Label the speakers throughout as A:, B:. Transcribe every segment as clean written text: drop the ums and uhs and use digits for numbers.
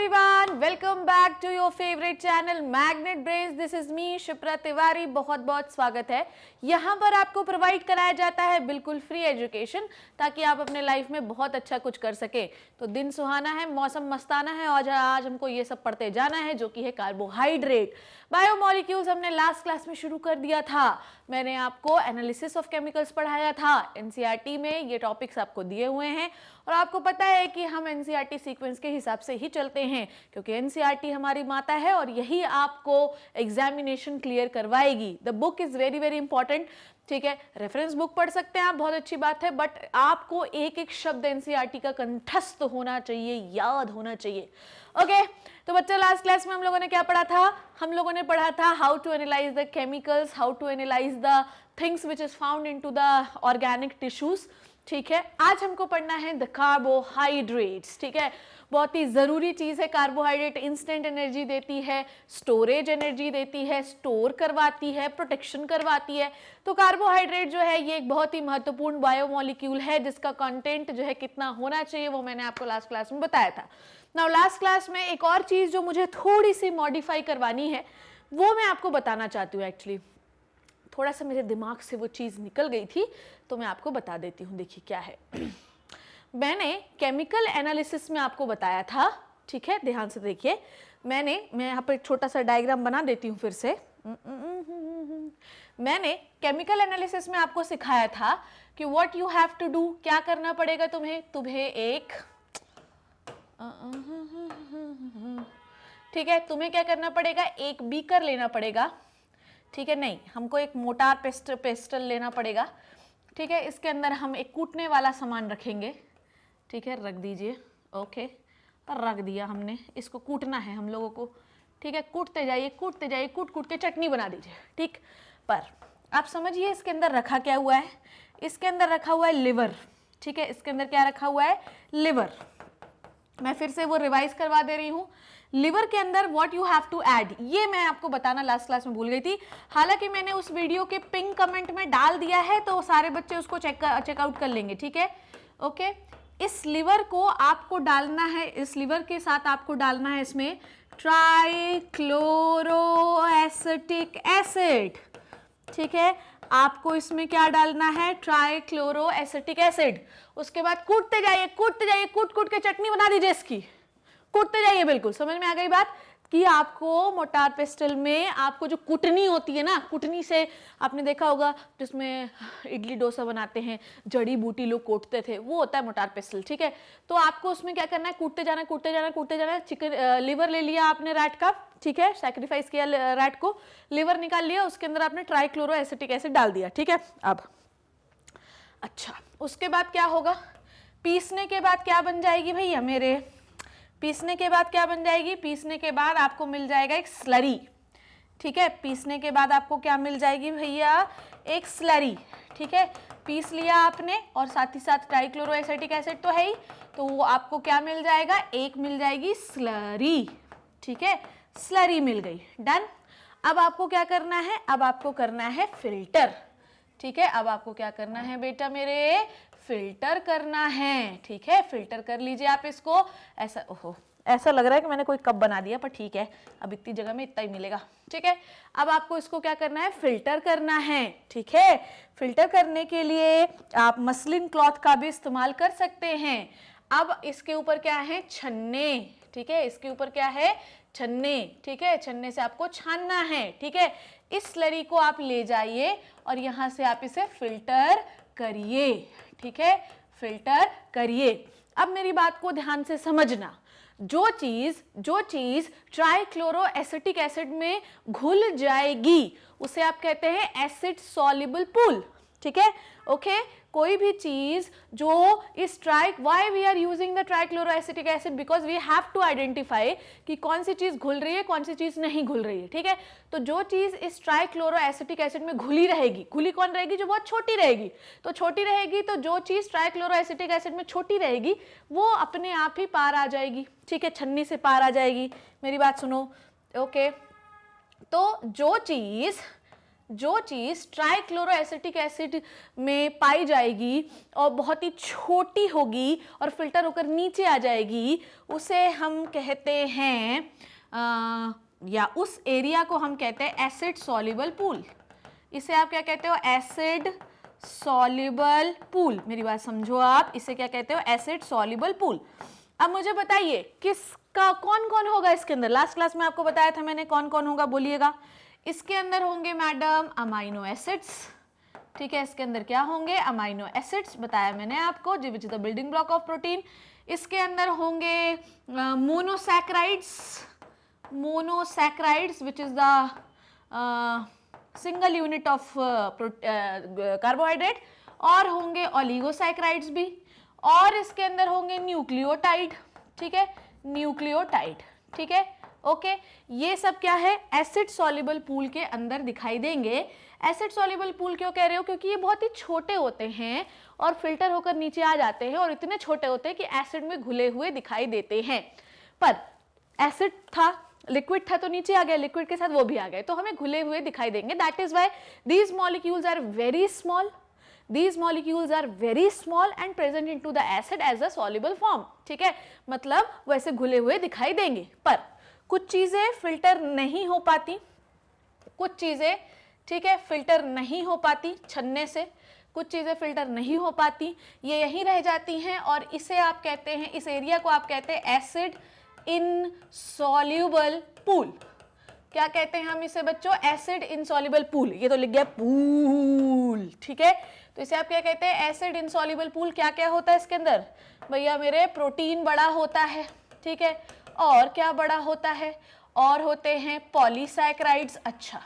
A: everyone, welcome back to your favorite channel Magnet Brains. This is me Shipra Tiwari. बहुत बहुत स्वागत है. यहाँ पर आपको प्रोवाइड कराया जाता है बिल्कुल फ्री एजुकेशन ताकि आप अपने लाइफ में बहुत अच्छा कुछ कर सके. तो दिन सुहाना है, मौसम मस्ताना है और आज हमको ये सब पढ़ते जाना है जो कि है कार्बोहाइड्रेट. बायोमोलिक्यूल्स हमने लास्ट क्लास में शुरू कर दिया था. मैंने आपको एनालिसिस ऑफ केमिकल्स पढ़ाया था. एनसीईआरटी में ये टॉपिक्स आपको दिए हुए हैं और आपको पता है कि हम एनसीईआरटी सीक्वेंस के हिसाब से ही चलते हैं क्योंकि एनसीईआरटी हमारी माता है और यही आपको एग्जामिनेशन क्लियर करवाएगी. The book is very very important. ठीक है, रेफरेंस बुक पढ़ सकते हैं आप, बहुत अच्छी बात है, बट आपको एक एक शब्द एनसीईआरटी का कंठस्थ होना चाहिए, याद होना चाहिए. ओके तो बच्चा, लास्ट क्लास में हम लोगों ने क्या पढ़ा था? हम लोगों ने पढ़ा था how to analyse the chemicals, how to analyse the things which is found into the organic tissues. ठीक है, आज हमको पढ़ना है द कार्बोहाइड्रेट्स. ठीक है, बहुत ही जरूरी चीज है कार्बोहाइड्रेट. इंस्टेंट एनर्जी देती है, स्टोरेज एनर्जी देती है, स्टोर करवाती है, प्रोटेक्शन करवाती है. तो कार्बोहाइड्रेट जो है ये एक बहुत ही महत्वपूर्ण बायोमोलिक्यूल है जिसका कंटेंट जो है कितना होना चाहिए वो मैंने आपको लास्ट क्लास में बताया था. नाउ लास्ट क्लास में एक और चीज जो मुझे थोड़ी सी मॉडिफाई करवानी है वो मैं आपको बताना चाहती हूँ. एक्चुअली थोड़ा सा मेरे दिमाग से वो चीज निकल गई थी तो मैं आपको बता देती हूँ. देखिए क्या है. मैंने केमिकल एनालिसिस में आपको बताया था. ठीक है, ध्यान से देखिए. मैं यहाँ पर एक छोटा सा डायग्राम बना देती हूँ फिर से. मैंने केमिकल एनालिसिस में आपको सिखाया था कि what you have to do, क्या करना पड़ेगा तुम्हें एक ठीक है, तुम्हें क्या करना पड़ेगा, एक बीकर लेना पड़ेगा. ठीक है, नहीं, हमको एक मोटार पेस्टल लेना पड़ेगा. ठीक है, इसके अंदर हम एक कूटने वाला सामान रखेंगे. ठीक है, रख दीजिए. ओके, रख दिया हमने. इसको कूटना है हम लोगों को. ठीक है, कूटते जाइए, कूट के चटनी बना दीजिए. ठीक, पर आप समझिए इसके अंदर रखा क्या हुआ है. इसके अंदर रखा हुआ है लिवर. ठीक है, इसके अंदर क्या रखा हुआ है, लिवर. मैं फिर से वो रिवाइज करवा दे रही हूँ. लिवर के अंदर what you have to add, ये मैं आपको बताना लास्ट क्लास में भूल गई थी. हालांकि मैंने उस वीडियो के पिन कमेंट में डाल दिया है तो सारे बच्चे उसको चेकआउट कर लेंगे. ठीक है, ओके. इस लिवर को आपको डालना है, इस लिवर के साथ आपको डालना है इसमें ट्राइक्लोरोएसिटिक एसिड. ठीक है, आपको इसमें क्या डालना है, ट्राइक्लोरोएसिटिक एसिड. उसके बाद कूटते जाइए, कूट के चटनी बना दीजिए इसकी. कूटते जाइए. बिल्कुल समझ में आ गई बात कि आपको मोटार पेस्टल में आपको जो कुटनी होती है ना, कुटनी से आपने देखा होगा जिसमें इडली डोसा बनाते हैं, जड़ी बूटी लोग कोटते थे, वो होता है मोटार पेस्टल. ठीक है, तो आपको उसमें क्या करना है, कूटते जाना. चिकन लिवर ले लिया आपने रैट का. ठीक है, सैक्रिफाइस किया रैट को, लिवर निकाल लिया, उसके अंदर आपने ट्राइक्लोरोएसिटिक एसिड डाल दिया. ठीक है, अब अच्छा, उसके बाद क्या होगा, पीसने के बाद क्या बन जाएगी भैया मेरे, पीसने के बाद क्या बन जाएगी, पीसने के बाद आपको मिल जाएगा एक स्लरी. ठीक है, पीसने के बाद आपको क्या मिल जाएगी भैया, एक स्लरी. ठीक है, पीस लिया आपने और साथ ही साथ ट्राइक्लोरोएसिटिक एसिड तो है ही, तो वो आपको क्या मिल जाएगा, एक मिल जाएगी स्लरी. ठीक है, स्लरी मिल गई. डन. अब आपको क्या करना है, अब आपको करना है फिल्टर. ठीक है, अब आपको क्या करना है बेटा मेरे, फिल्टर करना है. ठीक है, फिल्टर कर लीजिए आप इसको. ऐसा, ओहो, ऐसा लग रहा है कि मैंने कोई कप बना दिया, पर ठीक है, अब इतनी जगह में इतना ही मिलेगा. ठीक है, अब आपको इसको क्या करना है, फिल्टर करना है. ठीक है, फिल्टर करने के लिए आप मसलिन क्लॉथ का भी इस्तेमाल कर सकते हैं. अब इसके ऊपर क्या है, छन्ने. ठीक है, इसके ऊपर क्या है, छन्ने. ठीक है, छन्ने से आपको छानना है. ठीक है, इस स्लरी को आप ले जाइए और यहां से आप इसे फिल्टर करिए. ठीक है, फिल्टर करिए. अब मेरी बात को ध्यान से समझना. जो चीज ट्राइक्लोरोएसिटिक एसिड में घुल जाएगी उसे आप कहते हैं एसिड सॉल्युबल पूल. ठीक है, ओके. कोई भी चीज जो इस why we are using the trichloroacetic acid, because we have to identify कि कौन सी चीज घुल रही है, कौन सी चीज नहीं घुल रही है. ठीक है, तो जो चीज इस ट्राइक्लोरोएसिटिक एसिड में घुली रहेगी, घुली कौन रहेगी, जो बहुत छोटी रहेगी. तो छोटी रहेगी तो जो चीज ट्राइक्लोरोएसिटिक एसिड में छोटी रहेगी वो अपने आप ही पार आ जाएगी. ठीक है, छन्नी से पार आ जाएगी. मेरी बात सुनो. ओके, तो जो जो चीज ट्राइक्लोरो एसिटिक एसिड में पाई जाएगी और बहुत ही छोटी होगी और फिल्टर होकर नीचे आ जाएगी, उसे हम कहते हैं या उस एरिया को हम कहते हैं एसिड सॉल्युबल पूल। इसे आप क्या कहते हो? Acid soluble pool. मेरी बात समझो आप, इसे क्या कहते हो? Acid soluble pool. अब मुझे बताइए किसका कौन कौन होगा इसके अंदर? लास्ट क्लास में आपको बताया था मैंने कौन कौन होगा, बोलिएगा। इसके अंदर होंगे मैडम अमाइनो एसिड्स, ठीक है। इसके अंदर क्या होंगे? अमाइनो एसिड्स, बताया मैंने आपको, which is the building block of protein. इसके अंदर होंगे monosaccharides which is the single unit of carbohydrate, और होंगे ओलिगोसैक्राइड्स भी, और इसके अंदर होंगे न्यूक्लियोटाइड, ठीक है, न्यूक्लियोटाइड, ठीक है, ओके। ये सब क्या है? एसिड सॉल्युबल पूल के अंदर दिखाई देंगे। एसिड सॉल्युबल पूल क्यों कह रहे हो? क्योंकि ये बहुत ही छोटे होते हैं और फिल्टर होकर नीचे आ जाते हैं, और इतने छोटे होते हैं कि एसिड में घुले हुए दिखाई देते हैं। पर एसिड था, लिक्विड था तो नीचे आ गया, लिक्विड के साथ वो भी आ गए, तो हमें घुले हुए दिखाई देंगे। That is why these molecules are very small, these molecules are very small and present into the acid as a soluble form, ठीक है, मतलब वैसे घुले हुए दिखाई देंगे। पर कुछ चीजें फिल्टर नहीं हो पाती, कुछ चीजें, ठीक है, फिल्टर नहीं हो पाती छन्ने से, कुछ चीजें फिल्टर नहीं हो पाती, ये यहीं रह जाती हैं, और इसे आप कहते हैं, इस एरिया को आप कहते हैं एसिड इनसॉल्युबल पूल। क्या कहते हैं हम इसे बच्चों? Acid insoluble pool. ये तो लिख गया पूल, ठीक है, तो इसे आप क्या कहते हैं? Acid insoluble pool. क्या क्या होता है इसके अंदर भैया मेरे? प्रोटीन बड़ा होता है, ठीक है, और क्या बड़ा होता है? और होते हैं पॉलीसैकेराइड्स। अच्छा,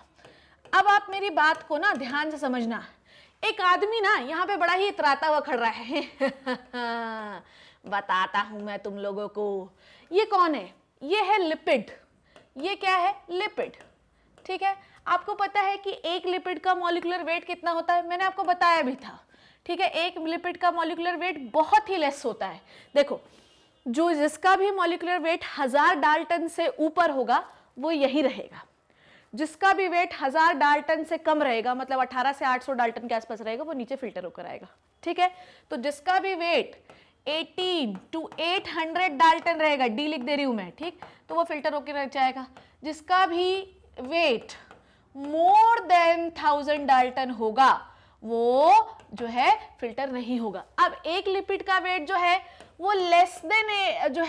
A: अब आप मेरी बात को ना ध्यान से समझना। एक आदमी ना यहाँ पे बड़ा ही इतराता हुआ खड़ रहा है बताता हूं मैं तुम लोगों को। ये कौन है? ये है लिपिड। ये क्या है? लिपिड, ठीक है। आपको पता है कि एक लिपिड का मॉलिक्यूलर वेट कितना होता है? मैंने आपको बताया भी था, ठीक है। एक लिपिड का मॉलिक्यूलर वेट बहुत ही लेस होता है। देखो, जो जिसका भी मॉलिक्यूलर वेट 1000 डाल्टन से ऊपर होगा वो यही रहेगा, जिसका भी वेट 1000 डाल्टन से कम रहेगा, मतलब 18 से 800 डाल्टन के आसपास रहेगा, वो नीचे फिल्टर होकर आएगा, ठीक है। तो जिसका भी वेट 18 to 800 डाल्टन रहेगा, डी लिख दे रही हूं मैं, ठीक, तो वो फिल्टर होकर रह जाएगा। जिसका भी वेट मोर देन 1000 डाल्टन होगा वो जो है फिल्टर नहीं होगा। अब एक लिपिड का वेट जो है वो लेस देन 800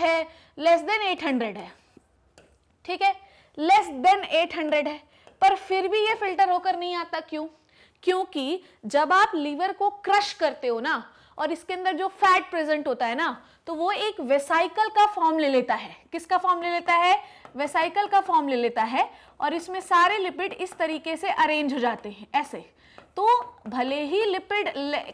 A: है, ठीक है, लेस देन 800 है, पर फिर भी ये फिल्टर होकर नहीं आता। क्यों? क्योंकि जब आप लीवर को क्रश करते हो ना, और इसके अंदर जो फैट प्रेजेंट होता है ना, तो वो एक वेसाइकल का फॉर्म ले लेता है। किसका फॉर्म ले लेता है? वेसाइकल का फॉर्म ले लेता है, और इसमें सारे लिपिड इस तरीके से अरेंज हो जाते हैं ऐसे। तो भले ही लिपिड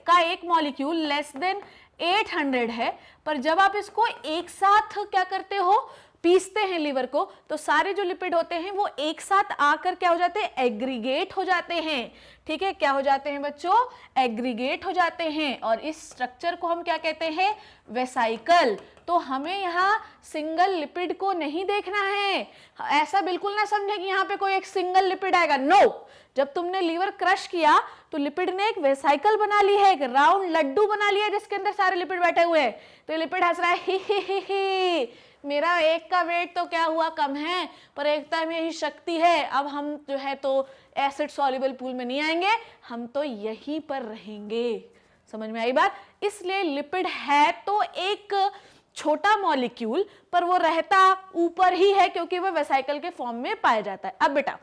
A: का एक मॉलिक्यूल लेस देन 800 है, पर जब आप इसको एक साथ क्या करते हो, पीसते हैं लीवर को, तो सारे जो लिपिड होते हैं वो एक साथ आकर क्या हो जाते हैं? एग्रीगेट हो जाते हैं, ठीक है। क्या हो जाते हैं बच्चों? एग्रीगेट हो जाते हैं, और इस स्ट्रक्चर को हम क्या कहते हैं? वेसाइकल। तो हमें यहाँ सिंगल लिपिड को नहीं देखना है, ऐसा बिल्कुल ना समझे कि यहाँ पे कोई एक सिंगल लिपिड आएगा। नो, जब तुमने लीवर क्रश किया तो लिपिड ने एक वेसाइकल बना ली है, एक राउंड लड्डू बना लिया जिसके अंदर सारे लिपिड बैठे हुए हैं। तो लिपिड हंस रहा है, ही मेरा एक का वेट तो क्या हुआ, कम है, पर एकता में ही शक्ति है। अब हम जो है तो एसिड सॉल्युबल पूल में नहीं आएंगे, हम तो यहीं पर रहेंगे। समझ में आई बात? इसलिए लिपिड है तो एक छोटा मॉलिक्यूल, पर वो रहता ऊपर ही है क्योंकि वो वेसाइकल के फॉर्म में पाया जाता है। अब बेटा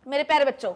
A: मेरे प्यारे बच्चों,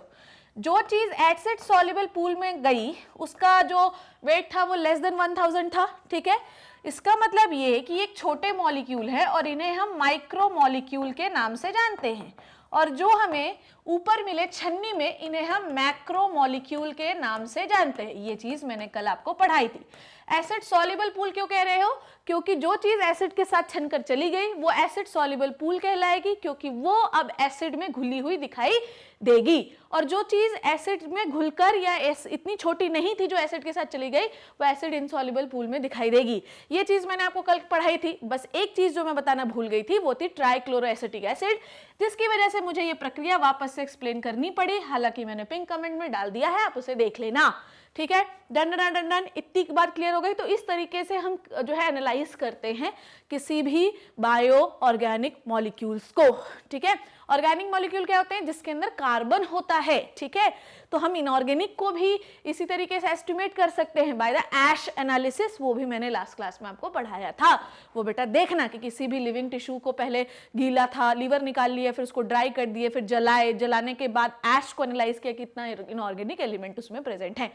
A: जो चीज एसिड सॉल्युबल पूल में गई उसका जो वेट था वो लेस देन 1000 था, ठीक है। इसका मतलब ये है कि एक छोटे मॉलिक्यूल है और इन्हें हम माइक्रो मॉलिक्यूल के नाम से जानते हैं, और जो हमें ऊपर मिले छन्नी में इन्हें हम मैक्रो मॉलिक्यूल के नाम से जानते हैं। ये चीज मैंने कल आपको पढ़ाई थी। एसिड सॉल्युबल पूल क्यों कह रहे हो? क्योंकि जो चीज एसिड के साथ छनकर चली गई वो एसिड सॉल्युबल पूल कहलाएगी, क्योंकि वो अब एसिड में घुली हुई दिखाई देगी। और जो चीज एसिड में घुलकर या इतनी छोटी नहीं थी जो एसिड के साथ चली गई, वो एसिड इनसॉल्युबल पूल में दिखाई देगी। ये चीज मैंने आपको कल पढ़ाई थी। बस एक चीज जो मैं बताना भूल गई थी वो थी ट्राइक्लोरोएसिटिक एसिड, जिसकी वजह से मुझे ये प्रक्रिया वापस से एक्सप्लेन करनी पड़ी। हालांकि मैंने पिंक कमेंट में डाल दिया है, आप उसे देख लेना। ठीक है, डन डन डन डन, इतनी बात क्लियर हो गई। तो इस तरीके से हम जो है एनालाइज करते हैं किसी भी बायो ऑर्गेनिक मॉलिक्यूल्स को। ठीक है, ऑर्गेनिक मॉलिक्यूल क्या होते हैं? जिसके अंदर कार्बन होता है। ठीक है, तो हम इनऑर्गेनिक को भी इसी तरीके से एस्टिमेट कर सकते हैं बाय द ऐश एनालिसिस। वो भी मैंने लास्ट क्लास में आपको पढ़ाया था। वो बेटा देखना कि किसी भी लिविंग टिश्यू को पहले गीला था, लीवर निकाल लिया, फिर उसको ड्राई कर दिए, फिर जलाए, जलाने के बाद ऐश को एनालाइज किया कितना इनऑर्गेनिक एलिमेंट उसमें प्रेजेंट है।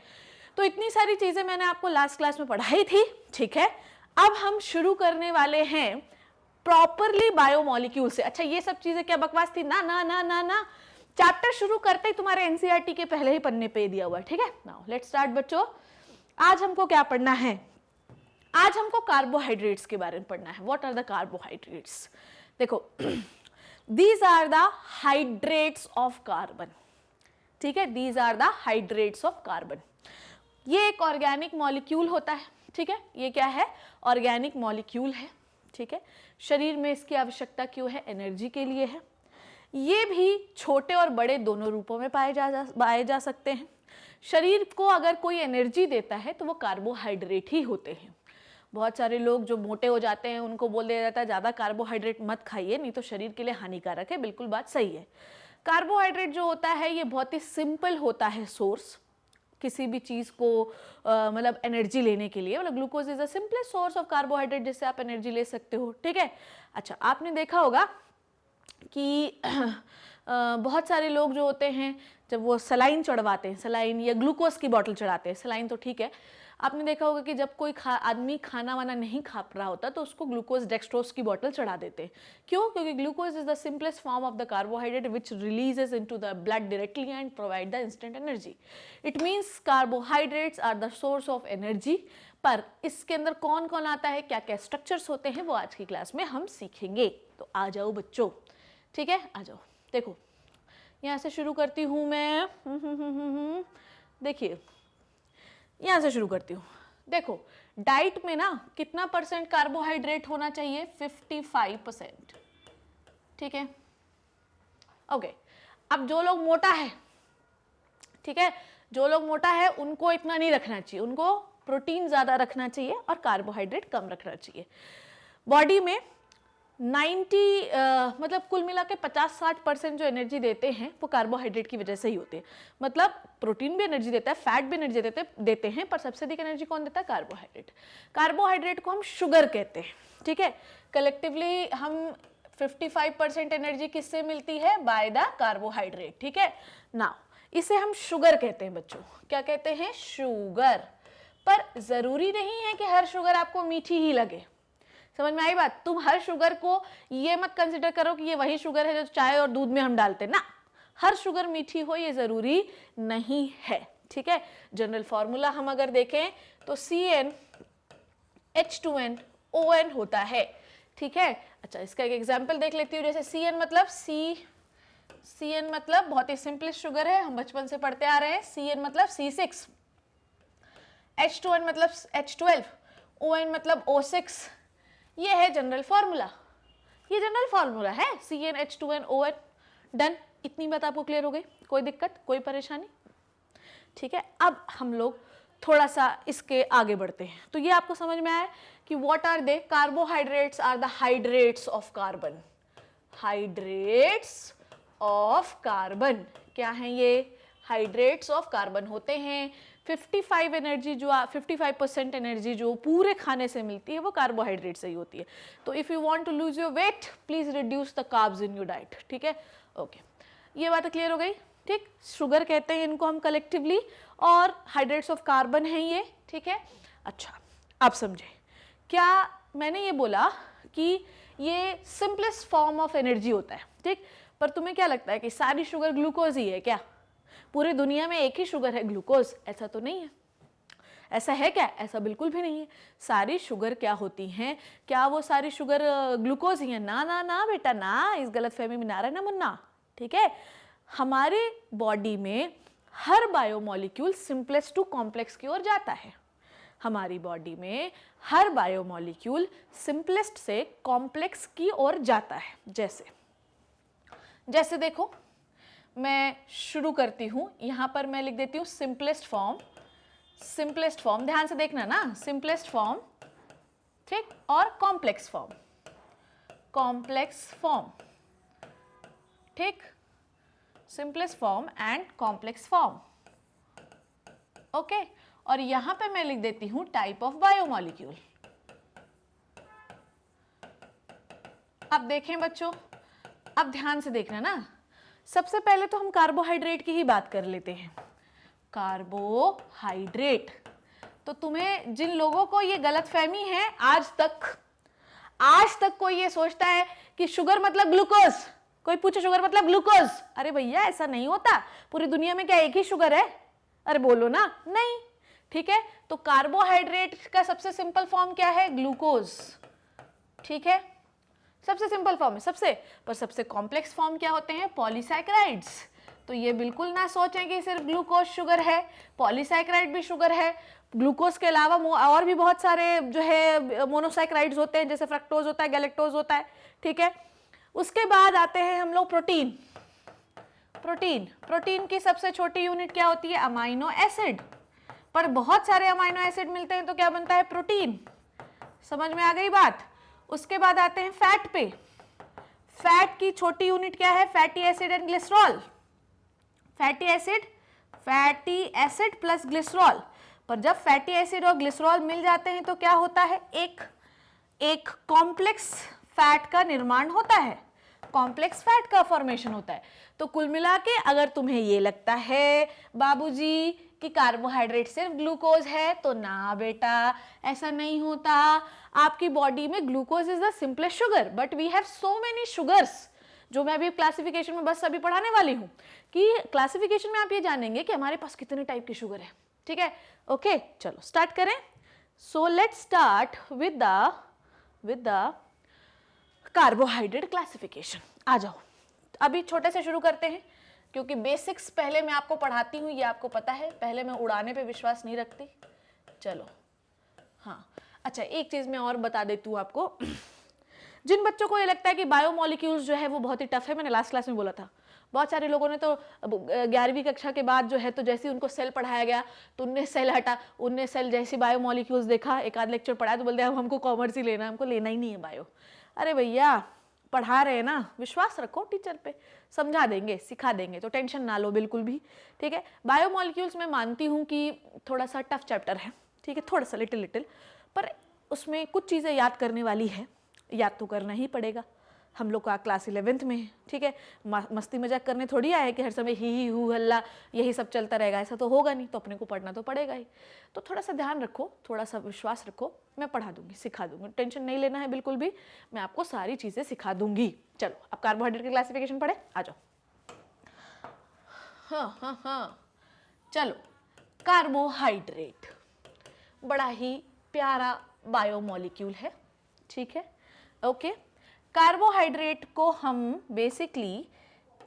A: तो इतनी सारी चीजें मैंने आपको लास्ट क्लास में पढ़ाई थी। ठीक है, अब हम शुरू करने वाले हैं प्रॉपरली बायोमोलिक्यूल से। अच्छा, ये सब चीजें क्या बकवास थी? ना ना ना ना ना, चैप्टर शुरू करते ही तुम्हारे एनसीईआरटी के पहले ही पन्ने पे दिया हुआ है। ठीक है, नाउ लेट्स स्टार्ट बच्चों। आज हमको क्या पढ़ना है? आज हमको कार्बोहाइड्रेट्स के बारे में पढ़ना है। What are the carbohydrates? देखो, these are the hydrates of carbon. ठीक है, these are the hydrates of carbon. ये एक ऑर्गेनिक मॉलिक्यूल होता है। ठीक है, ये क्या है? ऑर्गेनिक मॉलिक्यूल है। ठीक है, शरीर में इसकी आवश्यकता क्यों है? एनर्जी के लिए है। ये भी छोटे और बड़े दोनों रूपों में पाए जा सकते हैं। शरीर को अगर कोई एनर्जी देता है तो वो कार्बोहाइड्रेट ही होते हैं। बहुत सारे लोग जो मोटे हो जाते हैं उनको बोल दिया जाता है ज़्यादा कार्बोहाइड्रेट मत खाइए, नहीं तो शरीर के लिए हानिकारक है। बिल्कुल बात सही है। कार्बोहाइड्रेट जो होता है ये बहुत ही सिंपल होता है सोर्स किसी भी चीज़ को मतलब एनर्जी लेने के लिए। मतलब glucose is the simplest source of carbohydrate जिससे आप एनर्जी ले सकते हो। ठीक है, अच्छा, आपने देखा होगा कि बहुत सारे लोग जो होते हैं जब वो सलाइन चढ़वाते हैं, सलाइन या ग्लूकोज की बोतल चढ़ाते हैं, सलाइन तो ठीक है, आपने देखा होगा कि जब कोई आदमी खाना वाना नहीं खा रहा होता तो उसको ग्लूकोज डेक्सट्रोज की बोतल चढ़ा देते हैं। क्यों? क्योंकि glucose is the simplest form of the carbohydrate which releases into the blood directly and provide the instant energy. It means carbohydrates are the source of energy. पर इसके अंदर कौन कौन आता है, क्या क्या स्ट्रक्चर्स होते हैं, वो आज की क्लास में हम सीखेंगे। तो आ जाओ बच्चों। ठीक है, आ जाओ। देखो, यहाँ से शुरू करती हूँ मैं। देखिए, यहाँ से शुरू करती हूँ। देखो, डाइट में ना कितना परसेंट कार्बोहाइड्रेट होना चाहिए? 55%। ठीक है, ओके। अब जो लोग मोटा है, ठीक है, जो लोग मोटा है उनको इतना नहीं रखना चाहिए, उनको प्रोटीन ज़्यादा रखना चाहिए और कार्बोहाइड्रेट कम रखना चाहिए। बॉडी में 90 मतलब कुल मिला के 50-60% जो एनर्जी देते हैं वो कार्बोहाइड्रेट की वजह से ही होते हैं। मतलब प्रोटीन भी एनर्जी देता है, फैट भी एनर्जी देते हैं, पर सबसे अधिक एनर्जी कौन देता है? कार्बोहाइड्रेट। कार्बोहाइड्रेट को हम शुगर कहते हैं। ठीक है, कलेक्टिवली हम 55% एनर्जी किससे मिलती है? By the carbohydrate. ठीक है, नाउ इसे हम शुगर कहते हैं बच्चों। क्या कहते हैं? शुगर। पर जरूरी नहीं है कि हर शुगर आपको मीठी ही लगे। समझ में आई बात? तुम हर शुगर को ये मत कंसिडर करो कि ये वही शुगर है जो चाय और दूध में हम डालते ना। हर शुगर मीठी हो ये जरूरी नहीं है। ठीक है, जनरल फॉर्मूला हम अगर देखें तो CnH2nOn होता है। ठीक है, अच्छा, इसका एक एग्जाम्पल देख लेती हूँ। जैसे CN मतलब बहुत ही सिंपलेस्ट शुगर है, हम बचपन से पढ़ते आ रहे हैं। CN मतलब C6, H2n मतलब H12, ON मतलब O6। ये है जनरल फॉर्मूला, ये जनरल फॉर्मूला है CnH2nOn। डन, इतनी बात आपको क्लियर हो गई? कोई दिक्कत, कोई परेशानी? ठीक है, अब हम लोग थोड़ा सा इसके आगे बढ़ते हैं। तो ये आपको समझ में आया कि what are they? Carbohydrates are the hydrates of carbon. Hydrates of carbon क्या है? ये हाइड्रेट्स ऑफ कार्बन होते हैं। 55% एनर्जी जो पूरे खाने से मिलती है वो कार्बोहाइड्रेट से ही होती है। तो if you want to lose your weight, please reduce the carbs in your diet. ठीक है, ओके, ये बात क्लियर हो गई। ठीक, शुगर कहते हैं इनको हम कलेक्टिवली, और हाइड्रेट्स ऑफ कार्बन है ये। ठीक है, अच्छा, आप समझे क्या मैंने ये बोला कि ये सिंपलेस्ट फॉर्म ऑफ एनर्जी होता है। ठीक, पर तुम्हें क्या लगता है कि सारी शुगर ग्लूकोज ही है क्या? पूरी दुनिया में एक ही शुगर है ग्लूकोज? ऐसा तो नहीं है। ऐसा है क्या? ऐसा बिल्कुल भी नहीं है। सारी शुगर क्या होती हैं? क्या वो सारी शुगर ग्लूकोज ही है? ना ना ना बेटा ना, इस गलतफहमी में ना रहना मुन्ना, ठीक है। हमारे बॉडी में हर बायोमॉलिक्यूल सिंपलेस्ट टू कॉम्प्लेक्स की ओर जाता है। हमारी बॉडी में हर बायोमॉलिक्यूल सिंपलेस्ट से कॉम्प्लेक्स की ओर जाता है। जैसे देखो, मैं शुरू करती हूं, यहां पर मैं लिख देती हूं सिंपलेस्ट फॉर्म, ध्यान से देखना ना, सिंपलेस्ट फॉर्म, ठीक, और कॉम्प्लेक्स फॉर्म, ठीक, simplest form and complex form, okay. और यहां पे मैं लिख देती हूं टाइप ऑफ बायोमॉलिक्यूल। अब देखें बच्चों, अब ध्यान से देखना ना, सबसे पहले तो हम कार्बोहाइड्रेट की ही बात कर लेते हैं। कार्बोहाइड्रेट, तो तुम्हें जिन लोगों को ये गलतफहमी है, आज तक कोई ये सोचता है कि शुगर मतलब ग्लूकोज, कोई पूछे शुगर मतलब ग्लूकोज, अरे भैया ऐसा नहीं होता। पूरी दुनिया में क्या एक ही शुगर है? अरे बोलो ना, नहीं, ठीक है। तो कार्बोहाइड्रेट का सबसे सिंपल फॉर्म क्या है? ग्लूकोज, ठीक है, सबसे सिंपल फॉर्म है, सबसे कॉम्प्लेक्स फॉर्म क्या होते हैं? पॉलीसैकेराइड्स। तो ये बिल्कुल ना सोचें कि सिर्फ ग्लूकोज शुगर है, पॉलीसैकेराइड भी शुगर है। ग्लूकोज के अलावा और भी बहुत सारे जो है मोनोसैकेराइड्स होते हैं, जैसे फ्रक्टोज होता है, गैलेक्टोज होता है, ठीक है। उसके बाद आते हैं हम लोग प्रोटीन की सबसे छोटी यूनिट क्या होती है? Amino acid. पर बहुत सारे अमाइनो एसिड मिलते हैं तो क्या बनता है? प्रोटीन। समझ में आ गई बात? उसके बाद आते हैं फैट पे। फैट की छोटी यूनिट क्या है? Fatty acid and glycerol. Fatty acid plus glycerol. पर जब फैटी एसिड और ग्लिसरॉल मिल जाते हैं तो क्या होता है? एक कॉम्प्लेक्स फैट का निर्माण होता है, कॉम्प्लेक्स फैट का फॉर्मेशन होता है। तो कुल मिला के अगर तुम्हें ये लगता है बाबूजी कि कार्बोहाइड्रेट सिर्फ ग्लूकोज है, तो ना बेटा, ऐसा नहीं होता। आपकी बॉडी में glucose is the simplest sugar, but we have so many sugars, जो मैं अभी क्लासिफिकेशन में बस अभी पढ़ाने वाली हूँ कि क्लासिफिकेशन में आप ये जानेंगे कि हमारे पास कितने टाइप की शुगर है, ठीक है। ओके, चलो स्टार्ट करें। So let's start with the carbohydrate classification. आ जाओ, अभी छोटे से शुरू करते हैं, क्योंकि बेसिक्स पहले मैं आपको पढ़ाती हूँ, ये आपको पता है, पहले मैं उड़ाने पे विश्वास नहीं रखती। चलो, हाँ, अच्छा, एक चीज़ मैं और बता देती हूँ आपको। जिन बच्चों को ये लगता है कि बायोमॉलिक्यूल्स जो है वो बहुत ही टफ है, मैंने लास्ट क्लास में बोला था, बहुत सारे लोगों ने तो 11वीं कक्षा के बाद जो है, तो जैसे ही उनको सेल पढ़ाया गया तो उनने सेल जैसी बायोमॉलिक्यूल्स देखा, एक आध लेक्चर पढ़ाया तो बोलते हैं हमको कॉमर्स ही लेना है, हमको लेना ही नहीं है बायो। अरे भैया, पढ़ा रहे हैं ना, विश्वास रखो टीचर पे, समझा देंगे, सिखा देंगे, तो टेंशन ना लो बिल्कुल भी, ठीक है। बायोमॉलिक्यूल्स मैं मानती हूँ कि थोड़ा सा टफ चैप्टर है, ठीक है, थोड़ा सा लिटिल, पर उसमें कुछ चीज़ें याद करने वाली है, याद तो करना ही पड़ेगा। हम लोग का क्लास 11th में है, ठीक है, मस्ती मजाक करने थोड़ी आए कि हर समय ही हू हल्ला यही सब चलता रहेगा, ऐसा तो होगा नहीं, तो अपने को पढ़ना तो पड़ेगा ही। तो थोड़ा सा ध्यान रखो, थोड़ा सा विश्वास रखो, मैं पढ़ा दूंगी, सिखा दूंगी, टेंशन नहीं लेना है बिल्कुल भी, मैं आपको सारी चीज़ें सिखा दूंगी। चलो, अब कार्बोहाइड्रेट की क्लासिफिकेशन पढ़े, आ जाओ। हाँ, चलो, कार्बोहाइड्रेट बड़ा ही प्यारा बायोमॉलिक्यूल है, ठीक है, ओके। कार्बोहाइड्रेट को हम बेसिकली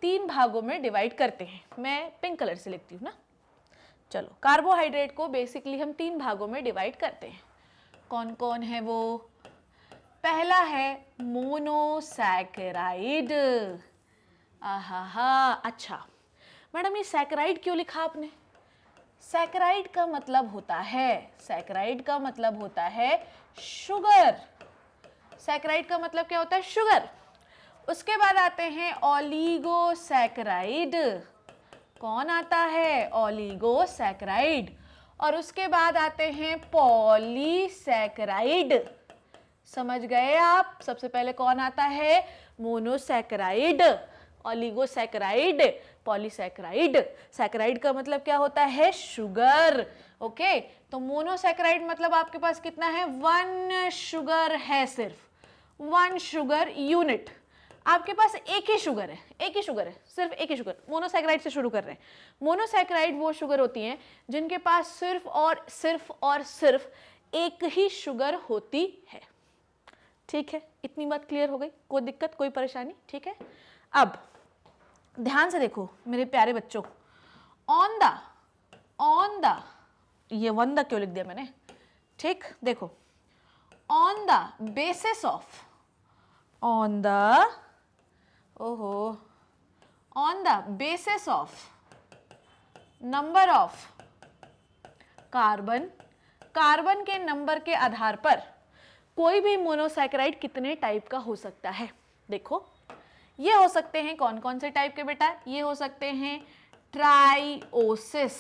A: 3 भागों में डिवाइड करते हैं, मैं पिंक कलर से लिखती हूँ ना। चलो, कार्बोहाइड्रेट को बेसिकली हम 3 भागों में डिवाइड करते हैं। कौन कौन है वो? पहला है मोनोसैकेराइड। आहा, अच्छा मैडम, ये सैकेराइड क्यों लिखा आपने? सैकेराइड का मतलब होता है शुगर। सैकेराइड का मतलब क्या होता है? शुगर। उसके बाद आते हैं ओलिगोसैकेराइड। कौन आता है? ओलिगोसैकेराइड। और उसके बाद आते हैं पॉलीसैकेराइड। समझ गए आप? सबसे पहले कौन आता है? Monosaccharide, oligosaccharide, polysaccharide. सैकेराइड का मतलब क्या होता है? शुगर। ओके, तो मोनोसैकेराइड मतलब आपके पास कितना है? 1 शुगर है, सिर्फ 1 शुगर यूनिट। आपके पास एक ही शुगर है, एक ही शुगर है, सिर्फ एक ही शुगर। मोनोसैकेराइड से शुरू कर रहे हैं। मोनोसैकेराइड वो शुगर होती हैं जिनके पास सिर्फ और सिर्फ एक ही शुगर होती है। ठीक है, इतनी बात क्लियर हो गई? कोई दिक्कत, कोई परेशानी? ठीक है, अब ध्यान से देखो मेरे प्यारे बच्चों, ऑन द ये वन द क्यों लिख दिया मैंने? ठीक, देखो, on the basis of number of carbon के नंबर के आधार पर कोई भी मोनोसैकेराइड कितने टाइप का हो सकता है। देखो, ये हो सकते हैं कौन कौन से टाइप के बेटा? ये हो सकते हैं ट्राइओसिस।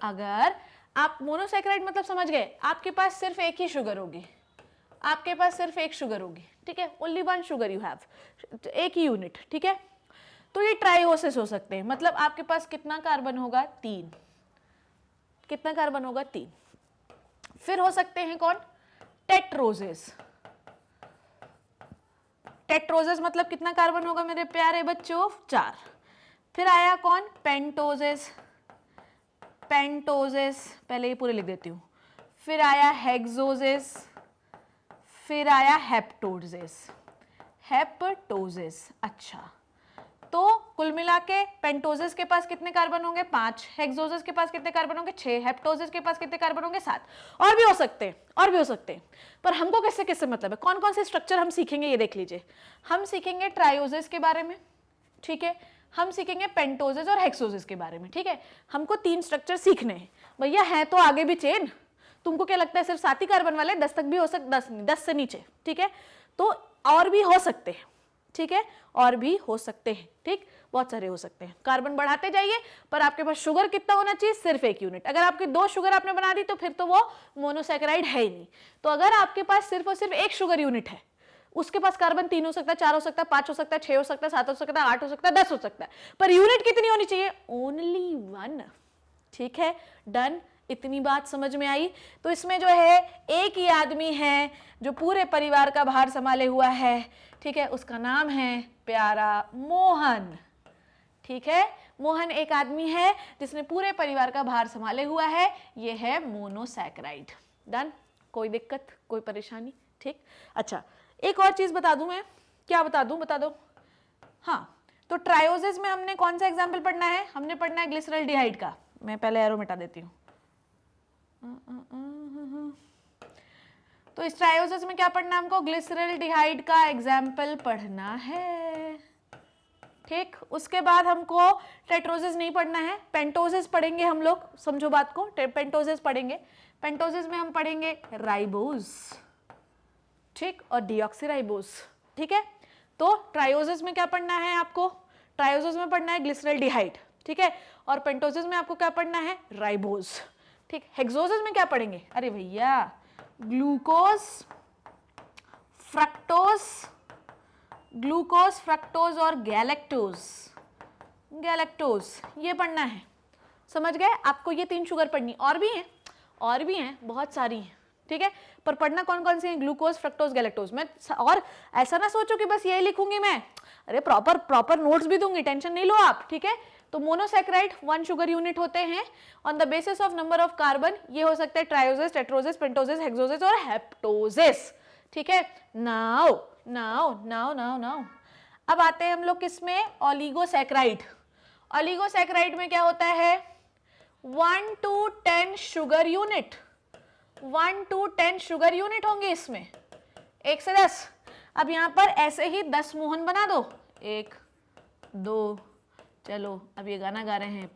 A: अगर आप मोनोसैकेराइड मतलब समझ गए, आपके पास सिर्फ एक ही शुगर होगी, आपके पास सिर्फ एक शुगर होगी, ठीक है, only one sugar you have, एक ही यूनिट, ठीक है, तो ये ट्राइओसिस हो सकते हैं। मतलब आपके पास कितना कार्बन होगा? 3। कितना कार्बन होगा? 3। फिर हो सकते हैं कौन? टेट्रोजेस। टेट्रोजेस मतलब कितना कार्बन होगा मेरे प्यारे बच्चों? 4। फिर आया कौन? पेंटोजेस। पहले ये पूरे लिख देती हूं। फिर आया हेक्सोजेस, फिर आया हेप्टोजेस। अच्छा, तो कुल मिला के पेंटोजेस के पास कितने कार्बन होंगे? 5। हेक्सोजेस के पास कितने कार्बन होंगे? 6। हेप्टोजेस के पास कितने कार्बन होंगे? 7। और भी हो सकते हैं, पर हमको किससे किससे मतलब है? कौन कौन से स्ट्रक्चर हम सीखेंगे ये देख लीजिए। हम सीखेंगे ट्राइओजेस के बारे में, ठीक है, हम सीखेंगे पेंटोजेस और हेक्सोजेस के बारे में, ठीक है। हमको 3 स्ट्रक्चर सीखने हैं भैया, है तो आगे भी चेन। तुमको क्या लगता है सिर्फ 7 ही कार्बन वाले? 10 तक भी हो सकते, 10 से नीचे, ठीक है, तो और भी हो सकते हैं, ठीक है, और भी हो सकते हैं, ठीक, बहुत सारे हो सकते हैं। कार्बन बढ़ाते जाइए, पर आपके पास शुगर कितना होना चाहिए? सिर्फ एक यूनिट। अगर आपकी 2 शुगर आपने बना दी तो फिर तो वो मोनोसैकेराइड है ही नहीं। तो अगर आपके पास सिर्फ और सिर्फ एक शुगर यूनिट है, उसके पास कार्बन 3 हो सकता है, 4 हो सकता है, 5 हो सकता है, 6 हो सकता है, 7 हो सकता है, 8 हो सकता है, 10 हो सकता है, पर यूनिट कितनी होनी चाहिए? ओनली 1। ठीक है, डन। इतनी बात समझ में आई? तो इसमें जो है एक ही आदमी है जो पूरे परिवार का भार संभाले हुआ है, ठीक है, उसका नाम है प्यारा मोहन। ठीक है, मोहन एक आदमी है जिसने पूरे परिवार का भार संभाले हुआ है, ये है मोनोसैकेराइड। डन, कोई दिक्कत, कोई परेशानी? ठीक, अच्छा, एक और चीज बता दूं मैं, क्या बता दूं? बता दो। हाँ, तो ट्रायोजेस में हमने कौन सा एग्जाम्पल पढ़ना है? हमने पढ़ना है ग्लिसरॉल्डिहाइड का। मैं पहले एरो मिटा देती हूँ। तो इस ट्रायोजेस में क्या पढ़ना है हमको? ग्लिसरॉल्डिहाइड का एग्जाम्पल पढ़ना है, ठीक। उसके बाद हमको टेट्रोजेस नहीं पढ़ना है, पेंटोजेस पढ़ेंगे हम लोग, समझो बात को, पेंटोजेस पढ़ेंगे। पेंटोजेस में हम पढ़ेंगे राइबोज, ठीक, और डीऑक्सीराइबोज, ठीक है। तो ट्रायोजेस में क्या पढ़ना है आपको? ट्रायोजेस में पढ़ना है ग्लिसरॉल्डिहाइड, ठीक है, और पेंटोजेस में आपको क्या पढ़ना है? राइबोज, ठीक। हेक्सोजेस में क्या पढ़ेंगे? अरे भैया, ग्लूकोज, फ्रक्टोज और गैलेक्टोज, ये पढ़ना है। समझ गए? आपको ये 3 शुगर पढ़नी, और भी हैं, बहुत सारी हैं, ठीक है, पर पढ़ना कौन कौन सी है? Glucose, fructose, galactose. मैं और ऐसा ना सोचो कि बस यही लिखूंगी मैं, अरे प्रॉपर नोट्स भी दूंगी, टेंशन नहीं लो आप, ठीक है। तो मोनोसैकेराइड 1 शुगर यूनिट होते हैं on the basis of number of carbon. ये हो सकते हैं ट्रायोजेस, टेट्रोजेस, पेंटोजेस, हेक्सोजेस और हेप्टोजेस, ठीक है। नाउ अब आते हैं हम लोग किसमें? ओलिगोसैकेराइड। ओलिगोसैकेराइड में क्या होता है? 1 to 10 sugar unit, 1 to 10 sugar unit होंगे इसमें, 1 से 10। अब यहां पर ऐसे ही 10 मोहन बना दो, 1 2, चलो अब ये गाना गा रहे हैं,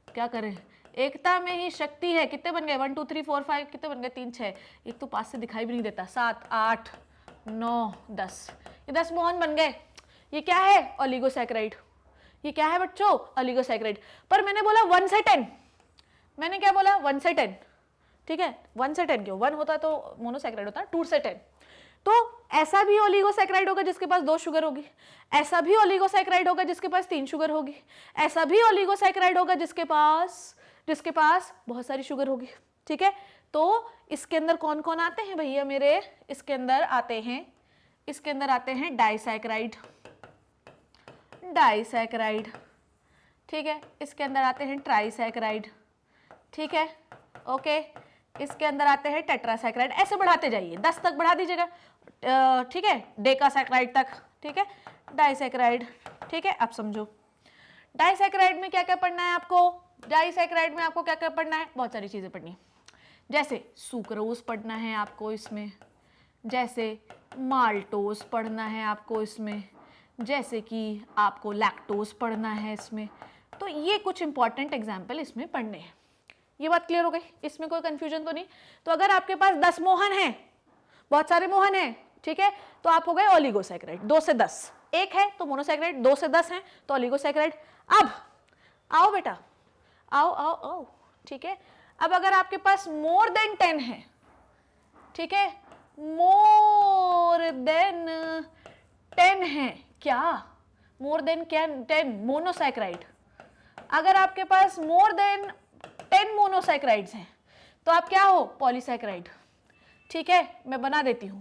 A: क्या करें, एकता में ही शक्ति है। कितने बन गए? 1 2 3 4 5, कितने बन गए? 3 6, एक तो 5 से दिखाई भी नहीं देता, 7 8 9 10, ये 10 मोहन बन गए। ये क्या है? ओलिगोसैकेराइड। ये क्या है बच्चों? ओलिगोसैकेराइड। पर मैंने बोला 1 से 10, मैंने क्या बोला? 1 से 10, ठीक है, 1 से 10 क्यों? 1 होता तो मोनोसैकेराइड होता, 2 से 10। तो ऐसा भी ओलिगोसैकेराइड होगा जिसके पास 2 शुगर होगी, ऐसा भी ओलिगोसैकेराइड होगा जिसके पास 3 शुगर होगी, ऐसा भी ओलिगोसैकेराइड होगा जिसके पास बहुत सारी शुगर होगी, ठीक है। तो इसके अंदर कौन कौन आते हैं भैया मेरे? इसके अंदर आते हैं इसके अंदर आते हैं डाइसैकेराइड, डाइसैकेराइड, ठीक है। इसके अंदर आते हैं ट्राइसैकेराइड, ठीक है, ओके। इसके अंदर आते हैं टेट्रासैकेराइड, ऐसे बढ़ाते जाइए, 10 तक बढ़ा दीजिएगा, ठीक है, डेकासैकेराइड तक, ठीक है, डाइसैकेराइड, ठीक है। अब समझो डाइसैकेराइड में क्या क्या पढ़ना है आपको, डाइसैकेराइड में आपको क्या क्या पढ़ना है, बहुत सारी चीजें पढ़नी, जैसे सुक्रोज पढ़ना है आपको इसमें, जैसे माल्टोज पढ़ना है आपको इसमें, जैसे कि आपको लैक्टोज पढ़ना है इसमें। तो ये कुछ इंपॉर्टेंट एग्जाम्पल इसमें पढ़ने हैं। ये बात क्लियर हो गई, इसमें कोई कंफ्यूजन तो नहीं। तो अगर आपके पास 10 मोहन है, बहुत सारे मोहन हैं, ठीक है, तो आप हो गए ओलिगोसैकेराइड, 2 से 10, एक है तो मोनोसैकेराइड, 2 से 10 हैं तो ओलिगोसैकेराइड। अब आओ बेटा, आओ आओ आओ, ठीक है। अब अगर आपके पास मोर देन 10 है, ठीक है, मोर देन 10 है, क्या मोर देन क्या 10 मोनोसैकेराइड। अगर आपके पास मोर देन 10 मोनोसैकेराइड्स हैं तो आप क्या हो, पॉलीसैकेराइड, ठीक है। मैं बना देती हूं,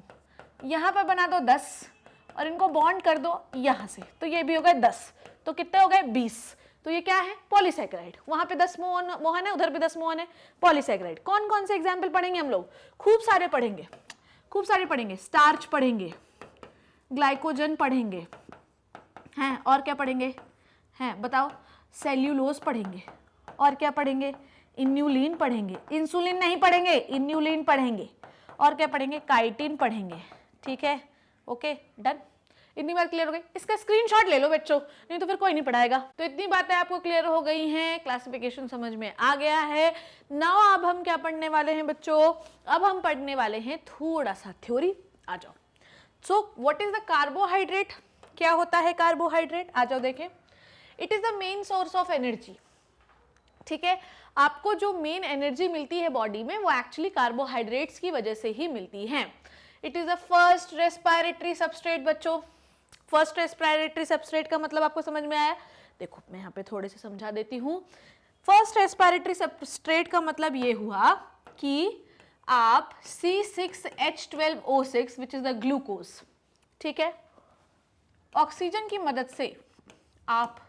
A: यहां पर बना दो 10 और इनको बॉन्ड कर दो यहां से, तो ये भी हो गए 10, तो कितने हो गए 20, तो ये क्या है, पॉलीसैकेराइड। वहां पे 10 मोहन है, उधर भी 10 मोहन है, पॉलीसैकेराइड। कौन कौन से एग्जाम्पल पढ़ेंगे हम लोग, खूब सारे पढ़ेंगे, खूब सारे पढ़ेंगे। स्टार्च पढ़ेंगे, ग्लाइकोजन पढ़ेंगे, हैं और क्या पढ़ेंगे, हैं बताओ, सेल्यूलोज पढ़ेंगे, और क्या पढ़ेंगे, इन्यूलिन पढ़ेंगे, इंसुलिन नहीं पढ़ेंगे, इन्यूलिन पढ़ेंगे, और क्या पढ़ेंगे, काइटिन पढ़ेंगे, ठीक है, ओके डन। इतनी बात क्लियर हो गई, इसका स्क्रीनशॉट ले लो बच्चों, नहीं तो फिर कोई नहीं पढ़ाएगा। तो इतनी बातें आपको क्लियर हो गई हैं, क्लासिफिकेशन समझ में आ गया है। नाउ अब हम क्या पढ़ने वाले हैं बच्चों, अब हम पढ़ने वाले हैं थोड़ा सा थ्योरी। आ जाओ। So what is the carbohydrate, क्या होता है कार्बोहाइड्रेट, आ जाओ देखें। It is the main source of energy, ठीक है। आपको जो मेन एनर्जी मिलती है बॉडी में वो एक्चुअली कार्बोहाइड्रेट्स की वजह से ही मिलती है। It is the first respiratory substrate बच्चों। फर्स्ट रेस्पिरेटरी सबस्ट्रेट का मतलब आपको समझ में आया, देखो मैं यहाँ पे थोड़े से समझा देती हूँ। फर्स्ट रेस्पिरेटरी सबस्ट्रेट का मतलब ये हुआ कि आप C6H12O6 which is the glucose, ठीक है, ऑक्सीजन की मदद से आप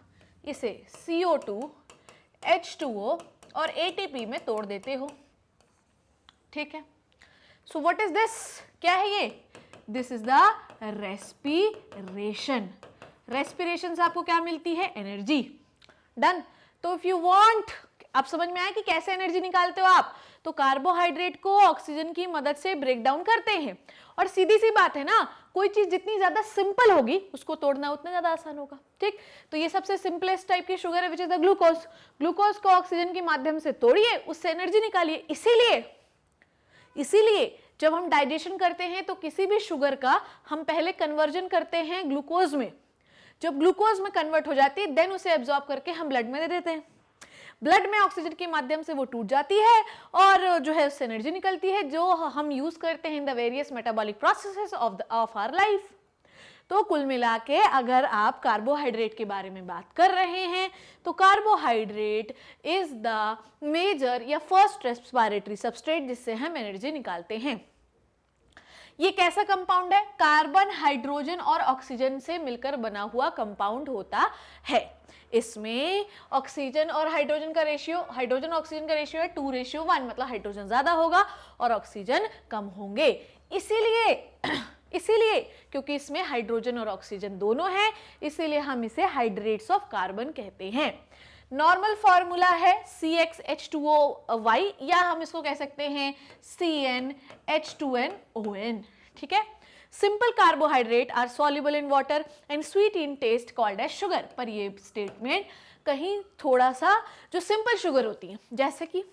A: इसे CO2, H2O और ATP में तोड़ देते हो, ठीक है। सो व्हाट इज दिस, क्या है ये, this is the respiration. Respiration से आपको क्या मिलती है, एनर्जी, डन। तो इफ यू वांट, अब समझ में आया कि कैसे एनर्जी निकालते हो आप, तो कार्बोहाइड्रेट को ऑक्सीजन की मदद से ब्रेक डाउन करते हैं। और सीधी सी बात है ना, कोई चीज जितनी ज्यादा सिंपल होगी उसको तोड़ना उतना ज्यादा आसान होगा, ठीक। तो ये सबसे सिंपलेस्ट टाइप की शुगर है विच इज द ग्लूकोज। ग्लूकोज को ऑक्सीजन के माध्यम से तोड़िए, उससे एनर्जी निकालिए। इसीलिए जब हम डाइजेशन करते हैं तो किसी भी शुगर का हम पहले कन्वर्जन करते हैं ग्लूकोज में। जब ग्लूकोज में कन्वर्ट हो जाती है देन उसे एब्जॉर्ब करके हम ब्लड में दे देते हैं। ब्लड में ऑक्सीजन के माध्यम से वो टूट जाती है और जो है उससे एनर्जी निकलती है जो हम यूज करते हैं in the various metabolic processes of our life. तो कुल मिला के अगर आप कार्बोहाइड्रेट के बारे में बात कर रहे हैं तो कार्बोहाइड्रेट इज द मेजर या फर्स्ट रेस्पिरेटरी सबस्ट्रेट जिससे हम एनर्जी निकालते हैं। ये कैसा कंपाउंड है, कार्बन, हाइड्रोजन और ऑक्सीजन से मिलकर बना हुआ कंपाउंड होता है। इसमें ऑक्सीजन और हाइड्रोजन का रेशियो, हाइड्रोजन ऑक्सीजन का रेशियो है 2:1, मतलब हाइड्रोजन ज्यादा होगा और ऑक्सीजन कम होंगे। इसीलिए क्योंकि इसमें हाइड्रोजन और ऑक्सीजन दोनों हैं, इसीलिए हम इसे हाइड्रेट्स ऑफ कार्बन कहते हैं। नॉर्मल फॉर्मूला है CxH2OY या हम इसको कह सकते हैं CnH2nOn, ठीक है। Simple carbohydrate are soluble in water and sweet in taste called as sugar. पर ये स्टेटमेंट कहीं थोड़ा सा, जो सिंपल शुगर होती है जैसे कि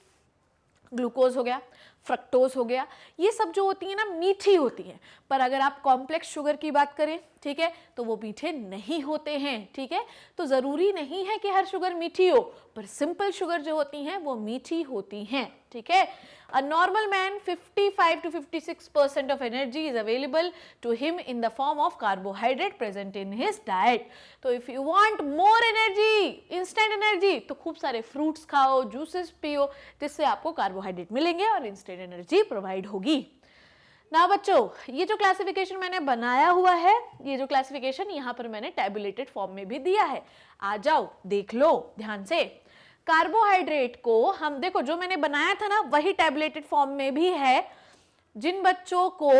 A: ग्लूकोज हो गया, फ्रक्टोज हो गया, ये सब जो होती है ना मीठी होती है। पर अगर आप कॉम्प्लेक्स शुगर की बात करें, ठीक है, तो वो मीठे नहीं होते हैं, ठीक है। तो जरूरी नहीं है कि हर शुगर मीठी हो, पर सिंपल शुगर जो होती हैं वो मीठी होती हैं, ठीक है। A normal man 55 to 56% of energy is available to him in the form of carbohydrate present in his diet. तो if you want more energy, instant energy, तो खूब सारे fruits खाओ, juices पियो, जिससे आपको कार्बोहाइड्रेट मिलेंगे और instant energy प्रोवाइड होगी। ना बच्चों, ये जो क्लासिफिकेशन मैंने बनाया हुआ है, ये जो क्लासिफिकेशन यहाँ पर मैंने टैबुलेटेड फॉर्म में भी दिया है, आ जाओ देख लो ध्यान से। कार्बोहाइड्रेट को हम देखो, जो मैंने बनाया था ना वही टैबुलेटेड फॉर्म में भी है। जिन बच्चों को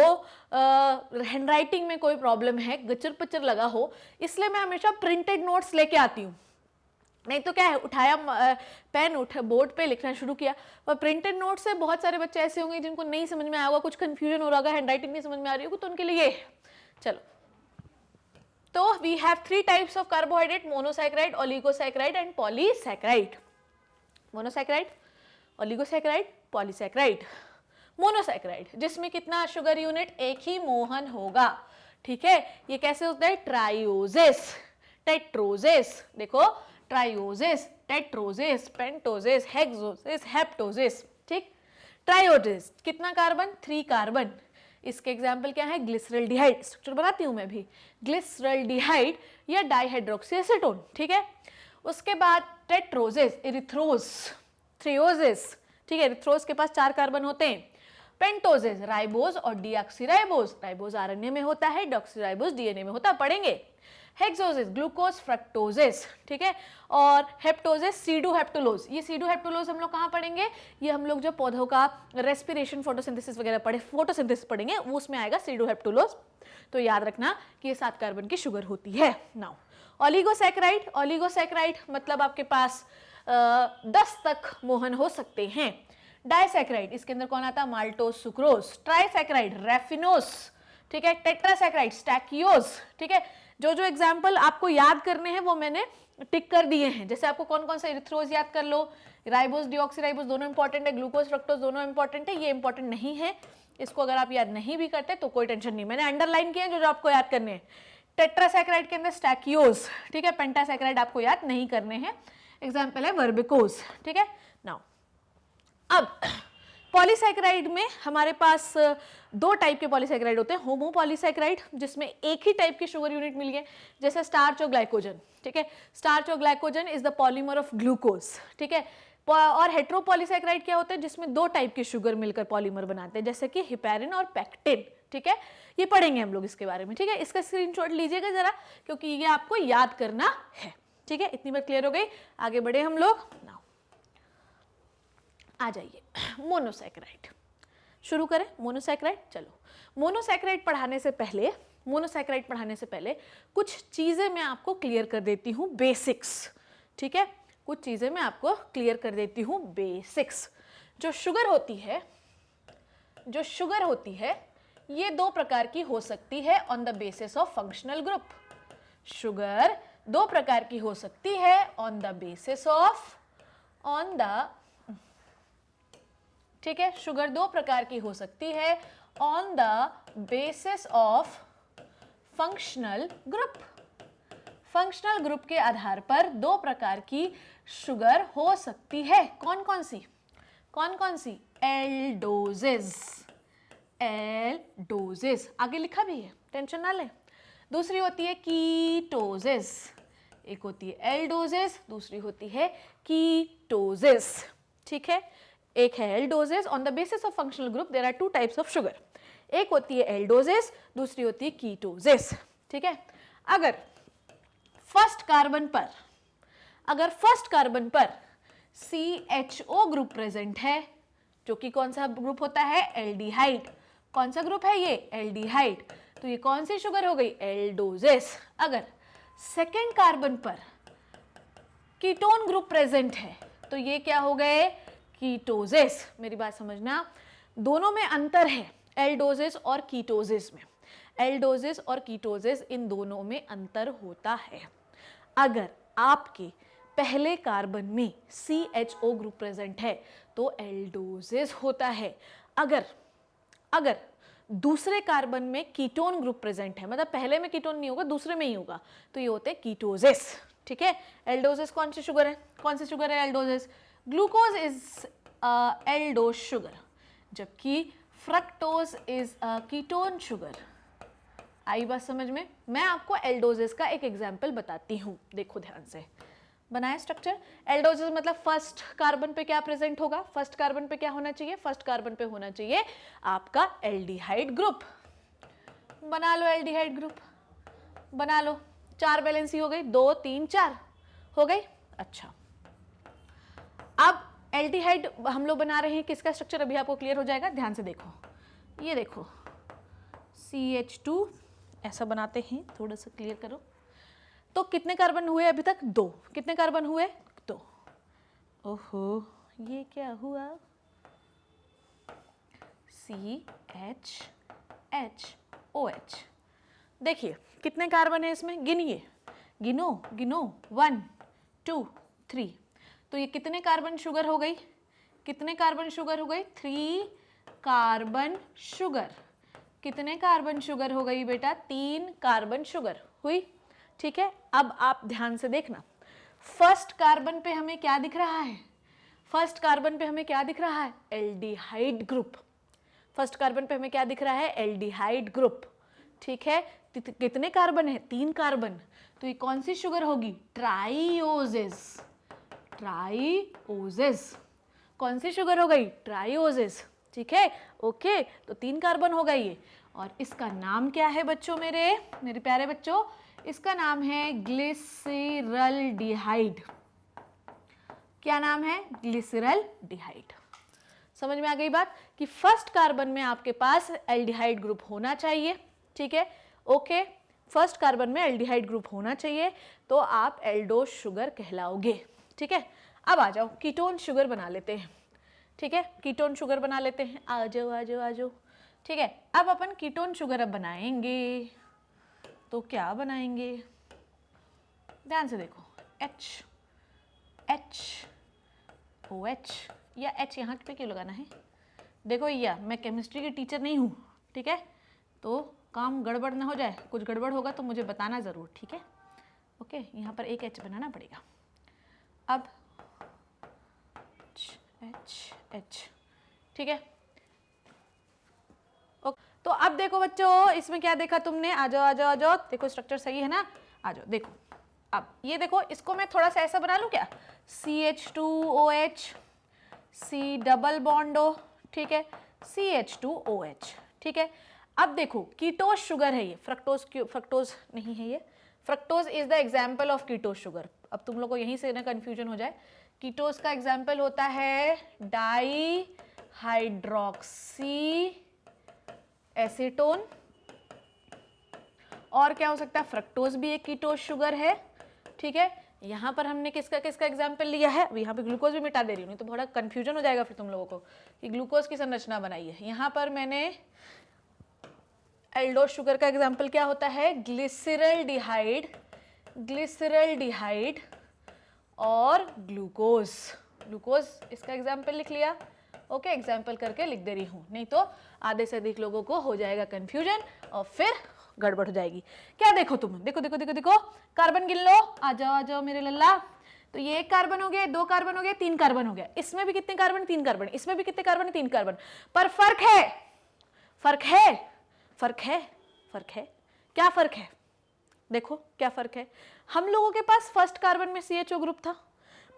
A: हैंडराइटिंग में कोई प्रॉब्लम है, गचर पचर लगा हो, इसलिए मैं हमेशा प्रिंटेड नोट्स लेके आती हूँ। नहीं तो क्या है, उठाया पेन बोर्ड पे लिखना शुरू किया। और प्रिंटेड नोट से बहुत सारे बच्चे ऐसे होंगे जिनको नहीं समझ में आया होगा, कुछ कंफ्यूजन हो रहा होगा, हैंडराइटिंग नहीं समझ में आ रही होगी, तो उनके लिए चलो। तो we have 3 types of carbohydrate, monosaccharide, oligosaccharide and polysaccharide. Monosaccharide, oligosaccharide, polysaccharide. Monosaccharide जिसमें कितना शुगर यूनिट, एक ही मोहन होगा, ठीक है। ये कैसे होता है, ट्राइओसिस, टेट्रोसिस, देखो ट्राइओसिस, टेट्रोसिस, पेंटोसिस, हेक्सोसिस, हेप्टोसिस, ठीक। ट्राइओसिस कितना कार्बन, 3 कार्बन। इसके एग्जाम्पल क्या है, ग्लिसरल्डिहाइड, स्ट्रक्चर बनाती हूं मैं भी, ग्लिसरल्डिहाइड या डाइहाइड्रोक्सी एसीटोन, ठीक है। उसके बाद टेट्रोसिस, इरिथ्रोज, थ्रियोसिस, ठीक है, इरिथ्रोज के पास 4 कार्बन होते हैं। पेंटोसिस, राइबोज और डीऑक्सीराइबोज, राइबोज आरएनए में होता है, डीऑक्सीराइबोज डीएनए में होता है, पढ़ेंगे। हेक्सोसिस, ग्लूकोज फ्रक्टोसिस, ठीक है। और हेप्टोसिस, सीडोहेप्टुलोज। ये सीडोहेप्टुलोज हम लोग कहाँ पढ़ेंगे, ये हम लोग जब पौधों का रेस्पिरेशन, फोटोसिंथेसिस वगैरह पढ़े, फोटोसिंथेसिस पढ़ेंगे, वो उसमें आएगा सीडोहेप्टुलोज। तो याद रखना कि ये 7 कार्बन की शुगर होती है। नाउ ओलिगोसैकेराइड, ओलिगोसैकेराइड मतलब आपके पास 10 तक मोहन हो सकते हैं। डाइसैकेराइड, इसके अंदर कौन आता है, माल्टोज, सुक्रोज। ट्राइसैकेराइड, रैफिनोस, ठीक है। टेट्रासैकेराइड, स्टैकियोज, ठीक है। जो जो एग्जाम्पल आपको याद करने हैं वो मैंने टिक कर दिए हैं। जैसे आपको कौन कौन सा, इरिथ्रोज याद कर लो, राइबोज, डीऑक्सीराइबोज दोनों इंपॉर्टेंट है, ग्लूकोज, फ्रक्टोज दोनों इंपॉर्टेंट है, ये इंपॉर्टेंट नहीं है। इसको अगर आप याद नहीं भी करते तो कोई टेंशन नहीं, मैंने अंडरलाइन किया जो जो आपको याद करने हैं। टेट्रासैकेराइड के अंदर स्टैकियोज, ठीक है। पेंटासैकेराइड आपको याद नहीं करने हैं, एग्जाम्पल है वर्बिकोज, ठीक है। नाउ अब पॉलीसैकेराइड में हमारे पास 2 टाइप के पॉलीसैकेराइड होते हैं। होमो पॉलीसैकेराइड जिसमें एक ही टाइप की शुगर यूनिट मिल गए, जैसे स्टार्च और ग्लाइकोजन, ठीक है। स्टार्च और glycogen is the polymer of glucose, ठीक है। और हेट्रोपॉलीसैकेराइड क्या होते हैं, जिसमें 2 टाइप की शुगर मिलकर पॉलीमर बनाते हैं, जैसे कि हिपैरिन और पैक्टिन, ठीक है। ये पढ़ेंगे हम लोग इसके बारे में, ठीक है। इसका स्क्रीनशॉट लीजिएगा जरा, क्योंकि ये आपको याद करना है, ठीक है। इतनी बात क्लियर हो गई, आगे बढ़े हम लोग। नाउ आ जाइए, मोनोसैकेराइड शुरू करें। मोनोसैकेराइड, चलो मोनोसैकेराइड पढ़ाने से पहले कुछ चीजें मैं आपको क्लियर कर देती हूँ, बेसिक्स, ठीक है। कुछ चीजें मैं आपको क्लियर कर देती हूँ, बेसिक्स। जो शुगर होती है ये 2 प्रकार की हो सकती है on the basis of functional group. Sugar 2 प्रकार की हो सकती है ऑन द बेसिस ऑफ, ठीक है। शुगर 2 प्रकार की हो सकती है on the basis of functional group. Functional group के आधार पर 2 प्रकार की शुगर हो सकती है। कौन कौन सी, एल्डोजेस, आगे लिखा भी है, टेंशन ना लें। दूसरी होती है कीटोजेस, एक होती है एल्डोजेस, दूसरी होती है कीटोजेस, ठीक है। एक है aldoses, on the basis of functional group there are 2 types of sugar. एक होती है एल्डोजेस, दूसरी होती है कीटोजेस, ठीक है। अगर फर्स्ट कार्बन पर CHO ग्रुप प्रेजेंट है, जो कि कौन सा ग्रुप होता है, एल्डिहाइड। कौन सा ग्रुप है ये, एल्डिहाइड, तो ये कौन सी शुगर हो गई, एल्डोजेस। अगर सेकेंड कार्बन पर कीटोन ग्रुप प्रेजेंट है तो ये क्या हो गए, कीटोजेस। मेरी बात समझना, दोनों में अंतर है, एल्डोजेस और कीटोजेस में। एल्डोजेस और कीटोजेस, इन दोनों में अंतर होता है। अगर आपके पहले कार्बन में CHO ग्रुप प्रेजेंट है तो एल्डोजेस होता है। अगर दूसरे कार्बन में कीटोन ग्रुप प्रेजेंट है, मतलब पहले में कीटोन नहीं होगा, दूसरे में ही होगा, तो ये होते हैं कीटोजेस, ठीक है। एल्डोजेस कौन सी शुगर है, एल्डोजेस। ग्लूकोज इज एल्डोज शुगर, जबकि फ्रक्टोज इज कीटोन शुगर। आई बात समझ में। मैं आपको एल्डोजेस का एक एग्जाम्पल बताती हूँ, देखो ध्यान से। बनाए स्ट्रक्चर। एल्डोजेस मतलब फर्स्ट कार्बन पे क्या प्रेजेंट होगा, फर्स्ट कार्बन पे क्या होना चाहिए, फर्स्ट कार्बन पे होना चाहिए आपका एल्डिहाइड ग्रुप। बना लो एल्डिहाइड ग्रुप, बना लो। 4 वैलेंसी हो गई, 2 3 4 हो गई। अच्छा, अब एल्डिहाइड हम लोग बना रहे हैं, किसका स्ट्रक्चर अभी आपको क्लियर हो जाएगा, ध्यान से देखो। ये देखो CH2 ऐसा बनाते हैं, थोड़ा सा क्लियर करो। तो कितने कार्बन हुए अभी तक, 2। कितने कार्बन हुए, 2। ओहो, ये क्या हुआ, CHHOH। देखिए कितने कार्बन है इसमें, गिनिए, गिनो गिनो, 1 2 3। तो ये कितने कार्बन शुगर हो गई, कितने कार्बन शुगर हो गई, 3 कार्बन शुगर। कितने कार्बन शुगर हो गई बेटा, 3 कार्बन शुगर हुई। ठीक है, अब आप ध्यान से देखना, फर्स्ट कार्बन पे हमें क्या दिख रहा है, फर्स्ट कार्बन पे हमें क्या दिख रहा है, एल्डिहाइड ग्रुप। फर्स्ट कार्बन पे हमें क्या दिख रहा है, एल्डिहाइड ग्रुप। ठीक है, कितने कार्बन है, 3 कार्बन। तो ये कौन सी शुगर होगी, ट्राइओजेस। ट्राइओजेस कौन सी शुगर हो गई, ट्राइओजेस। ठीक है, ओके, तो 3 कार्बन होगा ये। और इसका नाम क्या है बच्चों, मेरे प्यारे बच्चों, इसका नाम है ग्लिसरलडिहाइड। क्या नाम है, ग्लिसरलडिहाइड। समझ में आ गई बात कि फर्स्ट कार्बन में आपके पास एल्डिहाइड ग्रुप होना चाहिए। ठीक है, ओके, फर्स्ट कार्बन में एल्डिहाइड ग्रुप होना चाहिए, तो आप एल्डोज शुगर कहलाओगे। ठीक है, अब आ जाओ कीटोन शुगर बना लेते हैं। ठीक है, कीटोन शुगर बना लेते हैं, आ जाओ आ जाओ आ जाओ। ठीक है, अब अपन कीटोन शुगर अब बनाएंगे, तो क्या बनाएंगे, ध्यान से देखो, HOH या H यहाँ पे क्यों लगाना है, देखो या मैं केमिस्ट्री की टीचर नहीं हूँ। ठीक है, तो काम गड़बड़ ना हो जाए, कुछ गड़बड़ होगा तो मुझे बताना ज़रूर। ठीक है, ओके, यहाँ पर एक H बनाना पड़ेगा। अब H, ठीक है, ओके। तो अब देखो बच्चों, इसमें क्या देखा तुमने, आ जाओ आ जाओ आ जाओ, देखो स्ट्रक्चर सही है ना, आ जाओ देखो। अब ये देखो, इसको मैं थोड़ा सा ऐसा बना लूँ क्या, CH2OH, C double bond O, ठीक है, CH2OH। ठीक है, अब देखो कीटोज शुगर है ये, फ्रक्टोज नहीं है ये, fructose is the example of कीटोज sugar. अब तुम लोग को यहीं से ना कंफ्यूजन हो जाए, कीटोज का एग्जाम्पल होता है डाई हाइड्रोक्सी एसीटोन, और क्या हो सकता है, फ्रक्टोज भी एक कीटोज शुगर है। ठीक है, यहाँ पर हमने किसका किसका एग्जाम्पल लिया है, यहाँ पे ग्लूकोज भी मिटा दे रही हूँ, नहीं तो बड़ा कंफ्यूजन हो जाएगा फिर तुम लोगों को कि ग्लूकोज की संरचना बनाई है। यहाँ पर मैंने एल्डोज शुगर का एग्जाम्पल क्या होता है, ग्लिसरलडिहाइड, ग्लिसरलडिहाइड और ग्लूकोज, ग्लूकोज इसका एग्जाम्पल लिख लिया। ओके, एग्जाम्पल करके लिख दे रही हूँ, नहीं तो आधे से अधिक लोगों को हो जाएगा कंफ्यूजन और फिर गड़बड़ हो जाएगी। क्या देखो तुम, देखो देखो देखो देखो, कार्बन गिन लो, आ जाओ मेरे लल्ला। तो ये 1 कार्बन हो गया, 2 कार्बन हो गया, 3 कार्बन हो गया, इसमें भी कितने कार्बन, 3 कार्बन, इसमें भी कितने कार्बन, 3 कार्बन। पर फर्क है, फर्क है, फर्क है, फर्क है, क्या फर्क है, देखो क्या फर्क है। हम लोगों के पास फर्स्ट कार्बन में CHO ग्रुप था,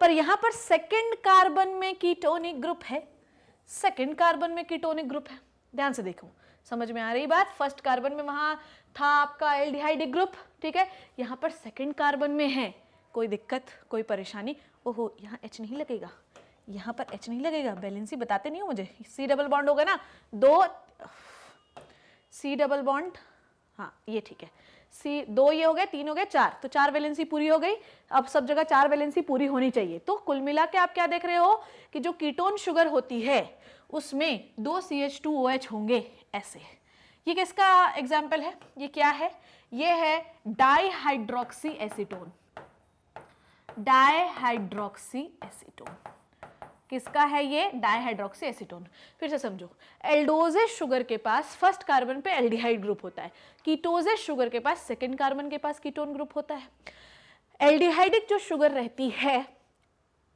A: पर यहां पर सेकंड कार्बन में कीटोनिक ग्रुप है, सेकंड कार्बन में कीटोनिक ग्रुप है। ध्यान से देखो, समझ में आ रही बात, फर्स्ट कार्बन में वहां था आपका एल्डिहाइड ग्रुप। ठीक है, यहाँ पर सेकंड कार्बन में है, कोई दिक्कत कोई परेशानी, ओहो यहाँ H नहीं लगेगा, यहाँ पर H नहीं लगेगा, बैलेंसी बताते नहीं हो मुझे, C डबल बॉन्ड होगा ना, 2 C डबल बॉन्ड, हाँ ये ठीक है, C 2 ये हो गए, 3 हो गए, 4, तो 4 वैलेंसी पूरी हो गई। अब सब जगह 4 वैलेंसी पूरी होनी चाहिए। तो कुल मिला के आप क्या देख रहे हो कि जो कीटोन शुगर होती है उसमें 2 CH2OH होंगे ऐसे। ये किसका एग्जाम्पल है, ये क्या है, ये है डाईहाइड्रोक्सी एसीटोन, डाईहाइड्रोक्सी एसीटोन। किसका है ये, डाईहाइड्रोक्सी एसीटोन। फिर से समझो, एल्डोजेस शुगर के पास फर्स्ट कार्बन पे एल्डिहाइड ग्रुप होता है, कीटोजेस शुगर के पास सेकंड कार्बन के पास कीटोन ग्रुप होता है। एल्डिहाइडिक जो शुगर रहती है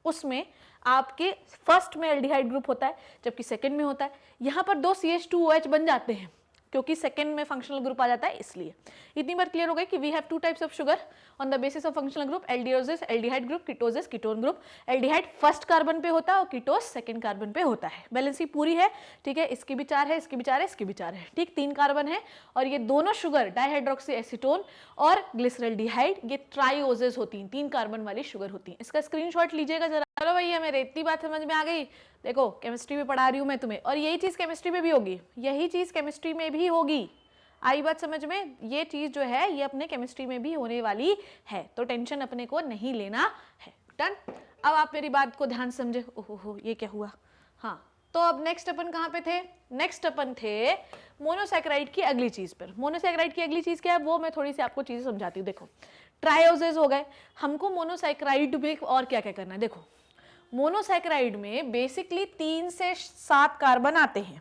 A: उसमें आपके फर्स्ट में एल्डिहाइड ग्रुप होता है, जबकि सेकंड में होता है। यहाँ पर 2 CH2OH बन जाते हैं, क्योंकि सेकंड में फंक्शनल ग्रुप आ जाता है इसलिए। इतनी बार क्लियर हो गई कि we have two types of sugar on the basis of functional group, aldoses aldehyde group, ketoses ketone group. Aldehyde first carbon पे होता है और कीटोस सेकंड कार्बन पे होता है। बैलेंसी पूरी है, ठीक है, इसकी भी 4 है, इसकी भी 4 है, इसकी भी 4 है, ठीक। 3 कार्बन है और ये दोनों शुगर डाइहाइड्रोक्सी एसीटोन और ग्लिसरल्डिहाइड ये ट्राइओजेस होती हैं, 3 कार्बन वाली शुगर होती हैं। इसका स्क्रीनशॉट लीजिएगा जरा। चलो भैया मेरे इतनी बात समझ में आ गई। देखो केमिस्ट्री में पढ़ा रही हूँ मैं तुम्हें, और यही चीज केमिस्ट्री में भी होगी, यही चीज केमिस्ट्री में भी होगी। आई बात समझ में? ये चीज जो है ये अपने केमिस्ट्री में भी होने वाली है, तो टेंशन अपने को नहीं लेना है। डन। अब आप मेरी बात को ध्यान समझे। ओहो ये क्या हुआ? हाँ, तो अब नेक्स्ट अपन कहाँ पे थे? नेक्स्ट अपन थे मोनोसैकेराइड की अगली चीज पर। मोनोसैकेराइड की अगली चीज क्या है वो मैं थोड़ी सी आपको चीजें समझाती हूँ। देखो ट्रायोजेस हो गए, हमको मोनोसैकेराइड में और क्या क्या करना है। देखो मोनोसैकेराइड में बेसिकली 3 से 7 कार्बन आते हैं,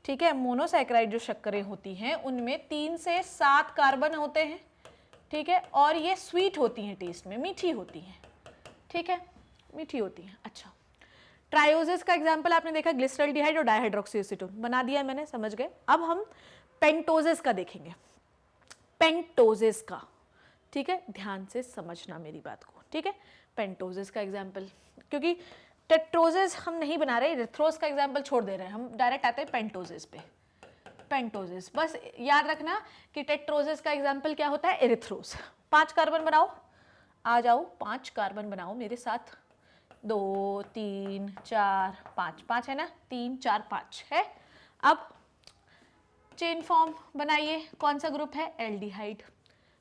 A: ठीक है। मोनोसैकेराइड जो शक्करें होती हैं उनमें 3 से 7 कार्बन होते हैं, ठीक है, और ये स्वीट होती हैं, टेस्ट में मीठी होती हैं, ठीक है, मीठी होती हैं। अच्छा, ट्रायोजेस का एग्जांपल आपने देखा, ग्लिसरल्डिहाइड और डाइहाइड्रोक्सी एसीटोन बना दिया मैंने, समझ गए। अब हम पेंटोजेस का देखेंगे, पेंटोजेस का, ठीक है, ध्यान से समझना मेरी बात को, ठीक है। पेंटोजेस का एग्जांपल, क्योंकि टेट्रोजेस हम नहीं बना रहे, इरिथ्रोस का एग्जांपल छोड़ दे रहे हैं, हम डायरेक्ट आते हैं पेंटोजेस पे। पेंटोजेस बस याद रखना कि टेट्रोजेस का एग्जांपल क्या होता है, इरिथ्रोस। 5 कार्बन बनाओ, आ जाओ 5 कार्बन बनाओ मेरे साथ। 2 3 4 5, 5 है ना, 3 4 5 है। अब चेन फॉर्म बनाइए, कौन सा ग्रुप है, एल्डिहाइड।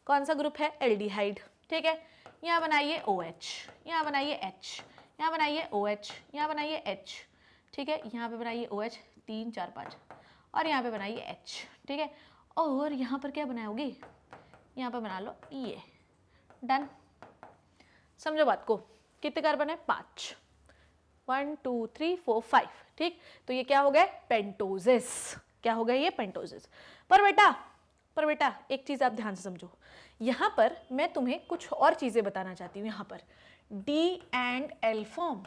A: कौन सा ग्रुप है, एल्डिहाइड, ठीक है। यहाँ बनाइए OH, यहाँ बनाइए H, यहाँ बनाइए OH, यहाँ बनाइए H, ठीक है। यहाँ पे बनाइए OH 3 4 5 और यहाँ पे बनाइए H, ठीक है। और यहाँ पर क्या बनाओगे, यहाँ पर बना लो ये। डन। समझो बात को, कितने कार्बन है, 5, 1 2 3 4 5, ठीक। तो ये क्या हो गए, पेंटोजेस। क्या हो गए ये, पेंटोजेस। पर बेटा एक चीज आप ध्यान से समझो, यहां पर मैं तुम्हें कुछ और चीजें बताना चाहती हूँ। यहां पर D and L form,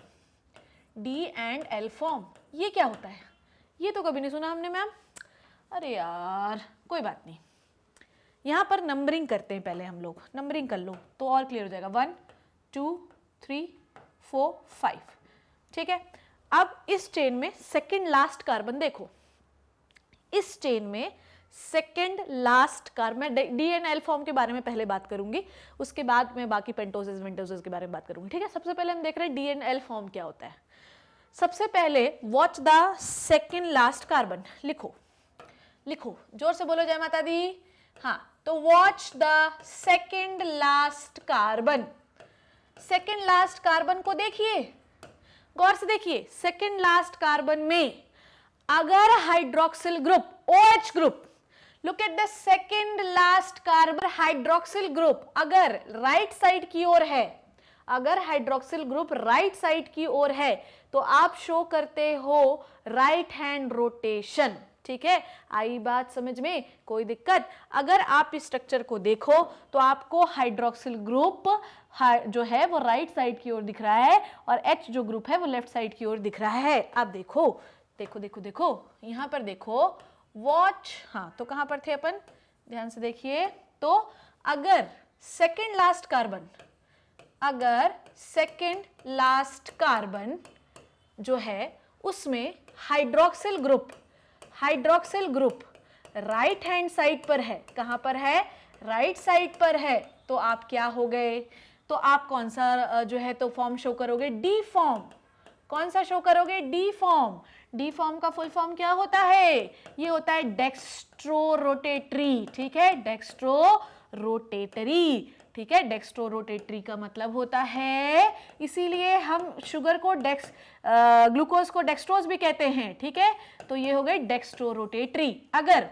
A: D and L form ये क्या होता है, ये तो कभी नहीं सुना हमने मैम। अरे यार कोई बात नहीं, यहां पर नंबरिंग करते हैं पहले हम लोग, नंबरिंग कर लो तो और क्लियर हो जाएगा। 1 2 3 4 5, ठीक है। अब इस चेन में सेकेंड लास्ट कार्बन देखो, इस चेन में सेकेंड लास्ट कार्बन, मैं डी एंड एल फॉर्म के बारे में पहले बात करूंगी, उसके बाद मैं बाकी पेंटोजेस वेंटोजेस के बारे में बात करूंगी, ठीक है। सबसे पहले हम देख रहे हैं डी एंड एल फॉर्म क्या होता है। सबसे पहले watch the second last carbon, लिखो लिखो, जोर से बोलो जय माता दी। हाँ, तो watch the second last carbon. Second last carbon को देखिए, गौर से देखिए। सेकेंड लास्ट कार्बन में अगर hydroxyl group OH group, look at the second last carbon hydroxyl group अगर राइट साइड की ओर है, अगर हाइड्रोक्सिल ग्रुप राइट साइड की ओर है तो आप शो करते हो राइट हैंड रोटेशन, ठीक है। आई बात समझ में, कोई दिक्कत? अगर आप इस स्ट्रक्चर को देखो तो आपको हाइड्रोक्सिल ग्रुप जो है वो राइट साइड की ओर दिख रहा है और H जो ग्रुप है वो लेफ्ट साइड की ओर दिख रहा है। आप देखो देखो देखो देखो, यहां पर देखो वॉच। हाँ, तो कहां पर थे अपन, ध्यान से देखिए। तो अगर सेकेंड लास्ट कार्बन, अगर सेकेंड लास्ट कार्बन जो है उसमें hydroxyl group right hand side पर है, कहां पर है, राइट साइड पर है, तो आप क्या हो गए, तो आप कौन सा जो है तो फॉर्म शो करोगे, डी फॉर्म। कौन सा शो करोगे, डी फॉर्म। डी फॉर्म का फुल फॉर्म क्या होता है, ये होता है डेक्स्ट्रो रोटेटरी, ठीक है, डेक्स्ट्रो रोटेटरी, ठीक है। डेक्स्ट्रो रोटेटरी का मतलब होता है, इसीलिए हम शुगर को ग्लूकोज को डेक्सट्रोज भी कहते हैं, ठीक है। तो ये हो गई डेक्स्ट्रो रोटेटरी। अगर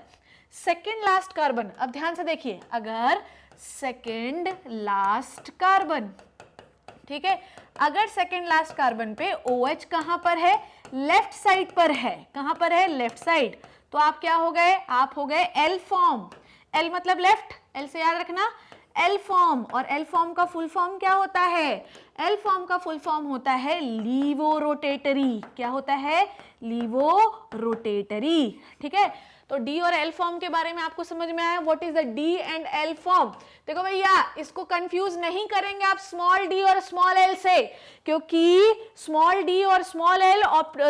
A: सेकेंड लास्ट कार्बन, अब ध्यान से देखिए, अगर सेकेंड लास्ट कार्बन, ठीक है, अगर सेकेंड लास्ट कार्बन पे OH कहां पर है, लेफ्ट साइड पर है, कहां पर है, लेफ्ट साइड, तो आप क्या हो गए, आप हो गए L फॉर्म। L मतलब लेफ्ट, L से याद रखना, L फॉर्म। और L फॉर्म का फुल फॉर्म क्या होता है, L फॉर्म का फुल फॉर्म होता है लीवो रोटेटरी। क्या होता है, लीवो रोटेटरी, ठीक है। तो डी और एल फॉर्म के बारे में आपको समझ में आया, what is the D and L form. देखो भैया इसको कंफ्यूज नहीं करेंगे आप स्मॉल डी और स्मॉल एल से, क्योंकि स्मॉल डी और स्मॉल एल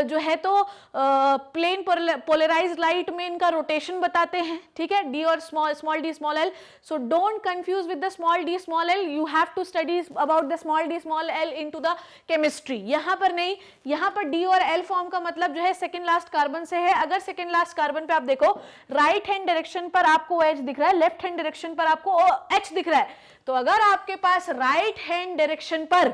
A: जो है तो प्लेन पोलराइज्ड लाइट में इनका रोटेशन बताते हैं, ठीक है, डी और small d small l. So don't confuse with the small d small l, you have to study about the small d small l into the chemistry. यहां पर नहीं, यहां पर डी और एल फॉर्म का मतलब जो है सेकंड लास्ट कार्बन से है। अगर सेकंड लास्ट कार्बन पे आप देखो राइट हैंड डायरेक्शन पर आपको OH दिख रहा है, लेफ्ट हैंड डायरेक्शन पर आपको OH दिख रहा है, तो अगर आपके पास राइट हैंड डायरेक्शन पर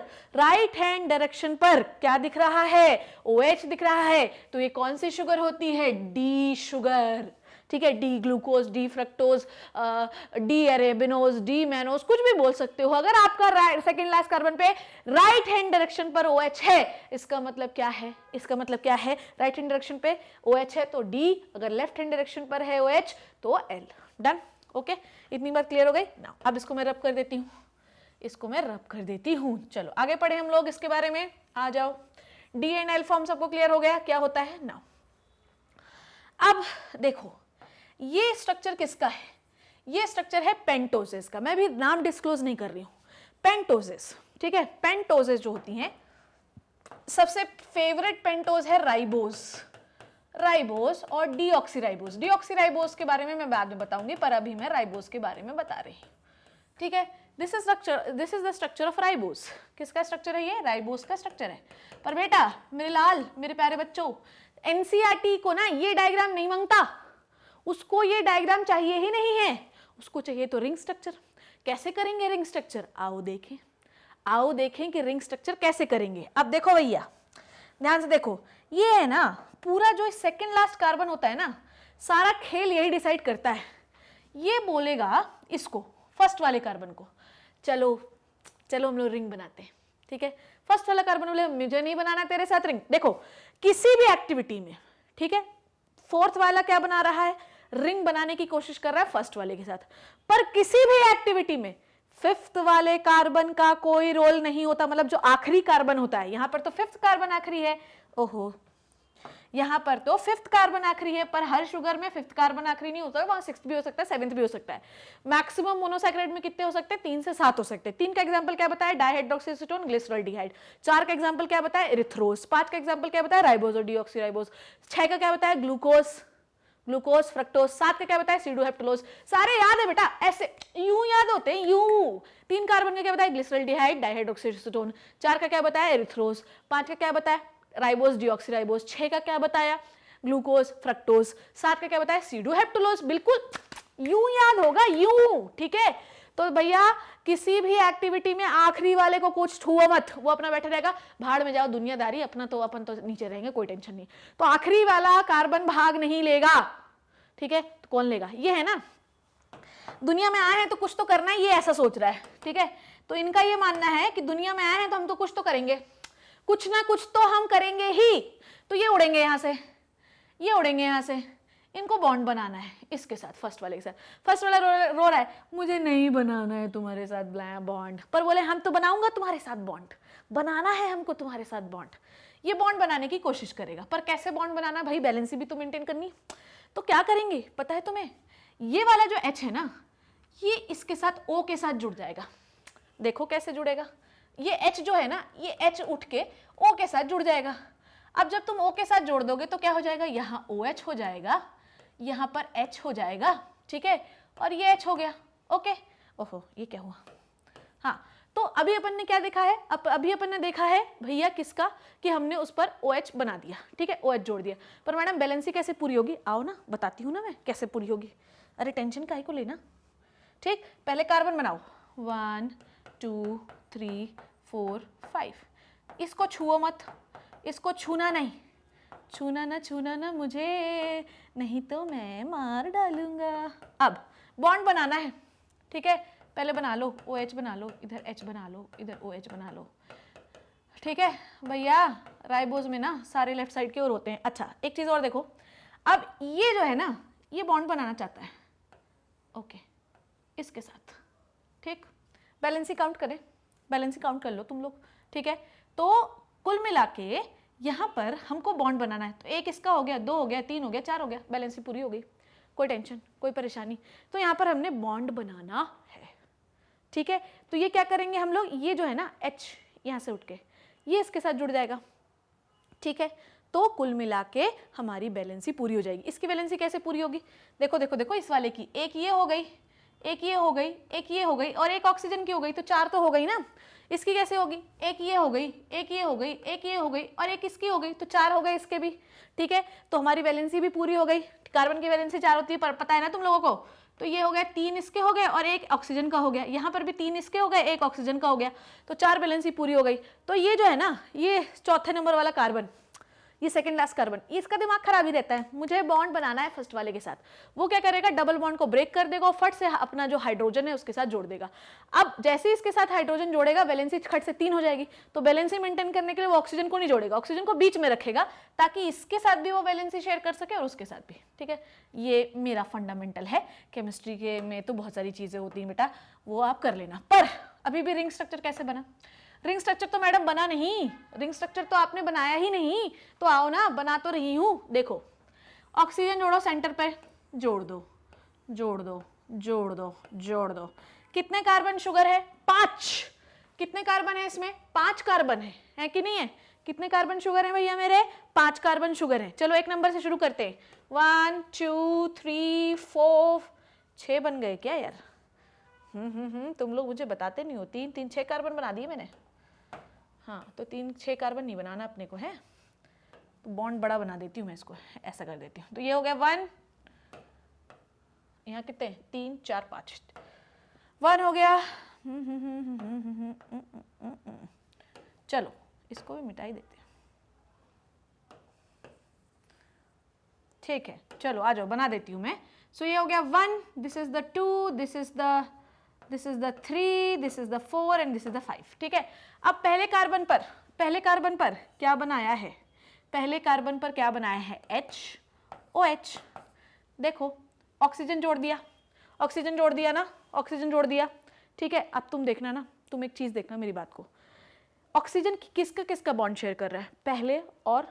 A: क्या दिख रहा है, OH दिख रहा है, तो ये कौन सी शुगर होती है, डी शुगर, ठीक है, D glucose, D fructose, D arabinose, D mannose, कुछ भी बोल सकते हो। अगर आपका सेकंड लास्ट कार्बन पे राइट हैंड डायरेक्शन पर OH है, इसका मतलब क्या है, राइट हैंड डायरेक्शन पे OH है तो D, अगर लेफ्ट हैंड डायरेक्शन पर है OH तो L। डन, ओके, इतनी बात क्लियर हो गई ना। अब इसको मैं रब कर देती हूँ, चलो आगे पढ़े हम लोग इसके बारे में, आ जाओ। डी एंड एल फॉर्म सबको क्लियर हो गया क्या होता है ना। अब देखो ये स्ट्रक्चर किसका है, ये स्ट्रक्चर है पेंटोजेस का, मैं भी नाम डिस्क्लोज नहीं कर रही हूं, पेंटोजेस, ठीक है। पेंटोजेस जो होती हैं, सबसे फेवरेट पेंटोज है राइबोस और डीऑक्सीराइबोस। डीऑक्सीराइबोस के बारे में मैं बाद में बताऊंगी, पर अभी मैं राइबोस के बारे में बता रही हूं, ठीक है। This is the structure of ribose. किसका स्ट्रक्चर है ये, राइबोस का स्ट्रक्चर है। पर बेटा मेरे लाल, मेरे प्यारे बच्चों, एनसीईआरटी को ना ये डायग्राम नहीं मांगता, उसको ये डायग्राम चाहिए ही नहीं है, उसको चाहिए तो रिंग स्ट्रक्चर। कैसे करेंगे रिंग स्ट्रक्चर, आओ देखें कि रिंग स्ट्रक्चर कैसे करेंगे। अब देखो भैया ध्यान से देखो, ये है ना पूरा जो सेकंड लास्ट कार्बन होता है ना, सारा खेल यही डिसाइड करता है। ये बोलेगा इसको, फर्स्ट वाले कार्बन को, चलो हम लोग रिंग बनाते हैं, ठीक है। फर्स्ट वाला कार्बन बोले मुझे नहीं बनाना तेरे साथ रिंग। देखो किसी भी एक्टिविटी में, ठीक है, फोर्थ वाला क्या बना रहा है, रिंग बनाने की कोशिश कर रहा है फर्स्ट वाले के साथ, पर किसी भी एक्टिविटी में फिफ्थ वाले कार्बन का कोई रोल नहीं होता, मतलब जो आखिरी कार्बन होता है, यहां पर तो फिफ्थ कार्बन आखिरी है, ओहो यहां पर तो फिफ्थ कार्बन आखिरी है, पर हर शुगर में फिफ्थ कार्बन आखिरी नहीं होता, वहां सिक्स्थ भी हो सकता है, सेवेंथ भी हो सकता है। मैक्सिमम मोनोसैकेराइड में कितने हो सकते हैं, 3 से 7 हो सकते हैं। 3 का एग्जांपल क्या बताया, डाइहाइड्रोक्सीएसीटोन, ग्लिसरॉल्डिहाइड। 4 का एग्जांपल क्या बताया, एरिथ्रोज। 5 का एग्जांपल क्या बताया, राइबोज और डीऑक्सीराइबोज। 6 का क्या बताया, ग्लूकोज फ्रक्टोज। 7 का क्या बताया, सीडोहेप्टलोज। सारे याद है बेटा, ऐसे यूं याद होते हैं यूं। 3 कार्बन का क्या बताया, ग्लिसरॉल्डिहाइड, डाइहाइड्रोक्सीएसीटोन। 4 का क्या बताया, एरिथ्रोज। 5 का क्या बताया, राइबोज डीऑक्सीराइबोज। 6 का क्या बताया, ग्लूकोज फ्रक्टोज। 7 का क्या बताया, सीडोहेप्टलोज। बिल्कुल यूं याद होगा, यूं, ठीक है। तो भैया किसी भी एक्टिविटी में आखिरी वाले को कुछ छुओ मत, वो अपना बैठा रहेगा, भाड़ में जाओ दुनियादारी, अपन तो नीचे रहेंगे, कोई टेंशन नहीं। तो आखिरी वाला कार्बन भाग नहीं लेगा, ठीक है। तो कौन लेगा, ये है ना, दुनिया में आए हैं तो कुछ तो करना है, ये ऐसा सोच रहा है, ठीक है। तो इनका ये मानना है कि दुनिया में आए हैं तो हम तो कुछ तो करेंगे, कुछ ना कुछ तो हम करेंगे ही। तो ये उड़ेंगे यहां से, ये उड़ेंगे यहां से, इनको बॉन्ड बनाना है इसके साथ, फर्स्ट वाले के साथ। फर्स्ट वाला रो रहा है, मुझे नहीं बनाना है तुम्हारे साथ बॉन्ड, पर बोले हम तो बनाऊंगा तुम्हारे साथ बॉन्ड, बनाना है हमको तुम्हारे साथ बॉन्ड। ये बॉन्ड बनाने की कोशिश करेगा, पर कैसे बॉन्ड बनाना भाई, बैलेंस भी तो मेंटेन करनी। तो क्या करेंगे पता है तुम्हें, ये वाला जो H है ना, ये इसके साथ O के साथ जुड़ जाएगा। देखो कैसे जुड़ेगा, ये H जो है ना, ये H उठ के O के साथ जुड़ जाएगा। अब जब तुम O के साथ जोड़ दोगे तो क्या हो जाएगा, यहाँ OH हो जाएगा, यहाँ पर H हो जाएगा, ठीक है, और ये H हो गया, ओके। ओहो ये क्या हुआ, हाँ। तो अभी अपन ने क्या देखा है, अभी अपन ने देखा है भैया किसका, कि हमने उस पर OH बना दिया, ठीक है, OH जोड़ दिया। पर मैडम बैलेंसी कैसे पूरी होगी, आओ ना बताती हूँ ना मैं कैसे पूरी होगी। अरे टेंशन काहे को लेना, ठीक। पहले कार्बन बनाओ, 1 2 3 4 5। इसको छुओ मत, इसको छूना नहीं, छूना ना मुझे, नहीं तो मैं मार डालूंगा। अब बॉन्ड बनाना है, ठीक है। पहले बना लो OH बना लो, इधर H बना लो, इधर OH बना लो, ठीक है भैया। राइबोज में ना सारे लेफ्ट साइड की ओर होते हैं। अच्छा एक चीज और देखो, अब ये जो है ना, ये बॉन्ड बनाना चाहता है, ओके, इसके साथ, ठीक। बैलेंसी काउंट करें, बैलेंसी काउंट कर लो तुम लोग, ठीक है। तो कुल मिला के यहाँ पर हमको बॉन्ड बनाना है, तो एक इसका हो गया, 2 हो गया, 3 हो गया, 4 हो गया, बैलेंसी पूरी हो गई। कोई टेंशन, कोई परेशानी। तो यहाँ पर हमने बॉन्ड बनाना है, ठीक है। तो ये क्या करेंगे हम लोग, ये जो है ना H यहाँ से उठ के ये इसके साथ जुड़ जाएगा, ठीक है। तो कुल मिला के हमारी वैलेंसी पूरी हो जाएगी। इसकी वैलेंसी कैसे पूरी होगी, देखो देखो देखो, इस वाले की एक ये हो गई, एक ये हो गई, एक ये हो गई और एक ऑक्सीजन की हो गई, तो 4 तो हो गई ना। इसकी कैसे होगी, एक ये हो गई, एक ये हो गई, एक ये हो गई और एक इसकी हो गई, तो 4 हो गए इसके भी, ठीक है। तो हमारी वैलेंसी भी पूरी हो गई। कार्बन की वैलेंसी 4 होती है, पर पता है ना तुम लोगों को। तो ये हो गया 3 इसके हो गए और एक ऑक्सीजन का हो गया, यहाँ पर भी 3 इसके हो गए, एक ऑक्सीजन का हो गया, तो 4 वैलेंसी पूरी हो गई। तो ये जो है ना, ये चौथे नंबर वाला कार्बन, ये सेकंड लास्ट कार्बन, इसका दिमाग खराब ही रहता है, मुझे बॉन्ड बनाना है फर्स्ट वाले के साथ। वो क्या करेगा, डबल बॉन्ड को ब्रेक कर देगा और फट से अपना जो हाइड्रोजन है उसके साथ जोड़ देगा। अब जैसे ही इसके साथ हाइड्रोजन जोड़ेगा, वैलेंसी खट से 3 हो जाएगी। तो वैलेंसी मेंटेन करने के लिए वो ऑक्सीजन को नहीं जोड़ेगा, ऑक्सीजन को बीच में रखेगा ताकि इसके साथ भी वो वैलेंसी शेयर कर सके और उसके साथ भी, ठीक है। ये मेरा फंडामेंटल है। केमिस्ट्री के में तो बहुत सारी चीजें होती हैं बेटा, वो आप कर लेना। पर अभी भी रिंग स्ट्रक्चर कैसे बना, रिंग स्ट्रक्चर तो मैडम बना नहीं, रिंग स्ट्रक्चर तो आपने बनाया ही नहीं। तो आओ ना, बना तो रही हूं। देखो, ऑक्सीजन जोड़ो सेंटर पे, जोड़ दो, जोड़ दो, जोड़ दो, जोड़ दो। कितने कार्बन शुगर है, 5। कितने कार्बन है इसमें, 5 कार्बन है कि नहीं है। कितने कार्बन शुगर है भैया मेरे, 5 कार्बन शुगर है। चलो एक नंबर से शुरू करते हैं, 1 2 3 4 6 बन गए क्या यार। तुम लोग मुझे बताते नहीं हो। 3 3 6 कार्बन बना दिए मैंने। हाँ, तो 3 6 कार्बन नहीं बनाना अपने को है, तो बॉन्ड बड़ा बना देती हूँ मैं इसको, ऐसा कर देती हूँ। तो ये हो गया 1, यहाँ कितने 3 4 5, 1 हो गया। चलो इसको भी मिटा ही देते हैं, ठीक है। चलो आ जाओ, बना देती हूँ मैं। सो ये हो गया 1, this is the 2, this is the 3, this is the 4 and this is the 5, ठीक है। अब पहले कार्बन पर क्या बनाया है, पहले कार्बन पर क्या बनाया है, OH। देखो ऑक्सीजन जोड़ दिया, ऑक्सीजन जोड़ दिया ना, ऑक्सीजन जोड़ दिया, ठीक है। अब तुम देखना ना, तुम एक चीज देखना मेरी बात को, ऑक्सीजन किसका किसका बॉन्ड शेयर कर रहा है, पहले और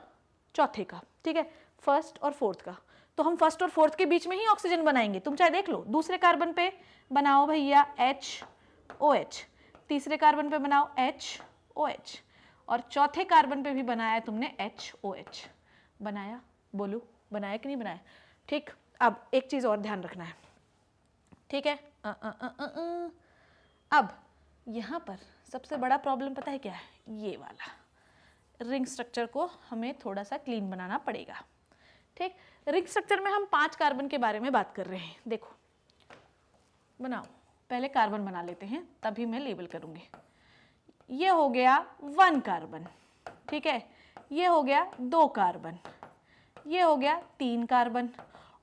A: चौथे का, ठीक है, फर्स्ट और फोर्थ का। तो हम फर्स्ट और फोर्थ के बीच में ही ऑक्सीजन बनाएंगे। तुम चाहे देख लो, दूसरे कार्बन पे बनाओ भैया HOH, तीसरे कार्बन पे बनाओ HOH और चौथे कार्बन पे भी बनाया तुमने HOH। बनाया, बोलो बनाया कि नहीं बनाया, ठीक। अब एक चीज और ध्यान रखना है, ठीक है। अब यहाँ पर सबसे बड़ा प्रॉब्लम पता है क्या है, ये वाला रिंग स्ट्रक्चर को हमें थोड़ा सा क्लीन बनाना पड़ेगा, ठीक। रिंग स्ट्रक्चर में हम 5 कार्बन के बारे में बात कर रहे हैं। देखो बनाओ, पहले कार्बन बना लेते हैं तभी मैं लेबल करूंगी। ये हो गया 1 कार्बन, ठीक है। ये हो गया 2 कार्बन, ये हो गया 3 कार्बन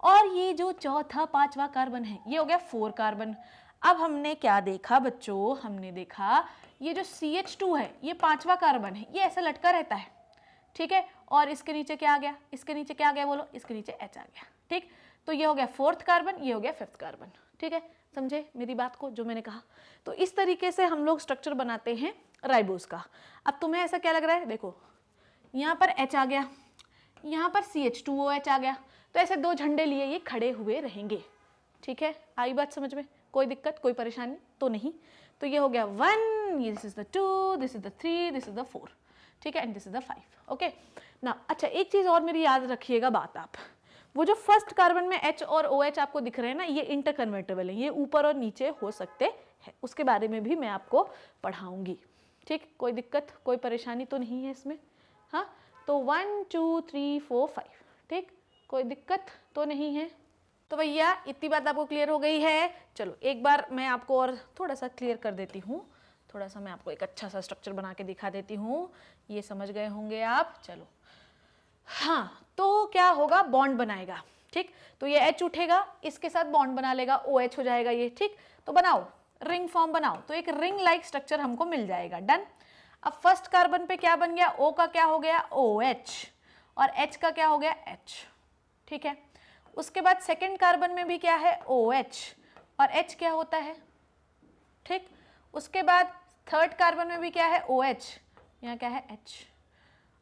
A: और ये जो चौथा 5वां कार्बन है ये हो गया 4 कार्बन। अब हमने क्या देखा बच्चों, हमने देखा ये जो CH2 है ये 5वां कार्बन है, ये ऐसा लटका रहता है, ठीक है। और इसके नीचे क्या आ गया, इसके नीचे क्या आ गया बोलो, इसके नीचे H आ गया, ठीक। तो ये हो गया 4th कार्बन, ये हो गया 5th कार्बन, ठीक है। समझे मेरी बात को जो मैंने कहा। तो इस तरीके से हम लोग स्ट्रक्चर बनाते हैं राइबोस का। अब तुम्हें ऐसा क्या लग रहा है, देखो यहाँ पर H आ गया, यहाँ पर CH2OH आ गया, तो ऐसे 2 झंडे लिए ये खड़े हुए रहेंगे, ठीक है। आई बात समझ में, कोई दिक्कत कोई परेशानी तो नहीं। तो ये हो गया 1, this is the 2, this is the 3, this is the 4, ठीक है, and this is the 5, okay ना। अच्छा एक चीज और मेरी याद रखिएगा बात, आप वो जो फर्स्ट कार्बन में H और OH आपको दिख रहे हैं ना, ये इंटरकन्वर्टेबल है, ये ऊपर और नीचे हो सकते हैं, उसके बारे में भी मैं आपको पढ़ाऊंगी, ठीक। कोई दिक्कत कोई परेशानी तो नहीं है इसमें, हाँ। तो 1 2 3 4 5, ठीक, कोई दिक्कत तो नहीं है। तो भैया इतनी बात आपको क्लियर हो गई है। चलो एक बार मैं आपको और थोड़ा सा क्लियर कर देती हूँ, थोड़ा सा मैं आपको एक अच्छा सा स्ट्रक्चर बना के दिखा देती हूँ, ये समझ गए होंगे आप। चलो हाँ, तो क्या होगा, बॉन्ड बनाएगा, ठीक। तो ये H उठेगा, इसके साथ बॉन्ड बना लेगा, OH हो जाएगा ये, ठीक। तो बनाओ रिंग फॉर्म बनाओ, तो एक रिंग लाइक स्ट्रक्चर हमको मिल जाएगा, डन। अब फर्स्ट कार्बन पे क्या बन गया, O का क्या हो गया OH और H का क्या हो गया H, ठीक है। उसके बाद सेकेंड कार्बन में भी क्या है OH और H क्या होता है, ठीक। उसके बाद थर्ड कार्बन में भी क्या है OH, यहाँ क्या है H।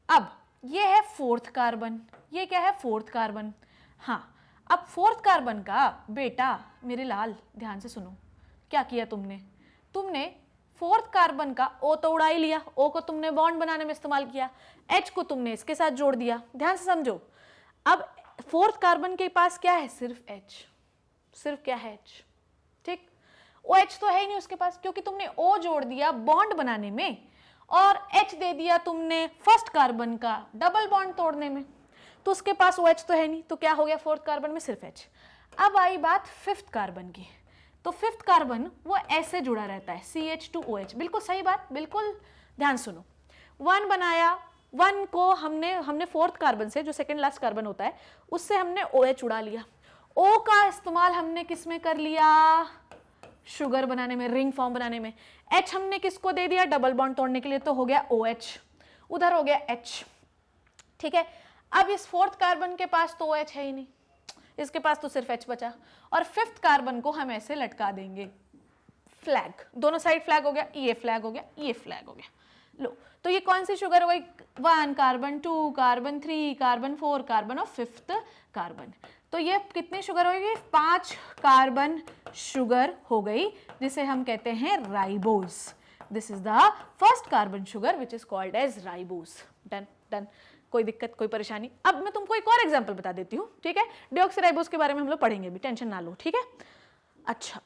A: अब ये है 4th कार्बन, ये क्या है 4th कार्बन, हाँ। अब फोर्थ कार्बन का बेटा मेरे लाल ध्यान से सुनो, क्या किया तुमने, तुमने फोर्थ कार्बन का O तो उड़ा ही लिया, O को तुमने बॉन्ड बनाने में इस्तेमाल किया, H को तुमने इसके साथ जोड़ दिया, ध्यान से समझो। अब फोर्थ कार्बन के पास क्या है, सिर्फ H, सिर्फ क्या है H, ठीक। OH तो है ही नहीं उसके पास, क्योंकि तुमने O जोड़ दिया बॉन्ड बनाने में और H दे दिया तुमने फर्स्ट कार्बन का डबल बॉन्ड तोड़ने में, तो उसके पास OH तो है नहीं, तो क्या हो गया फोर्थ कार्बन में सिर्फ H। अब आई बात फिफ्थ कार्बन की, तो फिफ्थ कार्बन वो ऐसे जुड़ा रहता है CH2OH, बिल्कुल सही बात, बिल्कुल ध्यान सुनो। वन बनाया, वन को हमने फोर्थ कार्बन से, जो सेकेंड लास्ट कार्बन होता है, उससे हमने OH उड़ा लिया। O का इस्तेमाल हमने किस में कर लिया, शुगर बनाने में, रिंग फॉर्म बनाने में। H हमने किसको दे दिया, डबल बॉन्ड तोड़ने के लिए, तो हो गया OH, उधर हो गया H, ठीक है। अब इस फोर्थ कार्बन के पास तो OH है ही नहीं, इसके पास तो सिर्फ H बचा, और फिफ्थ कार्बन को हम ऐसे लटका देंगे, फ्लैग, दोनों साइड फ्लैग हो गया, ये फ्लैग हो गया, ये फ्लैग हो गया। लो, तो ये कौन सी शुगर हो गई, 1 कार्बन, 2 कार्बन, 3 कार्बन, 4 कार्बन और फिफ्थ कार्बन। तो ये कितनी शुगर होगी, 5 कार्बन शुगर हो गई, जिसे हम कहते हैं ribose. This is the first carbon sugar which is called as ribose. Done done, कोई दिक्कत, कोई परेशानी। अब मैं तुमको एक और एग्जांपल बता देती हूँ, ठीक है। डीऑक्सीराइबोज के बारे में हम लोग पढ़ेंगे भी, टेंशन ना लो, ठीक है। अच्छा,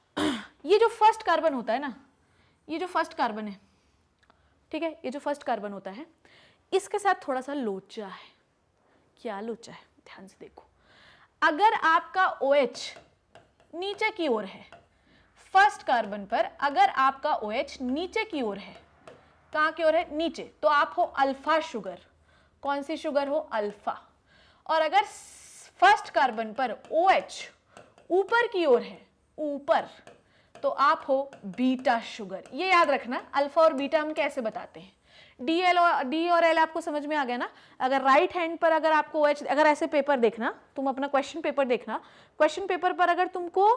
A: ये जो फर्स्ट कार्बन होता है ना, ये जो फर्स्ट कार्बन है, ठीक है, ये जो फर्स्ट कार्बन होता है, इसके साथ थोड़ा सा लोचा है। क्या लोचा है, ध्यान से देखो। अगर आपका OH नीचे की ओर है, फर्स्ट कार्बन पर अगर आपका OH नीचे की ओर है, कहां की ओर है, नीचे, तो आप हो अल्फा शुगर। कौन सी शुगर हो, अल्फा। और अगर फर्स्ट कार्बन पर OH ऊपर की ओर है, ऊपर, तो आप हो बीटा शुगर। ये याद रखना, अल्फा और बीटा हम कैसे बताते हैं। डी और एल आपको समझ में आ गया ना। अगर राइट हैंड पर अगर आपको OH, अगर ऐसे पेपर देखना, तुम अपना क्वेश्चन पेपर देखना, क्वेश्चन पेपर पर अगर तुमको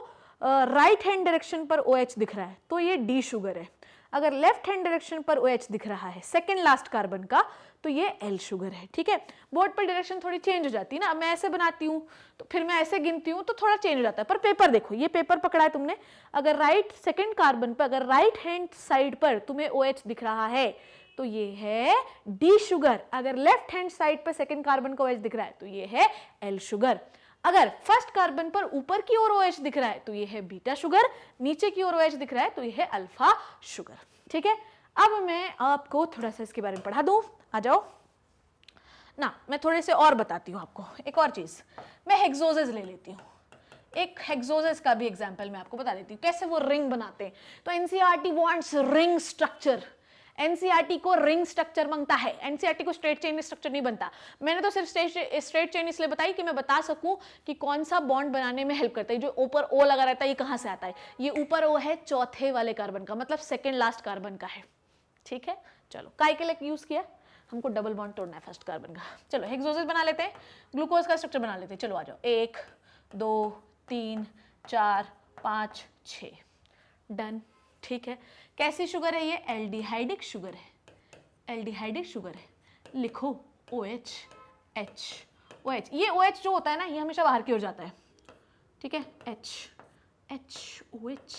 A: राइट हैंड डायरेक्शन पर OH दिख रहा है तो ये डी शुगर है। अगर लेफ्ट हैंड डायरेक्शन पर OH दिख रहा है सेकेंड लास्ट कार्बन का, तो ये एल शुगर है, ठीक है। बोर्ड पर डायरेक्शन थोड़ी चेंज हो जाती है ना, मैं ऐसे बनाती हूँ तो फिर मैं ऐसे गिनती हूँ तो थोड़ा चेंज हो जाता है, पर पेपर देखो, ये पेपर पकड़ा है तुमने, अगर राइट सेकेंड कार्बन पर अगर राइट हैंड साइड पर तुम्हें OH दिख रहा है तो ये है डी शुगर। अगर लेफ्ट हैंड साइड पर सेकेंड कार्बन का OH दिख रहा है तो ये है एल शुगर। अगर फर्स्ट कार्बन पर ऊपर की ओर OH दिख रहा है तो ये है बीटा शुगर, नीचे की ओर OH दिख रहा है तो ये है अल्फा शुगर, ठीक है। अब मैं आपको थोड़ा सा इसके बारे में पढ़ा दूं, आ जाओ ना। मैं थोड़े से और बताती हूँ आपको, एक और चीज, मैं हेक्सोजेस ले लेती हूँ। एक हेक्सोजेस का भी एग्जाम्पल मैं आपको बता देती हूँ, कैसे वो रिंग बनाते हैं। तो NCERT wants ring structure, NCERT को रिंग स्ट्रक्चर मांगता है, एनसीईआरटी को स्ट्रेट चेन स्ट्रक्चर नहीं बनता। मैंने तो सिर्फ स्ट्रेट चेन इसलिए बताई कि मैं बता सकूं कि कौन सा बॉन्ड बनाने में हेल्प करता है। जो ऊपर O लगा रहता है ये कहां से आता है, ये ऊपर O है चौथे वाले कार्बन का, मतलब सेकेंड लास्ट कार्बन का है, ठीक है। चलो, काय के लिए यूज किया, हमको डबल बॉन्ड तोड़ना है फर्स्ट कार्बन का। चलो हेक्सोजेस बना लेते हैं, ग्लूकोज का स्ट्रक्चर बना लेते हैं। चलो आ जाओ, 1 2 3 4 5 6, डन, ठीक है। कैसी शुगर है ये, एल्डिहाइडिक शुगर है, एल्डिहाइडिक शुगर है। लिखो OH H OH, ये OH जो होता है ना ये हमेशा बाहर की ओर जाता है, ठीक है। H H OH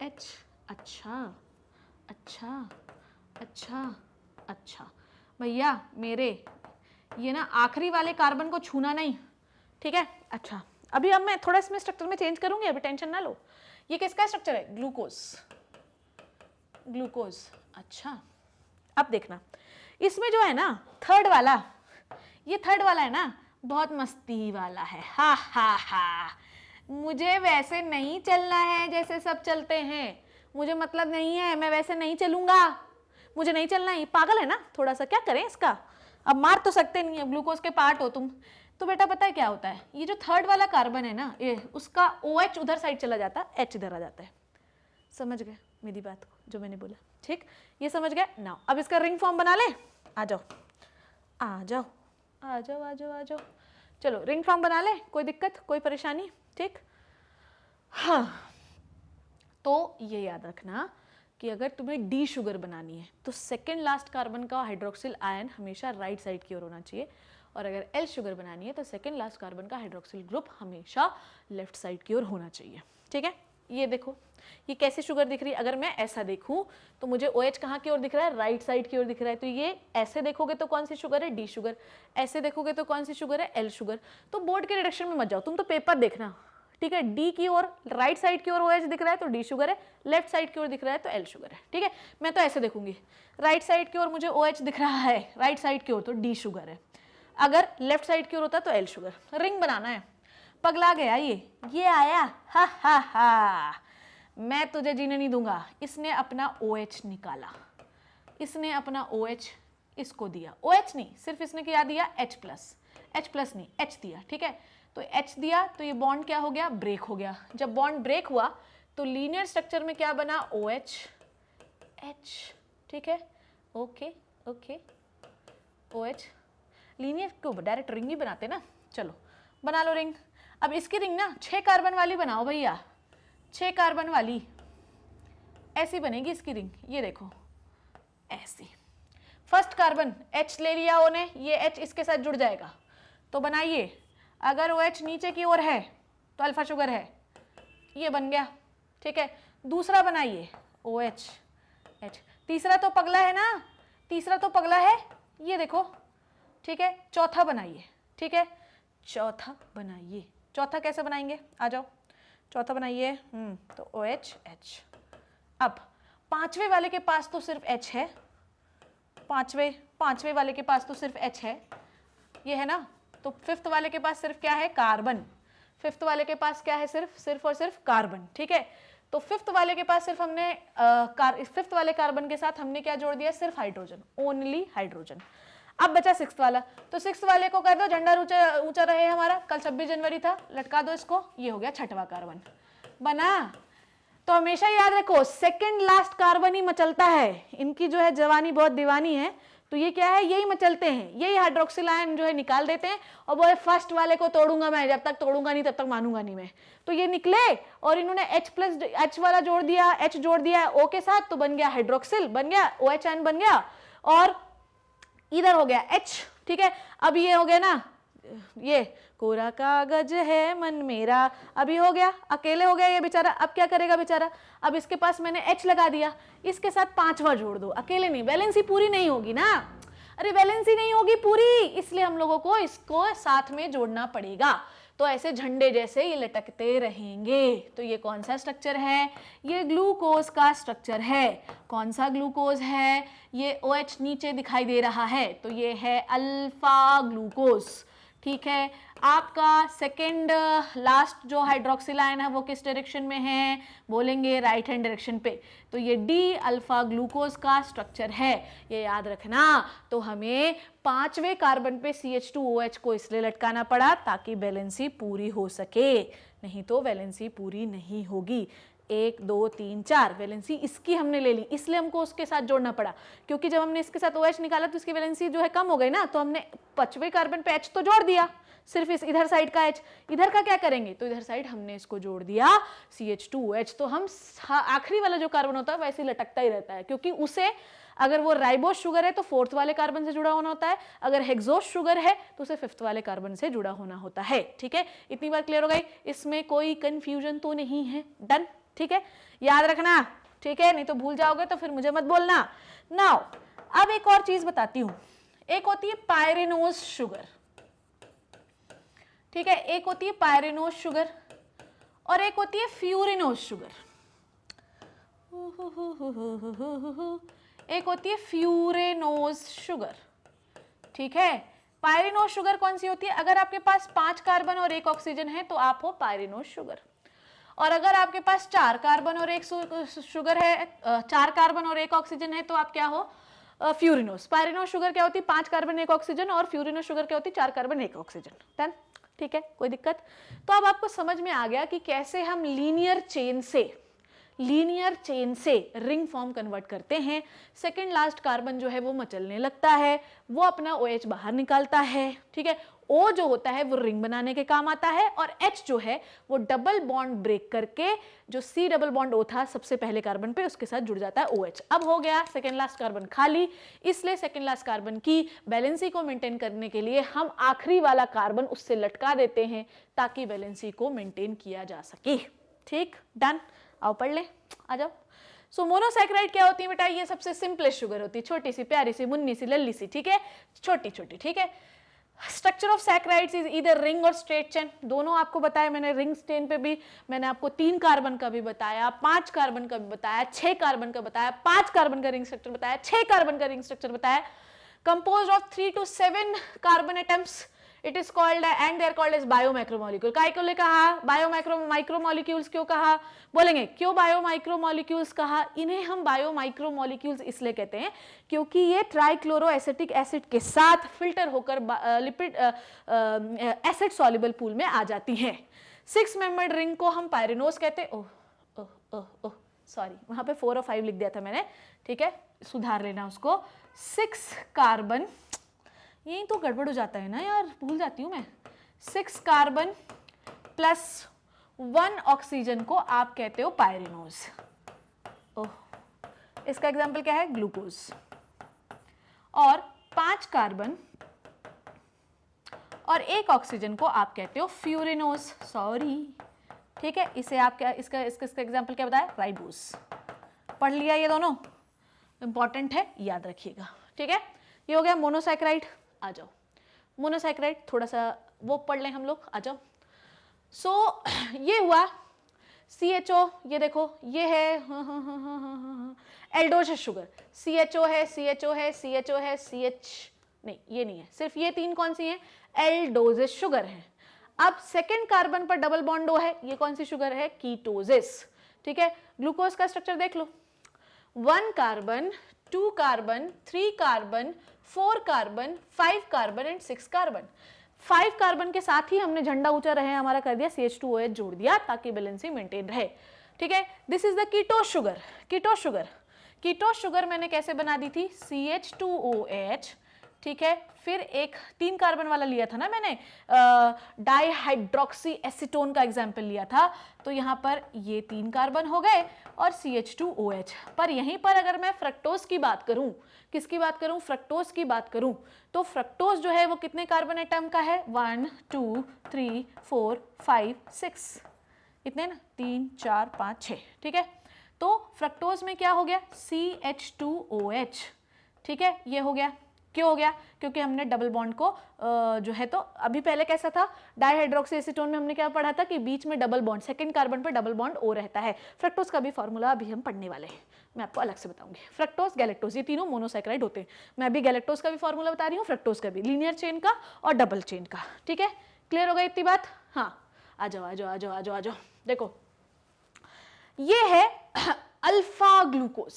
A: H, अच्छा अच्छा अच्छा अच्छा भैया मेरे, ये ना आखिरी वाले कार्बन को छूना नहीं, ठीक है। अच्छा, अभी अब मैं थोड़ा इसमें स्ट्रक्चर में चेंज करूंगी, अभी टेंशन ना लो। ये किसका स्ट्रक्चर है, ग्लूकोज, ग्लूकोज, अच्छा। अब देखना, इसमें जो है ना थर्ड वाला, ये थर्ड वाला है ना बहुत मस्ती वाला है, हा हा हा। मुझे वैसे नहीं चलना है जैसे सब चलते हैं, मुझे मतलब नहीं है, मैं वैसे नहीं चलूंगा, मुझे नहीं चलना है। ये पागल है ना थोड़ा सा, क्या करें इसका, अब मार तो सकते नहीं है, ग्लूकोज के पार्ट हो तुम। तो बेटा पता है क्या होता है, ये जो थर्ड वाला कार्बन है ना, ये उसका OH उधर साइड चला जाता है, H इधर आ जाता है। समझ गए मेरी बात को जो मैंने बोला, ठीक, ये समझ गए ना। अब इसका रिंग फॉर्म बना ले, आ जाओ आ जाओ आ जाओ आ जाओ आ जाओ। चलो रिंग फॉर्म बना ले, कोई दिक्कत, कोई परेशानी, ठीक। हाँ, तो ये याद रखना कि अगर तुम्हें डी शुगर बनानी है तो सेकेंड लास्ट कार्बन का हाइड्रोक्सिल आयन हमेशा राइट साइड की ओर होना चाहिए, और अगर L शुगर बनानी है तो सेकेंड लास्ट कार्बन का हाइड्रोक्सिल ग्रुप हमेशा लेफ्ट साइड की ओर होना चाहिए। ठीक है, ये देखो ये कैसी शुगर दिख रही है, अगर मैं ऐसा देखूं तो मुझे OH कहाँ की ओर दिख रहा है, राइट साइड की ओर दिख रहा है। तो ये ऐसे देखोगे तो कौन सी शुगर है, D शुगर, ऐसे देखोगे तो कौन सी शुगर है, L शुगर। तो बोर्ड के डिरेक्शन में मत जाओ, तुम तो पेपर देखना। ठीक है, D की ओर राइट साइड की ओर OH दिख रहा है तो D शुगर है, लेफ्ट साइड की ओर दिख रहा है तो L शुगर है। ठीक है, मैं तो ऐसे देखूंगी, राइट साइड की ओर मुझे OH दिख रहा है, राइट साइड की ओर तो D शुगर है, अगर लेफ्ट साइड की ओर होता तो L शुगर। रिंग बनाना है, पगला गया ये आया, हा हा हा, मैं तुझे जीने नहीं दूंगा। इसने अपना OH निकाला, इसने अपना OH इसको दिया, OH नहीं, सिर्फ इसने क्या दिया, H प्लस नहीं, H दिया। ठीक है, तो H दिया तो ये बॉन्ड क्या हो गया, ब्रेक हो गया। जब बॉन्ड ब्रेक हुआ तो लीनियर स्ट्रक्चर में क्या बना, OH H। ठीक है, ओके OH, लीनियर को डायरेक्ट रिंग ही बनाते ना, चलो बना लो रिंग। अब इसकी रिंग ना 6 कार्बन वाली बनाओ भैया, 6 कार्बन वाली, ऐसी बनेगी इसकी रिंग। ये देखो ऐसी, फर्स्ट कार्बन H ले लिया ओने, ये H इसके साथ जुड़ जाएगा तो बनाइए। अगर OH नीचे की ओर है तो अल्फा शुगर है, ये बन गया। ठीक है, दूसरा बनाइए OH H, तीसरा तो पगला है ना, तीसरा तो पगला है, ये देखो। ठीक है, चौथा बनाइए। ठीक है, चौथा बनाइए, चौथा कैसे बनाएंगे, आ जाओ, चौथा बनाइए। तो OH H। अब पांचवे वाले के पास तो सिर्फ H है, पांचवे वाले के पास तो सिर्फ H है, ये है ना, तो फिफ्थ वाले के पास सिर्फ क्या है, कार्बन। फिफ्थ वाले के पास क्या है, सिर्फ और सिर्फ कार्बन। ठीक है, तो फिफ्थ वाले के पास सिर्फ हमने फिफ्थ वाले कार्बन के साथ हमने क्या जोड़ दिया, सिर्फ हाइड्रोजन, ओनली हाइड्रोजन। अब बचा सिक्स्थ वाला, तो सिक्स्थ वाले को कर दो, झंडा ऊंचा रहे हमारा, कल 26 जनवरी था, लटका दो इसको, ये हो गया छठवां कार्बन बना। तो हमेशा याद रखो सेकंड लास्ट कार्बन ही मचलता है, इनकी जो है जवानी बहुत दीवानी है, तो ये क्या है, यही मचलते हैं, यही हाइड्रोक्सिल आयन जो है निकाल देते हैं, और वो फर्स्ट वाले को तोड़ूंगा मैं, जब तक तोड़ूंगा नहीं तब तक मानूंगा नहीं मैं। तो ये निकले और इन्होंने H वाला जोड़ दिया, H जोड़ दिया है O के साथ, तो बन गया हाइड्रोक्सिल, बन गया OH आयन बन गया, और इधर हो गया H। ठीक है, अब ये हो गया ना, ये कोरा कागज है मन मेरा, अभी हो गया, अकेले हो गया ये बेचारा। अब क्या करेगा बेचारा, अब इसके पास मैंने H लगा दिया, इसके साथ पांचवा जोड़ दो, अकेले नहीं, वैलेंसी पूरी नहीं होगी ना, अरे वैलेंसी नहीं होगी पूरी, इसलिए हम लोगों को इसको साथ में जोड़ना पड़ेगा। तो ऐसे झंडे जैसे ये लटकते रहेंगे। तो ये कौन सा स्ट्रक्चर है, ये ग्लूकोज का स्ट्रक्चर है। कौन सा ग्लूकोज है, ये OH नीचे दिखाई दे रहा है, तो ये है अल्फा ग्लूकोज। ठीक है, आपका सेकेंड लास्ट जो हाइड्रोक्सिल आयन है वो किस डायरेक्शन में है, बोलेंगे राइट हैंड डायरेक्शन पे, तो ये D अल्फा ग्लूकोज का स्ट्रक्चर है, ये याद रखना। तो हमें पांचवें कार्बन पे CH2OH को इसलिए लटकाना पड़ा ताकि वैलेंसी पूरी हो सके, नहीं तो वैलेंसी पूरी नहीं होगी। 1 2 3 4 वैलेंसी इसकी हमने ले ली, इसलिए हमको उसके साथ जोड़ना पड़ा, क्योंकि जब हमने इसके साथ OH निकाला तो इसकी वैलेंसी जो है कम हो गई ना, तो हमने पांचवें कार्बन पे H तो जोड़ दिया, सिर्फ इस इधर साइड का H, इधर का क्या करेंगे, तो इधर साइड हमने इसको जोड़ दिया CH2OH। तो हम आखिरी वाला जो कार्बन होता है वैसे ही लटकता ही रहता है, क्योंकि उसे अगर वो राइबोज शुगर है तो फोर्थ वाले कार्बन से जुड़ा होना होता है, अगर हेक्सोज शुगर है तो उसे फिफ्थ वाले कार्बन से जुड़ा होना होता है। ठीक है, इतनी बात क्लियर हो गई, इसमें कोई कंफ्यूजन तो नहीं है, डन। ठीक है, याद रखना, ठीक है, नहीं तो भूल जाओगे तो फिर मुझे मत बोलना। नाउ अब एक और चीज बताती हूं, एक होती है पायरेनोज शुगर। ठीक है, एक होती है पायरेनोज शुगर और एक होती है फ्यूरिनोज शुगर। एक होती है फ्यूरेनोज शुगर। ठीक है, पायरेनोज शुगर कौन सी होती है, अगर आपके पास 5 कार्बन और 1 ऑक्सीजन है तो आप हो पायरेनोज शुगर, और अगर आपके पास 4 कार्बन और 1 शुगर है, 4 कार्बन और 1 ऑक्सीजन है तो आप क्या हो, फ्यूरिनोज। पायरेनोज शुगर क्या होती है, 5 कार्बन 1 ऑक्सीजन, और फ्यूरिनोज शुगर क्या होती है, 4 कार्बन 1 ऑक्सीजन। डन, ठीक है, कोई दिक्कत। तो अब आपको समझ में आ गया कि कैसे हम लीनियर चेन से रिंग फॉर्म कन्वर्ट करते हैं। सेकेंड लास्ट कार्बन जो है वो मचलने लगता है, वो अपना OH बाहर निकालता है। ठीक है, O जो होता है वो रिंग बनाने के काम आता है, और H जो है वो डबल बॉन्ड ब्रेक करके जो C डबल बॉन्ड O था सबसे पहले कार्बन पे उसके साथ जुड़ जाता है OH। अब हो गया सेकेंड लास्ट कार्बन खाली, इसलिए सेकेंड लास्ट कार्बन की वैलेंसी को मेंटेन करने के लिए हम आखिरी वाला कार्बन उससे लटका देते हैं ताकि वैलेंसी को मेंटेन किया जा सके। ठीक, डन। आओ पढ़ ले, आ जाओ। सो मोनोसैकेराइड क्या होती है बेटा? ये सबसे सिंपलेस्ट शुगर होती है, छोटी सी प्यारी सी मुन्नी सी लल्ली सी, ठीक है, छोटी छोटी, ठीक है। Structure of saccharides is either ring और स्ट्रेट चेन, दोनों आपको बताया मैंने। रिंग चेन पे भी मैंने आपको 3 कार्बन का भी बताया, 5 कार्बन का भी बताया, 6 कार्बन का बताया, 5 कार्बन का रिंग स्ट्रक्चर बताया, 6 कार्बन का रिंग स्ट्रक्चर बताया। Composed of 3 to 7 carbon atoms, it is called and they are called as biomacromolecule. काय को ले कहा माइक्रोमोलिक्यूल्स? क्यों कहा? बोलेंगे क्यों बायोमाइक्रोमोलिक्यूल्स कहा? इन्हें हम बायोमाइक्रोमोलिक्यूल्स इसलिए कहते हैं क्योंकि ये ट्राइक्लोरोएसिटिक एसिड के साथ फिल्टर होकर लिपिड एसिड सॉल्युबल पूल में आ जाती हैं। 6 मेंबर्ड रिंग को हम पायरिनोज कहते हैं। ओह ओह ओह ओह सॉरी, वहां पे 4 और 5 लिख दिया था मैंने, ठीक है, सुधार लेना उसको। 6 कार्बन, यही तो गड़बड़ हो जाता है ना यार, भूल जाती हूं मैं। 6 कार्बन प्लस 1 ऑक्सीजन को आप कहते हो पायरिनोज। ओह, इसका एग्जाम्पल क्या है? ग्लूकोज। और 5 कार्बन और 1 ऑक्सीजन को आप कहते हो फ्यूरिनोज। सॉरी, ठीक है, इसे आप क्या, इसका एग्जाम्पल क्या बताया? राइबोज। पढ़ लिया, ये दोनों इंपॉर्टेंट है, याद रखिएगा, ठीक है। ये हो गया मोनोसैकेराइड। आ जाओ, मोनोसैकेराइड थोड़ा सा वो पढ़ लें हम लोग, आ जाओ। सो ये हुआ CHO, ये देखो ये है एल्डोजस शुगर। CHO है, CHO है, CHO है, CH नहीं, ये नहीं है, सिर्फ ये 3 कौन सी हैं? एल्डोजस शुगर है। अब सेकेंड कार्बन पर डबल बॉन्ड O है, ये कौन सी शुगर है? कीटोसिस, ठीक है। ग्लूकोज का स्ट्रक्चर देख लो, 1 carbon, 2 carbon, 3 carbon, 4 carbon, 5 carbon and 6 carbon. 5 carbon के साथ ही हमने झंडा ऊंचा रहे हमारा कर दिया, CH2OH जोड़ दिया ताकि बैलेंसी मेंटेन रहे, ठीक है। This is the ketose sugar. Ketose sugar, ketose sugar मैंने कैसे बना दी थी? CH2OH, ठीक है। फिर एक 3 कार्बन वाला लिया था ना मैंने, डाइहाइड्रोक्सी एसीटोन का एग्जाम्पल लिया था, तो यहां पर ये 3 कार्बन हो गए और CH2OH। पर यहीं पर अगर मैं फ्रक्टोज की बात करूं, किसकी बात करूं? फ्रक्टोज की बात करूं, तो फ्रक्टोज जो है वो कितने कार्बन एटम का है? 1 2 3 4 5 6, इतने ना, 3 4 5 6, ठीक है। तो फ्रक्टोज में क्या हो गया? CH2OH, ठीक है, ये हो गया। क्यों हो गया? क्योंकि हमने डबल बॉन्ड को जो है, तो अभी पहले कैसा था? डाइहाइड्रोक्सी एसीटोन में हमने क्या पढ़ा था कि बीच में डबल बॉन्ड, सेकंड कार्बन पर डबल बॉन्ड O रहता है। फ्रक्टोज का भी फॉर्मूला अभी हम पढ़ने वाले हैं, मैं आपको अलग से बताऊंगी। फ्रक्टोज, गैलेक्टोज, ये तीनों मोनोसैकेराइड होते हैं। मैं अभी गैलेक्टोज का भी फॉर्मूला बता रही हूँ, फ्रक्टोज का भी, लीनियर चेन का और डबल चेन का, ठीक है। क्लियर हो गई इतनी बात? हाँ, आ जाओ आ जाओ आ जाओ आ जाओ आ जाओ। देखो ये है अल्फा ग्लूकोज।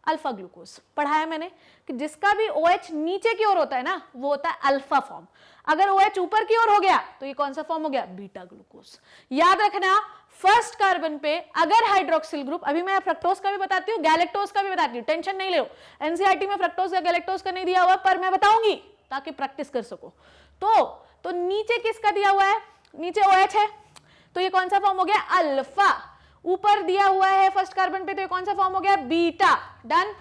A: अल्फा ग्लूकोज पढ़ाया मैंने कि जिसका भी OH नीचे की ओर होता है ना, वो होता है अल्फा फॉर्म। अगर OH ऊपर की ओर हो गया तो ये कौन सा फॉर्म हो गया? Beta glucose. याद रखना, फर्स्ट कार्बन पे अगर हाइड्रोक्सिल ग्रुप, अभी मैं फ्रक्टोज का भी बताती हूँ, गैलेक्टोज का भी बताती हूँ, टेंशन नहीं ले लो। एनसीईआरटी में फ्रक्टोज या गैलेक्टोज का नहीं दिया हुआ, पर मैं बताऊंगी ताकि प्रैक्टिस कर सको। तो नीचे किसका दिया हुआ है? नीचे OH है, तो ये कौन सा फॉर्म हो गया? अल्फा। ऊपर दिया हुआ है फर्स्ट कार्बन पे, तो ये कौन सा फॉर्म हो गया? बीटा। डन।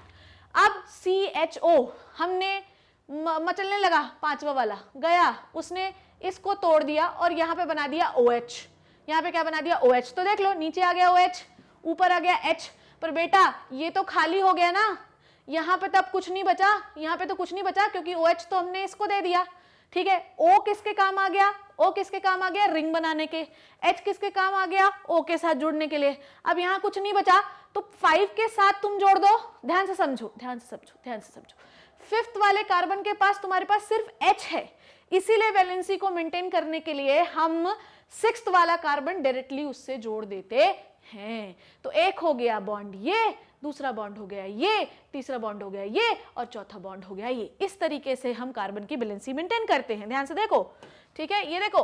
A: अब CHO हमने मचलने लगा, 5वां वाला गया, उसने इसको तोड़ दिया और यहां पे बना दिया OH। यहां पे क्या बना दिया? OH। तो देख लो, नीचे आ गया OH, ऊपर आ गया H। पर बेटा ये तो खाली हो गया ना, यहां पे तब कुछ नहीं बचा, यहां पे तो कुछ नहीं बचा क्योंकि OH तो हमने इसको दे दिया, ठीक है। O किसके काम आ गया? O किसके काम आ गया? रिंग बनाने के। H किसके काम आ गया? O के साथ जुड़ने के लिए। अब यहां कुछ नहीं बचा, तो 5 के साथ तुम जोड़ दो। ध्यान से समझो, ध्यान से समझो, ध्यान से समझो। 5th वाले कार्बन के पास तुम्हारे पास सिर्फ H है, इसीलिए वैलेंसी को मेंटेन करने के लिए हम 6th वाला कार्बन डायरेक्टली उससे जोड़ देते हैं। तो एक हो गया बॉन्ड ये, दूसरा बॉन्ड हो गया ये, तीसरा बॉन्ड हो गया ये, और चौथा बॉन्ड हो गया ये। इस तरीके से हम कार्बन की बैलेंसी मेंटेन करते हैं। ध्यान से देखो, ठीक है। ये देखो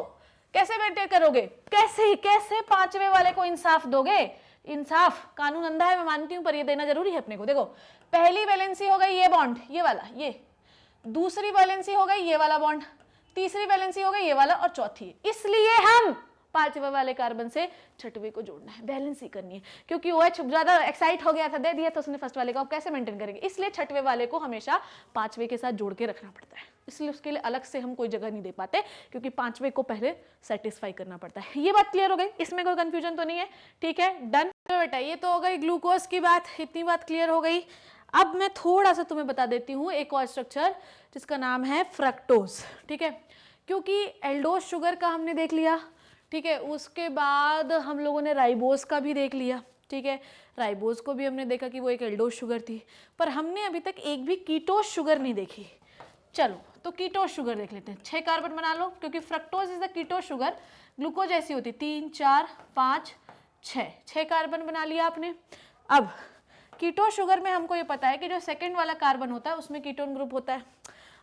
A: कैसे मेंटेन करोगे, कैसे कैसे 5वें वाले को इंसाफ दोगे? इंसाफ कानून अंधा है मैं मानती हूं, पर ये देना जरूरी है अपने को। देखो पहली वैलेंसी हो गई ये बॉन्ड, ये वाला, ये दूसरी वैलेंसी हो गई ये वाला बॉन्ड, तीसरी वैलेंसी हो गई ये वाला और चौथी, इसलिए हम पांचवे वाले कार्बन से छठवें को जोड़ना है, बैलेंसी करनी है, क्योंकि OH ज्यादा एक्साइट हो गया था, दे दिया तो उसने फर्स्ट वाले को, अब कैसे मेंटेन करेंगे, इसलिए छठवें वाले को हमेशा पांचवे के साथ जोड़ के रखना पड़ता है, इसलिए उसके लिए अलग से हम कोई जगह नहीं दे पाते, क्योंकि पांचवे को पहले सेटिस्फाई करना पड़ता है। ये बात क्लियर हो गई, इसमें कोई कंफ्यूजन तो नहीं है, ठीक है, डन। बेटा ये तो हो गई ग्लूकोज की बात, इतनी बात क्लियर हो गई। अब मैं थोड़ा सा तुम्हें बता देती हूँ एक और स्ट्रक्चर जिसका नाम है फ्रक्टोज, ठीक है, क्योंकि एल्डोज शुगर का हमने देख लिया, ठीक है, उसके बाद हम लोगों ने राइबोज का भी देख लिया, ठीक है, राइबोज को भी हमने देखा कि वो एक एल्डोज शुगर थी, पर हमने अभी तक एक भी कीटोज शुगर नहीं देखी। चलो तो कीटोज शुगर देख लेते हैं, 6 कार्बन बना लो, क्योंकि fructose is the कीटोज sugar, glucose ऐसी होती 3 4 5 6 कार्बन बना लिया आपने। अब कीटोज शुगर में हमको ये पता है कि जो सेकंड वाला कार्बन होता है उसमें कीटोन ग्रुप होता है,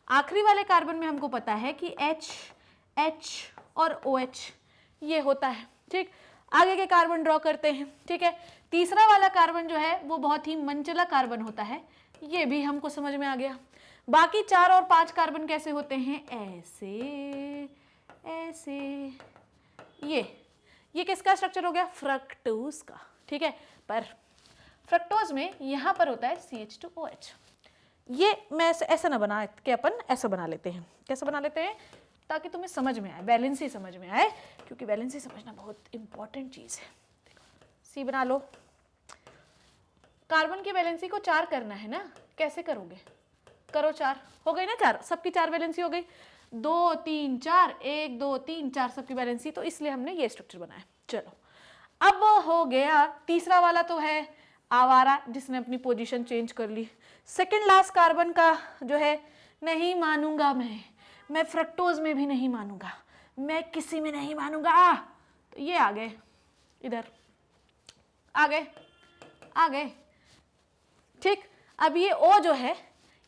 A: आखिरी वाले कार्बन में हमको पता है कि H और OH ये होता है, ठीक। आगे के कार्बन ड्रॉ करते हैं, ठीक है, तीसरा वाला कार्बन जो है वो बहुत ही मंचला कार्बन होता है, ये भी हमको समझ में आ गया। बाकी 4 और 5 कार्बन कैसे होते हैं, ऐसे ऐसे, ये किसका स्ट्रक्चर हो गया, फ्रक्टोज का, ठीक है, पर फ्रक्टोज में यहां पर होता है CH2OH। ये मैं ऐसा ना बना के अपन ऐसा बना लेते हैं, कैसे बना लेते हैं ताकि तुम्हें समझ में आए, बैलेंसी समझ में आए, क्योंकि बैलेंसी समझना बहुत इंपॉर्टेंट चीज है। सी बना लो, कार्बन की वैलेंसी को 4 करना है ना, कैसे करोगे, करो 4, हो गई ना 4, सबकी 4 वैलेंसी हो गई, 2 3 4 1 2 3 4 सबकी वैलेंसी, तो इसलिए हमने ये स्ट्रक्चर बनाया। चलो अब हो गया, तीसरा वाला तो है आवारा, जिसने अपनी पोजीशन चेंज कर ली। सेकंड लास्ट कार्बन का जो है नहीं मानूंगा मैं फ्रक्टोज में भी नहीं मानूंगा, मैं किसी में नहीं मानूंगा, तो ये आ गए इधर, आ गए, ठीक। अब ये O जो है,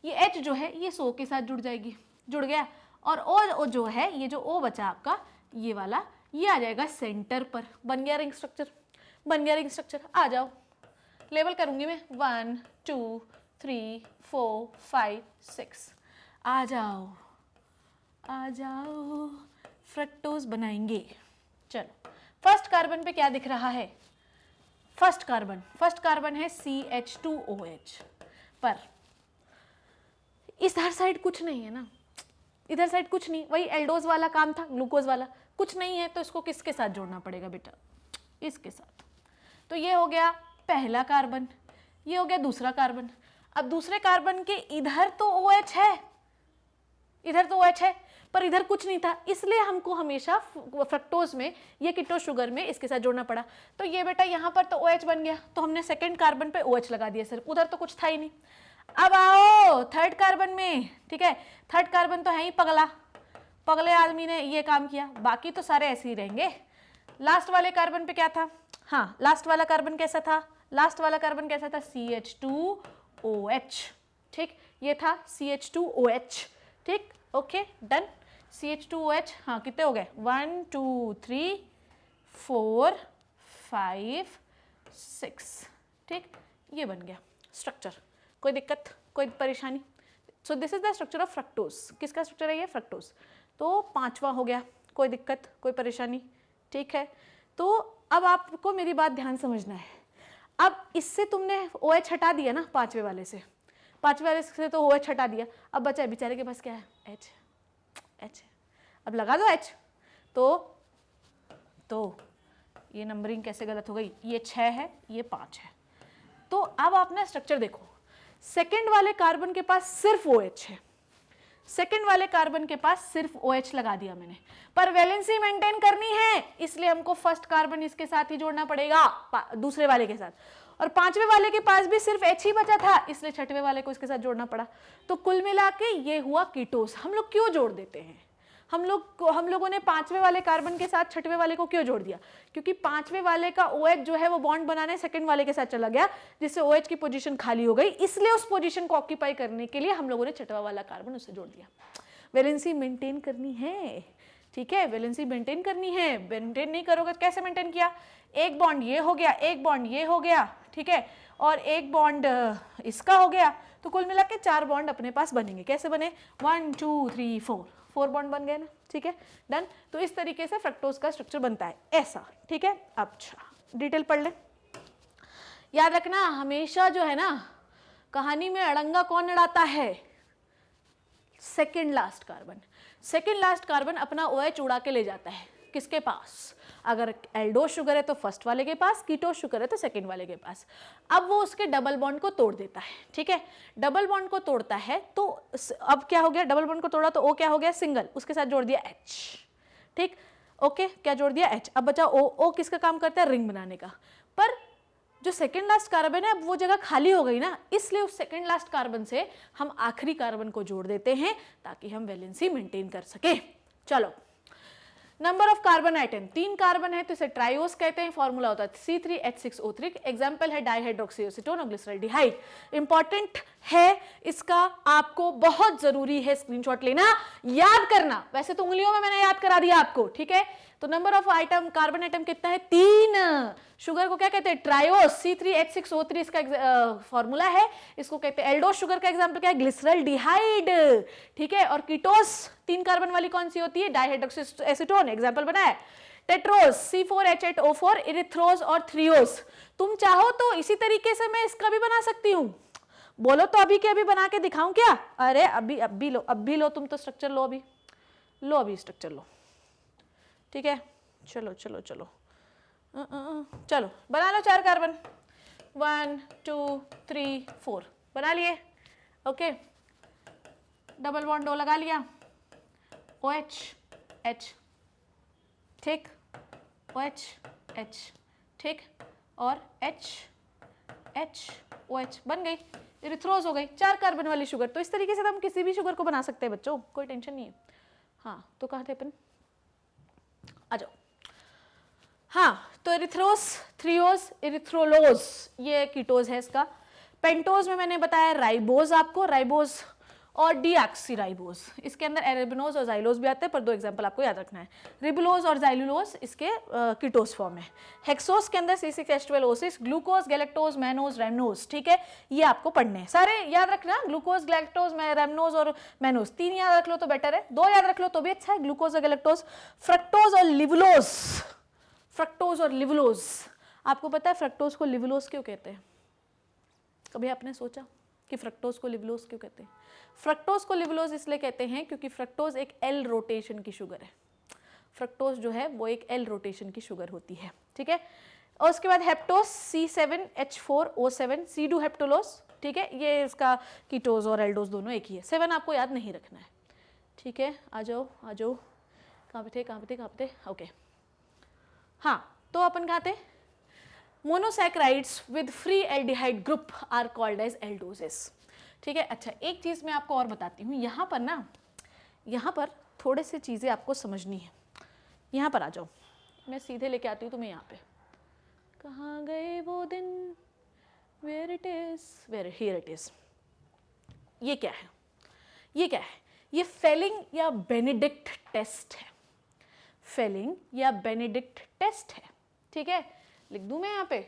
A: ये H जो है ये SO के साथ जुड़ जाएगी, जुड़ गया, और O जो है, ये जो O बचा आपका ये वाला, ये आ जाएगा सेंटर पर, बन गया रिंग स्ट्रक्चर, आ जाओ, लेबल करूंगी मैं 1 2 3 4 5 6, आ जाओ फ्रक्टोज बनाएंगे। चलो फर्स्ट कार्बन पे क्या दिख रहा है, फर्स्ट कार्बन है CH2OH, पर इधर साइड कुछ नहीं है ना, इधर साइड कुछ नहीं, वही एल्डोज वाला काम था, ग्लूकोज वाला कुछ नहीं है, तो इसको किसके साथ जोड़ना पड़ेगा बेटा, इसके साथ। तो ये हो गया पहला कार्बन, ये हो गया दूसरा कार्बन। अब दूसरे कार्बन के इधर तो OH है, पर इधर कुछ नहीं था, इसलिए हमको हमेशा फ्रक्टोज में, ये कीटोज शुगर में इसके साथ जोड़ना पड़ा। तो ये बेटा यहाँ पर तो OH बन गया, तो हमने सेकंड कार्बन पे OH लगा दिया सिर्फ, उधर तो कुछ था ही नहीं। अब आओ थर्ड कार्बन में, ठीक है, थर्ड कार्बन तो है ही पगले आदमी ने ये काम किया, बाकी तो सारे ऐसे ही रहेंगे। लास्ट वाले कार्बन पे क्या था, हाँ लास्ट वाला कार्बन कैसा था, CH2OH, ठीक, ये था CH2OH, ठीक, ओके डन। CH2OH, हाँ कितने हो गए, 1 2 3 4 5 6, ठीक, ये बन गया स्ट्रक्चर। कोई दिक्कत, कोई परेशानी? So this is the structure of fructose. किसका स्ट्रक्चर है ये, फ्रक्टोज। तो 5वां हो गया, कोई दिक्कत, कोई परेशानी, ठीक है। तो अब आपको मेरी बात ध्यान समझना है। अब इससे तुमने OH हटा दिया ना, 5वें वाले से तो OH हटा दिया, अब बचा है बेचारे के पास क्या है, H। अब लगा दो H, तो ये नंबरिंग कैसे गलत हो गई, ये 6 है, ये 5 है। तो अब आप ना स्ट्रक्चर देखो, सेकंड वाले कार्बन के पास सिर्फ OH है, सेकंड वाले कार्बन के पास सिर्फ OH लगा दिया मैंने, पर वैलेंसी मेंटेन करनी है, इसलिए हमको फर्स्ट कार्बन इसके साथ ही जोड़ना पड़ेगा, दूसरे वाले के साथ। और 5वें वाले के पास भी सिर्फ H ही बचा था, इसलिए 6वें वाले को इसके साथ जोड़ना पड़ा। तो कुल मिला के ये हुआ कीटोस। हम लोग क्यों जोड़ देते हैं, हम लोगों ने 5वें वाले कार्बन के साथ 6वें वाले को क्यों जोड़ दिया, क्योंकि 5वें वाले का OH जो है वो बॉन्ड बनाने सेकंड वाले के साथ चला गया, जिससे OH की पोजीशन खाली हो गई, इसलिए उस पोजीशन को ऑक्यूपाई करने के लिए हम लोगों ने 6वां वाला कार्बन उससे जोड़ दिया। वैलेंसी मेंटेन करनी है, ठीक है, वैलेंसी मेंटेन करनी है। मेंटेन नहीं करोगे कैसे मेंटेन किया, एक बॉन्ड ये हो गया, एक बॉन्ड ये हो गया, ठीक है, और एक बॉन्ड इसका हो गया, तो कुल मिला के 4 बॉन्ड अपने पास बनेंगे। कैसे बने? 1 2 3 4 बॉन्ड बन गए ना, ठीक है, डन। तो इस तरीके से फ्रक्टोज का स्ट्रक्चर बनता है ऐसा, ठीक है। अच्छा डिटेल पढ़ ले। याद रखना हमेशा जो है ना कहानी में अड़ंगा कौन अड़ाता है? Second last carbon. Second last carbon अपना OH उड़ा के ले जाता है किसके पास? अगर एल्डोज शुगर है तो फर्स्ट वाले के पास, कीटोज शुगर है तो सेकेंड वाले के पास। अब वो उसके डबल बॉन्ड को तोड़ देता है, ठीक है। डबल बॉन्ड को तोड़ता है तो अब क्या हो गया? डबल बॉन्ड को तोड़ा तो O क्या हो गया? सिंगल, उसके साथ जोड़ दिया H, ठीक, ओके, क्या जोड़ दिया? H। अब बचा O किसका काम करता है? रिंग बनाने का। पर जो सेकेंड लास्ट कार्बन है अब वो जगह खाली हो गई ना, इसलिए उस सेकेंड लास्ट कार्बन से हम आखिरी कार्बन को जोड़ देते हैं ताकि हम वैलेंसी मेंटेन कर सके। चलो, number of carbon atom, 3 carbon है तो इसे ट्राइओस कहते हैं। फॉर्मूला होता है C3H6O3। एग्जाम्पल है डाइहाइड्रोक्सीएसीटोन और ग्लिसरॉल्डिहाइड। इंपॉर्टेंट है इसका, आपको बहुत जरूरी है स्क्रीनशॉट लेना, याद करना। वैसे तो उंगलियों में मैंने याद करा दिया आपको, ठीक है। तो number of item, carbon atom कितना है? 3। शुगर को क्या कहते हैं? ट्राइओस। C3H6O3 इसका फॉर्मूला है। इसको कहते हैं एल्डोज। शुगर का एग्जांपल क्या है? ग्लिसरॉल्डिहाइड, ठीक है। और कीटोस 3 कार्बन वाली कौन सी होती है? डाइहाइड्रोक्सीएसीटोन। एग्जांपल बनाया टेट्रोज, C4H8O4, इरिथ्रोज और थ्रियोस। तुम चाहो तो इसी तरीके से मैं इसका भी बना सकती हूँ। बोलो तो अभी के अभी बना के दिखाऊं क्या? अरे अभी लो, अभी लो, तुम तो स्ट्रक्चर लो, अभी लो, अभी स्ट्रक्चर लो, ठीक है। चलो चलो चलो चलो बना लो 4 कार्बन। 1 2 3 4 बना लिए, ओके। डबल बॉन्ड O लगा लिया, OH H, ठीक, OH H, ठीक, और H H OH बन गई, इरिथ्रोज हो गई 4 कार्बन वाली शुगर। तो इस तरीके से हम किसी भी शुगर को बना सकते हैं बच्चों, कोई टेंशन नहीं है। हाँ तो कहाँ थे अपन? आ जाओ। हाँ तो इरिथ्रोस, थ्रियोस, इरिथ्रोलोज ये कीटोज है इसका। पेंटोज में मैंने बताया राइबोज आपको, राइबोज और डीऑक्सीराइबोज। इसके अंदर एरेबिनोज और जाइलोज भी आते हैं, पर 2 एग्जांपल आपको याद रखना है। रिबुलोज और जाइलुलोज इसके कीटोज फॉर्म है। हेक्सोज के अंदर C6H12O6, glucose, galactose, mannose, rhamnose, ठीक है। ये आपको पढ़ने हैं सारे, याद रखना। ग्लूकोज, गैलेक्टोज, रेमनोज और मैनोज 3 याद रख लो तो बेटर है, 2 याद रख लो तो भी अच्छा है, ग्लूकोज और गैलेक्टोज। फ्रक्टोज और लिवुलोज, फ्रक्टोज और लिवुलोज। आपको पता है फ्रक्टोज को लिवुलोज क्यों कहते हैं? कभी आपने सोचा कि फ्रक्टोज को लिवुलोज क्यों कहते हैं? फ्रक्टोज को लिवुलोज इसलिए कहते हैं क्योंकि फ्रक्टोज एक एल रोटेशन की शुगर है। फ्रक्टोज जो है वो एक एल रोटेशन की शुगर होती है, ठीक है। और उसके बाद हेप्टोज, C7H4O7, C2 हेप्टोलोज, ठीक है। ये इसका कीटोज और एल्डोज दोनों एक ही है। 7 आपको याद नहीं रखना है, ठीक है। आ जाओ आ जाओ, कहाँ पे थे कहाँ पे थे कहाँ पे थे, ओके। हाँ तो अपन कहाँ थे? Monosaccharides with free aldehyde group are called as aldoses, ठीक है। अच्छा एक चीज़ मैं आपको और बताती हूँ, यहाँ पर ना, यहाँ पर थोड़े से चीज़ें आपको समझनी है। यहाँ पर आ जाओ, मैं सीधे लेके आती हूँ तुम्हें यहाँ पे। कहाँ गए वो दिन, where it is, where, here it is. ये क्या है? ये क्या है? ये फेलिंग या बेनेडिक्ट टेस्ट है। फेलिंग या बेनेडिक्ट टेस्ट है, ठीक है। लिख दूं मैं यहाँ पे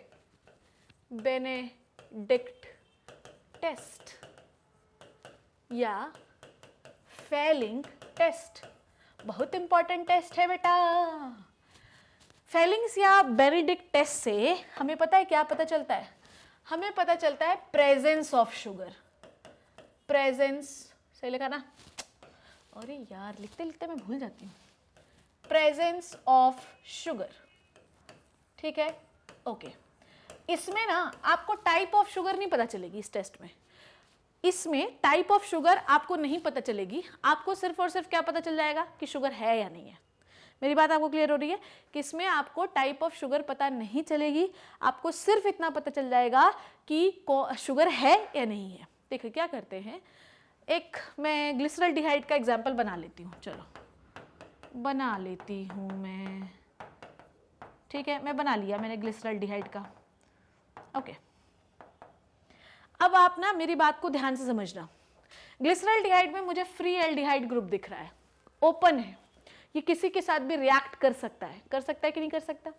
A: बेनेडिक्ट टेस्ट या फेलिंग टेस्ट, बहुत इंपॉर्टेंट टेस्ट है बेटा। फेलिंग्स या बेनेडिक्ट टेस्ट से हमें पता है क्या पता चलता है? हमें पता चलता है प्रेजेंस ऑफ शुगर। प्रेजेंस, सही लिखा ना? अरे यार लिखते लिखते मैं भूल जाती हूँ। प्रेजेंस ऑफ शुगर, ठीक है, ओके। इसमें ना आपको टाइप ऑफ शुगर नहीं पता चलेगी इस टेस्ट में। इसमें टाइप ऑफ शुगर आपको नहीं पता चलेगी, आपको सिर्फ और सिर्फ क्या पता चल जाएगा कि शुगर है या नहीं है। मेरी बात आपको क्लियर हो रही है कि इसमें आपको टाइप ऑफ शुगर पता नहीं चलेगी, आपको सिर्फ इतना पता चल जाएगा कि शुगर है या नहीं है। देखिए क्या करते हैं, एक मैं ग्लिसरॉल्डिहाइड का एग्जाम्पल बना लेती हूँ, चलो बना लेती हूँ मैं, ठीक है। मैं बना लिया मैंने ग्लिसरॉल्डिहाइड का, ओके। अब आप ना मेरी बात को ध्यान से समझना। ग्लिसरॉल्डिहाइड में मुझे फ्री एल्डिहाइड ग्रुप दिख रहा है, ओपन है, ये किसी के साथ भी रिएक्ट कर सकता है कि नहीं कर सकता,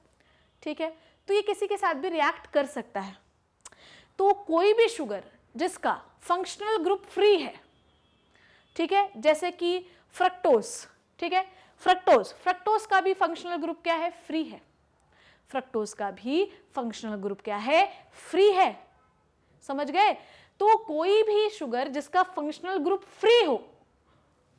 A: ठीक है। तो ये किसी के साथ भी रिएक्ट कर सकता है। तो कोई भी शुगर जिसका फंक्शनल ग्रुप फ्री है, ठीक है, जैसे कि फ्रक्टोज, ठीक है, फ्रक्टोज का भी फंक्शनल ग्रुप क्या है, फ्री है। फ्रक्टोज का भी फंक्शनल ग्रुप क्या है, फ्री है। समझ गए? तो कोई भी शुगर जिसका फंक्शनल ग्रुप फ्री हो,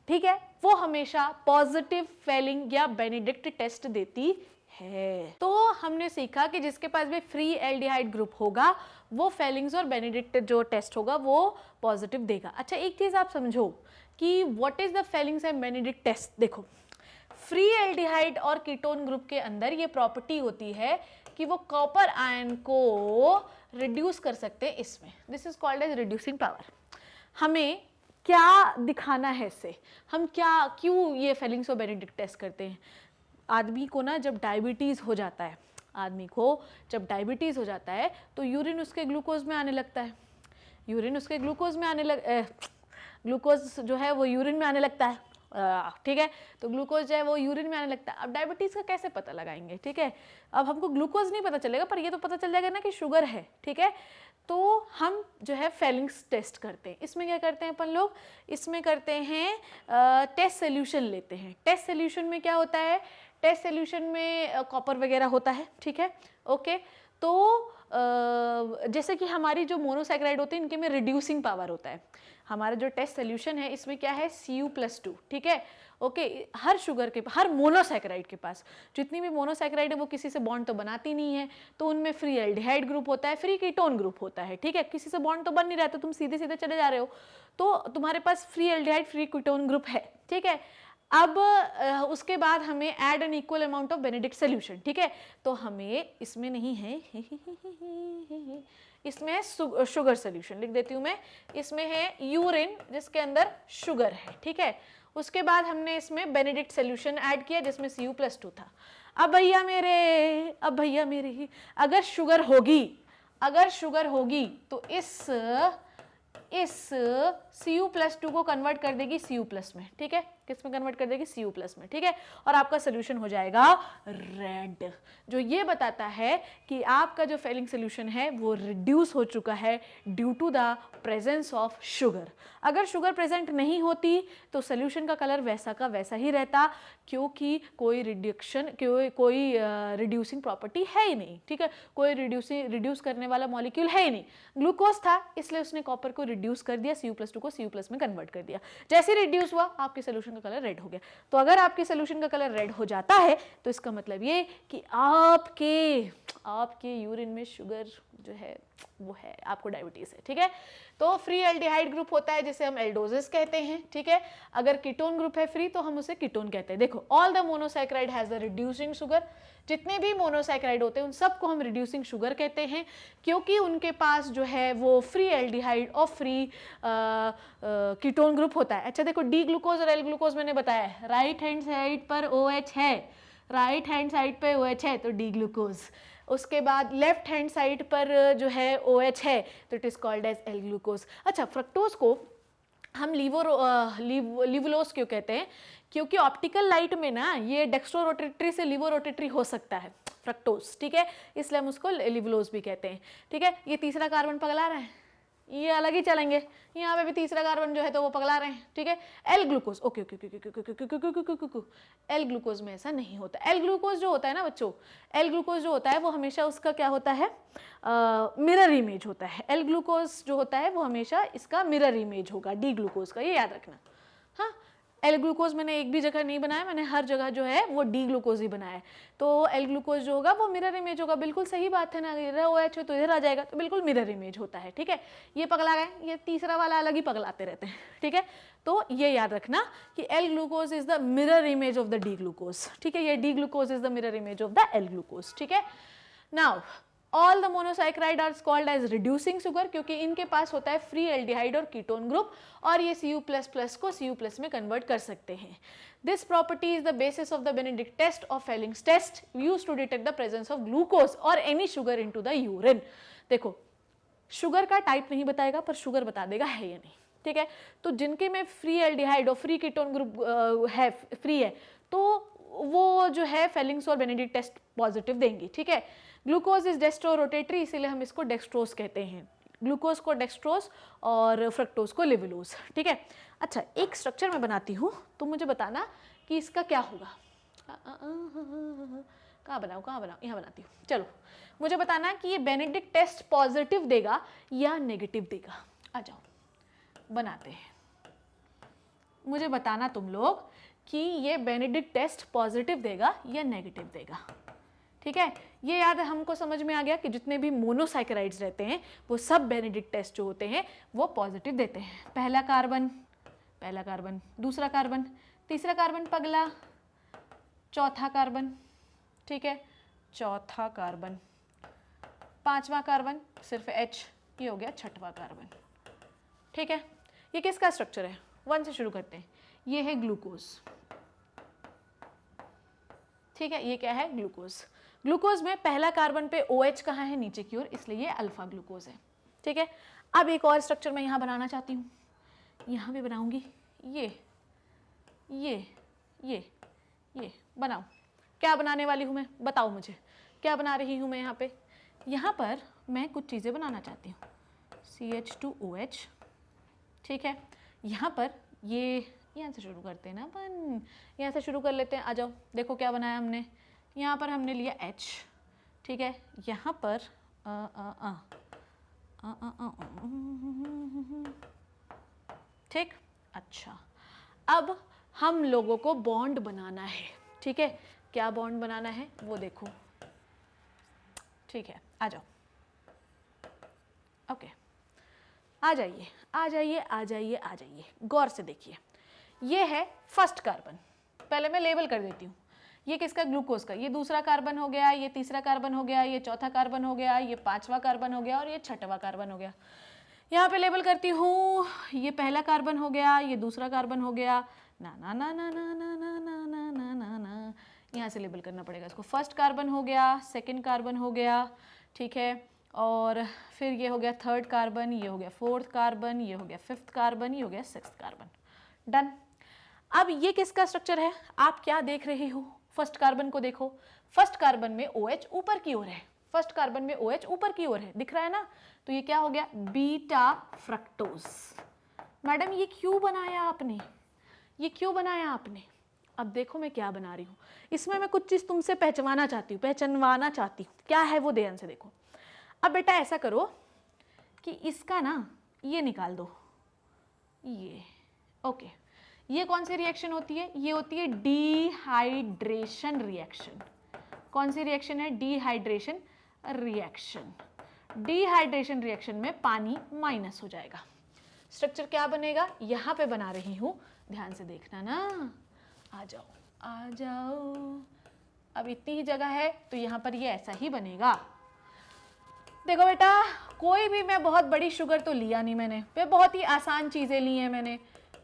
A: ठीक है, वो हमेशा पॉजिटिव फेलिंग या बेनेडिक्ट टेस्ट देती है। तो हमने सीखा कि जिसके पास भी फ्री एल्डिहाइड ग्रुप होगा वो फेलिंग्स और बेनेडिक्ट जो टेस्ट होगा वो पॉजिटिव देगा। अच्छा, एक चीज आप समझो कि what is the Fehling's and Benedict test. देखो, फ्री एल्डिहाइड और कीटोन ग्रुप के अंदर ये प्रॉपर्टी होती है कि वो कॉपर आयन को रिड्यूस कर सकते हैं इसमें। This is called as reducing power. हमें क्या दिखाना है इससे, हम क्या क्यों ये फेलिंग्स और बेनेडिक्ट टेस्ट करते हैं। आदमी को ना जब डायबिटीज़ हो जाता है, आदमी को जब डायबिटीज़ हो जाता है तो यूरिन उसके ग्लूकोज में आने लगता है, यूरिन उसके ग्लूकोज में ग्लूकोज जो है वो यूरिन में आने लगता है, ठीक है, तो ग्लूकोज जो है वो यूरिन में आने लगता है। अब डायबिटीज़ का कैसे पता लगाएंगे, ठीक है, अब हमको ग्लूकोज नहीं पता चलेगा पर ये तो पता चल जाएगा ना कि शुगर है, ठीक है, तो हम जो है फेलिंग्स टेस्ट करते हैं। इसमें क्या करते हैं अपन लोग, इसमें करते हैं टेस्ट सोल्यूशन लेते हैं। टेस्ट सोल्यूशन में क्या होता है, टेस्ट सोल्यूशन में कॉपर वगैरह होता है, ठीक है, ओके। तो जैसे कि हमारी जो मोनोसैकेराइड होते हैं इनके में रिड्यूसिंग पावर होता है। हमारा जो टेस्ट सोल्यूशन है इसमें क्या है, Cu+2, ठीक है, ओके। हर शुगर के, हर मोनोसैकेराइड के पास जितनी भी मोनोसैकेराइड है वो किसी से बॉन्ड तो बनाती नहीं है, तो उनमें फ्री एल्डिहाइड ग्रुप होता है, फ्री कीटोन ग्रुप होता है, ठीक है। किसी से बॉन्ड तो बन नहीं रहा, तो तुम सीधे सीधे चले जा रहे हो, तो तुम्हारे पास free aldehyde free ketone group है, ठीक है। अब उसके बाद हमें add an equal amount of Benedict solution, ठीक है, तो हमें इसमें नहीं है इसमें है शुगर सोल्यूशन, लिख देती हूँ मैं, इसमें है यूरिन जिसके अंदर शुगर है, ठीक है। उसके बाद हमने इसमें बेनेडिक्ट सोल्यूशन ऐड किया जिसमें Cu+2 था। अब भैया मेरे अगर शुगर होगी तो इस Cu+2 को कन्वर्ट कर देगी Cu+ में, ठीक है, किस में कन्वर्ट कर देगी, Cu+ में, ठीक है, और आपका सोल्यूशन हो जाएगा रेड, जो ये बताता है कि आपका जो फेलिंग सोल्यूशन है वो रिड्यूस हो चुका है due to the presence of sugar. अगर शुगर प्रेजेंट नहीं होती तो सोल्यूशन का कलर वैसा का वैसा ही रहता, क्योंकि कोई रिड्यूसिंग प्रॉपर्टी है ही नहीं, ठीक है, कोई रिड्यूस करने वाला मॉलिक्यूल है ही नहीं। ग्लूकोज था इसलिए उसने कॉपर को रिड्यूस कर दिया, Cu+2 को Cu+ में कन्वर्ट कर दिया, जैसे रिड्यूस हुआ आपके सोल्यूशन का कलर रेड हो गया। तो अगर आपके सोल्यूशन का कलर रेड हो जाता है तो इसका मतलब ये कि आपके यूरिन में शुगर जो है वो है, आपको डायबिटीज है, ठीक है। तो फ्री एल्डिहाइड ग्रुप होता है जिसे हम एल्डोजेस कहते हैं, ठीक है। अगर कीटोन ग्रुप है फ्री तो हम उसे कीटोन कहते हैं। देखो, all the monosaccharide has the reducing sugar, जितने भी मोनोसैकेराइड होते हैं उन सबको हम रिड्यूसिंग शुगर कहते हैं, क्योंकि उनके पास जो है वो फ्री एल्डिहाइड और फ्री कीटोन ग्रुप होता है। अच्छा देखो, डी ग्लूकोज और एल ग्लूकोज मैंने बताया है, राइट हैंड साइड पर OH है, राइट हैंड साइड पे OH है तो डी ग्लूकोज, उसके बाद लेफ्ट हैंड साइड पर जो है OH है तो it is called as L glucose. अच्छा, फ्रक्टोज को हम लिवोलोज क्यों कहते हैं, क्योंकि ऑप्टिकल लाइट में ना ये डेक्स्ट्रोरोटेटरी से लिवोरोटेटरी हो सकता है फ्रक्टोज, ठीक है, इसलिए हम उसको लिवोलोज भी कहते हैं, ठीक है। ये तीसरा कार्बन पगला रहा है, ये अलग ही चलेंगे, यहाँ पे भी तीसरा कार्बन जो है तो वो पगला रहे हैं, ठीक है। L glucose, okay, L glucose में ऐसा नहीं होता। एल ग्लूकोज जो होता है ना बच्चों, एल ग्लूकोज जो होता है वो हमेशा उसका क्या होता है, मिरर इमेज होता है। एल ग्लूकोज जो होता है वो हमेशा इसका मिरर इमेज होगा डी ग्लूकोज का, ये याद रखना। हाँ, एल ग्लूकोज मैंने एक भी जगह नहीं बनाया, मैंने हर जगह जो है वो डी ग्लूकोज ही बनाया है। तो एल ग्लूकोज जो होगा वो मिरर इमेज होगा, बिल्कुल सही बात है ना, इधर OH है तो इधर आ जाएगा, तो बिल्कुल मिरर इमेज होता है, ठीक है। ये पगला गए, ये तीसरा वाला अलग ही पगलाते रहते हैं, ठीक है। तो ये याद रखना कि L glucose is the mirror image of the D glucose, ठीक है, ये D glucose is the mirror image of the L glucose, ठीक है। Now all the monosaccharide are called as reducing sugar, क्योंकि इनके पास होता है फ्री एल्डिहाइड और कीटोन ग्रुप, और ये Cu++ को Cu+ में कन्वर्ट कर सकते हैं। This property is the basis of the Benedict test और Fehling's test used to detect the presence of glucose और any sugar into the urine. देखो, शुगर का टाइप नहीं बताएगा पर शुगर बता देगा है या नहीं, ठीक है। तो जिनके में फ्री एल्डिहाइड और फ्री कीटोन ग्रुप है, फ्री है, तो वो जो है फेलिंग्स और बेनेडिक्ट टेस्ट पॉजिटिव देंगी, ठीक है। ग्लूकोज इज डेक्स्ट्रो रोटेटरी, इसीलिए हम इसको डेक्स्ट्रोज कहते हैं, ग्लूकोज को डेक्सट्रोज और फ्रक्टोज को लेवुलोज, ठीक है। अच्छा, एक स्ट्रक्चर मैं बनाती हूँ, तो मुझे बताना कि इसका क्या होगा। कहाँ बनाऊँ, यहाँ बनाती हूँ। चलो, मुझे बताना कि ये बेनेडिक्ट टेस्ट पॉजिटिव देगा या नेगेटिव देगा। आ जाओ बनाते हैं। मुझे बताना तुम लोग कि ये बेनेडिक्ट टेस्ट पॉजिटिव देगा या नेगेटिव देगा, ठीक है। ये याद हमको समझ में आ गया कि जितने भी मोनोसाइकेराइड्स रहते हैं वो सब बेनेडिक्ट टेस्ट जो होते हैं वो पॉजिटिव देते हैं। पहला कार्बन, दूसरा कार्बन, तीसरा कार्बन पगला, चौथा कार्बन, ठीक है, चौथा कार्बन, पांचवा कार्बन सिर्फ H, ये हो गया छठवां कार्बन, ठीक है। ये किसका स्ट्रक्चर है, 1 से शुरू करते हैं। ये है ग्लूकोज, ठीक है। ये क्या है, ग्लूकोज। ग्लूकोज में पहला कार्बन पे OH कहाँ है, नीचे की ओर, इसलिए ये अल्फा ग्लूकोज है, ठीक है। अब एक और स्ट्रक्चर मैं यहाँ बनाना चाहती हूँ, यहाँ भी बनाऊंगी। ये बनाओ। क्या बनाने वाली हूँ मैं, बताओ मुझे क्या बना रही हूँ मैं यहाँ पे। यहाँ पर मैं कुछ चीज़ें बनाना चाहती हूँ, CH2OH, ठीक है। यहाँ पर ये यहाँ से शुरू करते हैं ना अपन, यहाँ से शुरू कर लेते हैं। आ जाओ, देखो क्या बनाया हमने। यहाँ पर हमने लिया H, ठीक है। यहाँ पर ठीक, अच्छा। अब हम लोगों को बॉन्ड बनाना है, ठीक है। क्या बॉन्ड बनाना है वो देखो, ठीक है। आ जाओ, ओके, आ जाइए, गौर से देखिए। ये है फर्स्ट कार्बन, पहले मैं लेबल कर देती हूँ। ये किसका, ग्लूकोज का। ये दूसरा कार्बन हो गया, ये तीसरा कार्बन हो गया, ये चौथा कार्बन हो गया, ये पांचवा कार्बन हो गया और ये छठवां कार्बन हो गया। यहाँ पे लेबल करती हूँ, ये पहला कार्बन हो गया, ये दूसरा कार्बन हो गया, ना ना ना ना ना ना ना ना ना ना ना ना, यहाँ से लेबल करना पड़ेगा इसको। फर्स्ट कार्बन हो गया, सेकेंड कार्बन हो गया, ठीक है। और फिर ये हो गया थर्ड कार्बन, ये हो गया फोर्थ कार्बन, ये हो गया फिफ्थ कार्बन, ये हो गया सिक्स्थ कार्बन। डन। अब ये किसका स्ट्रक्चर है, आप क्या देख रहे हो, फर्स्ट कार्बन को देखो। फर्स्ट कार्बन में OH ऊपर की ओर है, फर्स्ट कार्बन में OH ऊपर की ओर है, दिख रहा है ना। तो ये क्या हो गया, बीटा फ्रक्टोज। मैडम ये क्यों बनाया आपने, ये क्यों बनाया आपने। अब देखो मैं क्या बना रही हूँ, इसमें मैं कुछ चीज़ तुमसे पहचानवाना चाहती हूँ, क्या है वो ध्यान से देखो। अब बेटा ऐसा करो कि इसका ना ये निकाल दो, ये, ओके। ये कौन सी रिएक्शन होती है, ये होती है डिहाइड्रेशन रिएक्शन। कौन सी रिएक्शन है, डिहाइड्रेशन रिएक्शन। डिहाइड्रेशन रिएक्शन में पानी माइनस हो जाएगा। स्ट्रक्चर क्या बनेगा, यहाँ पे बना रही हूँ, ध्यान से देखना ना। आ जाओ। अब इतनी ही जगह है तो यहाँ पर ये ऐसा ही बनेगा। देखो बेटा, कोई भी मैं बहुत बड़ी शुगर तो लिया नहीं मैंने, बहुत ही आसान चीज़ें ली हैं मैंने,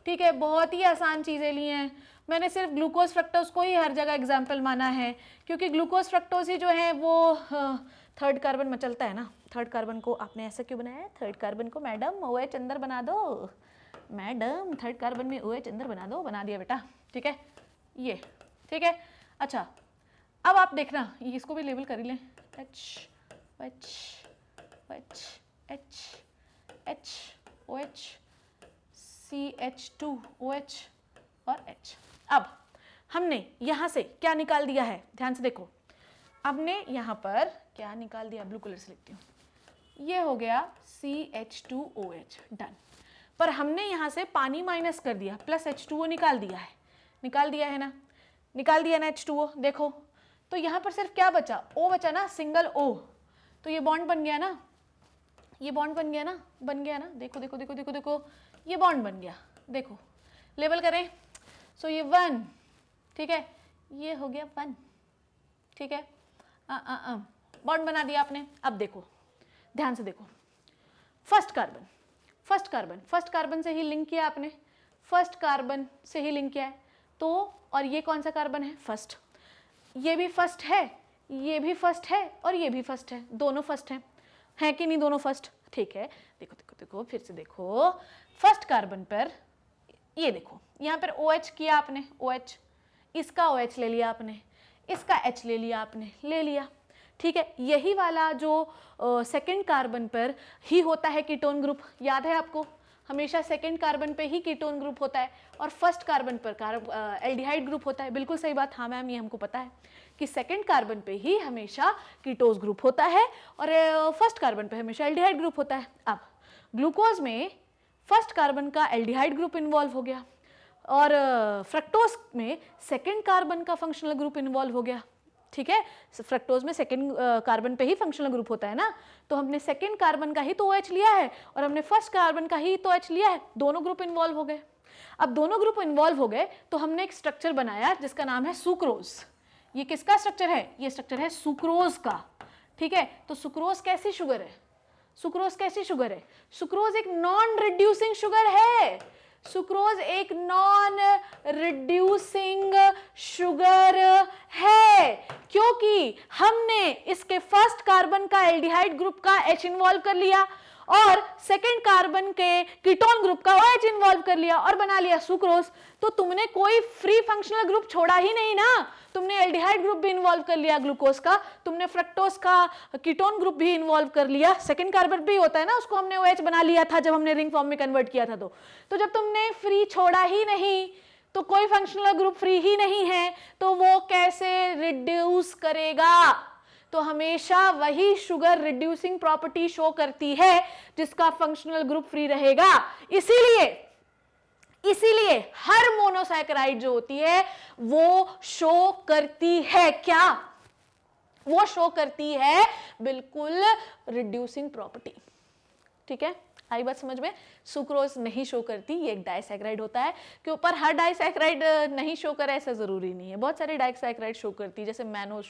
A: ठीक है। बहुत ही आसान चीज़ें ली हैं मैंने, सिर्फ ग्लूकोज फ्रक्टोज को ही हर जगह एग्जाम्पल माना है, क्योंकि ग्लूकोज फ्रक्टोज ही जो है वो थर्ड कार्बन मचलता है ना। थर्ड कार्बन को आपने ऐसा क्यों बनाया है, थर्ड कार्बन को मैडम OH अंदर बना दो, मैडम थर्ड कार्बन में OH अंदर बना दो, बना दिया बेटा, ठीक है। ये ठीक है। अच्छा, अब आप देखना, ये इसको भी लेबल कर ही लें, OH, CH2OH और H। अब हमने यहाँ से क्या निकाल दिया है, ध्यान से देखो। हमने यहाँ पर क्या निकाल दिया, ब्लू कलर से लिखती हूँ, ये हो गया CH2OH, डन। पर हमने यहाँ से पानी माइनस कर दिया, प्लस H2O निकाल दिया है ना, H2O। देखो तो यहाँ पर सिर्फ क्या बचा, O बचा ना, सिंगल O। तो ये बॉन्ड बन गया ना, बन गया ना। देखो, ये बॉन्ड बन गया, देखो। लेबल करें, सो ये 1, ठीक है, ये हो गया 1, ठीक है। बॉन्ड बना दिया आपने। अब देखो, ध्यान से देखो, फर्स्ट कार्बन से ही लिंक किया आपने, तो और ये कौन सा कार्बन है, फर्स्ट। ये भी फर्स्ट है, ये भी फर्स्ट है और ये भी फर्स्ट है, दोनों फर्स्ट हैं कि नहीं, दोनों फर्स्ट, ठीक है। देखो फिर से देखो, फर्स्ट कार्बन पर ये देखो, यहाँ पर OH किया आपने, OH, इसका OH ले लिया आपने, इसका H ले लिया आपने, ठीक है, यही वाला जो सेकेंड कार्बन पर ही होता है कीटोन ग्रुप, याद है आपको, हमेशा सेकेंड कार्बन पे ही कीटोन ग्रुप होता है और फर्स्ट कार्बन पर एल्डिहाइड ग्रुप होता है। बिल्कुल सही बात, हाँ मैम ये हमको पता है कि सेकेंड कार्बन पे ही हमेशा कीटोस ग्रुप होता है और फर्स्ट कार्बन पे हमेशा एल्डिहाइड ग्रुप होता है। अब ग्लूकोज में फर्स्ट कार्बन का एल्डिहाइड ग्रुप इन्वॉल्व हो गया और फ्रक्टोज में सेकेंड कार्बन का फंक्शनल ग्रुप इन्वॉल्व हो गया। ठीक है, फ्रक्टोज में सेकेंड कार्बन पे ही फंक्शनल ग्रुप होता है ना, तो हमने सेकेंड कार्बन का ही तो OH लिया है और हमने फर्स्ट कार्बन का ही तो H लिया है, दोनों ग्रुप इन्वॉल्व हो गए। अब दोनों ग्रुप इन्वॉल्व हो गए तो हमने एक स्ट्रक्चर बनाया जिसका नाम है सुक्रोज। ये किसका स्ट्रक्चर है? ये स्ट्रक्चर है सुक्रोज का। ठीक है, तो सुक्रोज कैसी शुगर है? सुक्रोज कैसी शुगर है? सुक्रोज एक नॉन रिड्यूसिंग शुगर है। सुक्रोज एक नॉन रिड्यूसिंग शुगर है क्योंकि हमने इसके फर्स्ट कार्बन का एल्डिहाइड ग्रुप का H इन्वॉल्व कर लिया और सेकेंड कार्बन के कीटोन ग्रुप का OH इन्वॉल्व कर लिया और बना लिया सुक्रोज। तो तुमने कोई फ्री फंक्शनल ग्रुप छोड़ा ही नहीं ना, तुमने एल्डिहाइड ग्रुप भी इन्वॉल्व कर लिया ग्लूकोज का, तुमने फ्रक्टोज का कीटोन ग्रुप भी इन्वॉल्व कर लिया, सेकेंड कार्बन भी होता है ना, उसको हमने OH बना लिया था जब हमने रिंग फॉर्म में कन्वर्ट किया था। तो जब तुमने फ्री छोड़ा ही नहीं, तो कोई फंक्शनल ग्रुप फ्री ही नहीं है, तो वो कैसे रिड्यूस करेगा? तो हमेशा वही शुगर रिड्यूसिंग प्रॉपर्टी शो करती है जिसका फंक्शनल ग्रुप फ्री रहेगा। इसीलिए हर मोनोसैकेराइड जो होती है वो शो करती है क्या? वो शो करती है बिल्कुल रिड्यूसिंग प्रॉपर्टी। ठीक है, आई बात समझ में? सुक्रोज नहीं शो करती, ये एक डाइसैकेराइड होता है के ऊपर हर डाइसैकेराइड नहीं शो करे ऐसा जरूरी नहीं है, बहुत सारे डाइसैकेराइड शो करती है, जैसे मैनोज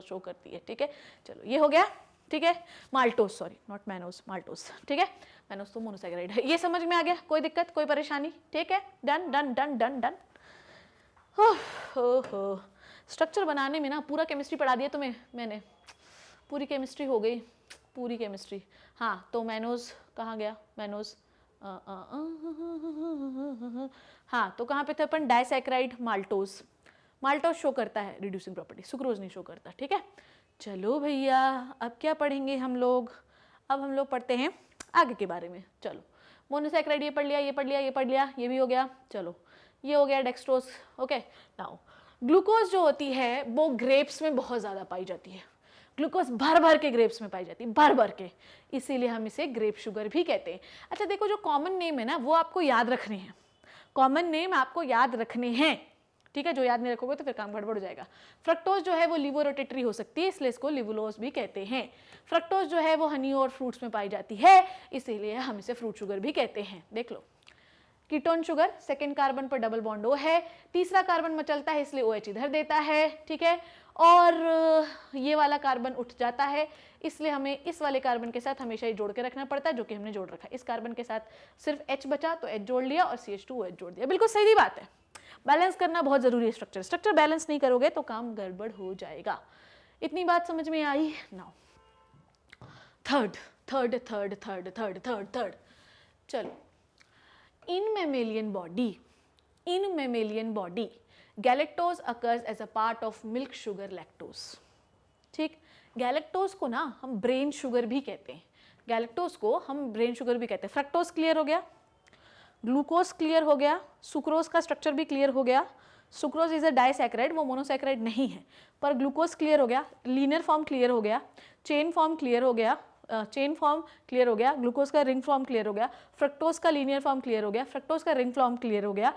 A: शो करती है। ठीक है, चलो ये हो गया। ठीक है, maltose, sorry not mannose, maltose. ठीक है, मैनोज तो मोनोसैकेराइड है। ये समझ में आ गया? कोई दिक्कत, कोई परेशानी? ठीक है, done done done done done. हो स्ट्रक्चर बनाने में ना पूरा केमिस्ट्री पढ़ा दिया तुम्हें मैंने, पूरी केमिस्ट्री हो गई, पूरी केमिस्ट्री। हाँ, तो मैनोज कहाँ गया? मैनोज हाँ, तो कहाँ पे थे अपन? Disaccharide maltose. माल्टोज शो करता है रिड्यूसिंग प्रॉपर्टी, सुक्रोज नहीं शो करता। ठीक है, चलो भैया अब क्या पढ़ेंगे हम लोग? अब हम लोग पढ़ते हैं आगे के बारे में। चलो, मोनोसैकेराइड ये पढ़ लिया, ये पढ़ लिया, ये पढ़ लिया, ये भी हो गया। चलो, ये हो गया डेक्सट्रोज। ओके, नाउ ग्लूकोज जो होती है वो ग्रेप्स में बहुत ज़्यादा पाई जाती है। ग्लूकोज भर भर के ग्रेप्स में पाई जाती है, भर भर के, इसीलिए हम इसे ग्रेप शुगर भी कहते हैं। अच्छा देखो, जो कॉमन नेम है ना वो आपको याद रखने हैं, कॉमन नेम आपको याद रखने हैं। ठीक है, जो याद नहीं रखोगे तो फिर काम गड़बड़ हो जाएगा। फ्रक्टोज जो है वो लिवोरोटेटरी हो सकती है, इसलिए इसको लिवुलोज भी कहते हैं। फ्रक्टोज जो है वो हनी और फ्रूट्स में पाई जाती है, इसीलिए हम इसे फ्रूट शुगर भी कहते हैं। देख लो, कीटोन शुगर, सेकेंड कार्बन पर डबल बॉन्ड O है, तीसरा कार्बन मचलता है इसलिए OH इधर देता है। ठीक है, और ये वाला कार्बन उठ जाता है, इसलिए हमें इस वाले कार्बन के साथ हमेशा ही जोड़ के रखना पड़ता है, जो कि हमने जोड़ रखा है। इस कार्बन के साथ सिर्फ H बचा तो H जोड़ लिया और CH2OH जोड़ दिया। बिल्कुल सीधी बात है, बैलेंस करना बहुत जरूरी है। स्ट्रक्चर बैलेंस नहीं करोगे तो काम गड़बड़ हो जाएगा। इतनी बात समझ में आई? Now third. चलो, in mammalian body galactose occurs as a part of milk sugar lactose। ठीक, गैलेक्टोज को ना हम ब्रेन शुगर भी कहते हैं, गैलेक्टोज को हम ब्रेन शुगर भी कहते हैं। फ्रक्टोज क्लियर हो गया, ग्लूकोज क्लियर हो गया, सुक्रोज का स्ट्रक्चर भी क्लियर हो गया। सुक्रोज इज अ डाइसैकेराइड, वो मोनोसैकेराइड नहीं है, पर ग्लूकोज क्लियर हो गया, लीनियर फॉर्म क्लियर हो गया, चेन फॉर्म क्लियर हो गया, ग्लूकोज का रिंग फॉर्म क्लियर हो गया, फ्रक्टोज का लीनियर फॉर्म क्लियर हो गया, फ्रक्टोज का रिंग फॉर्म क्लियर हो गया,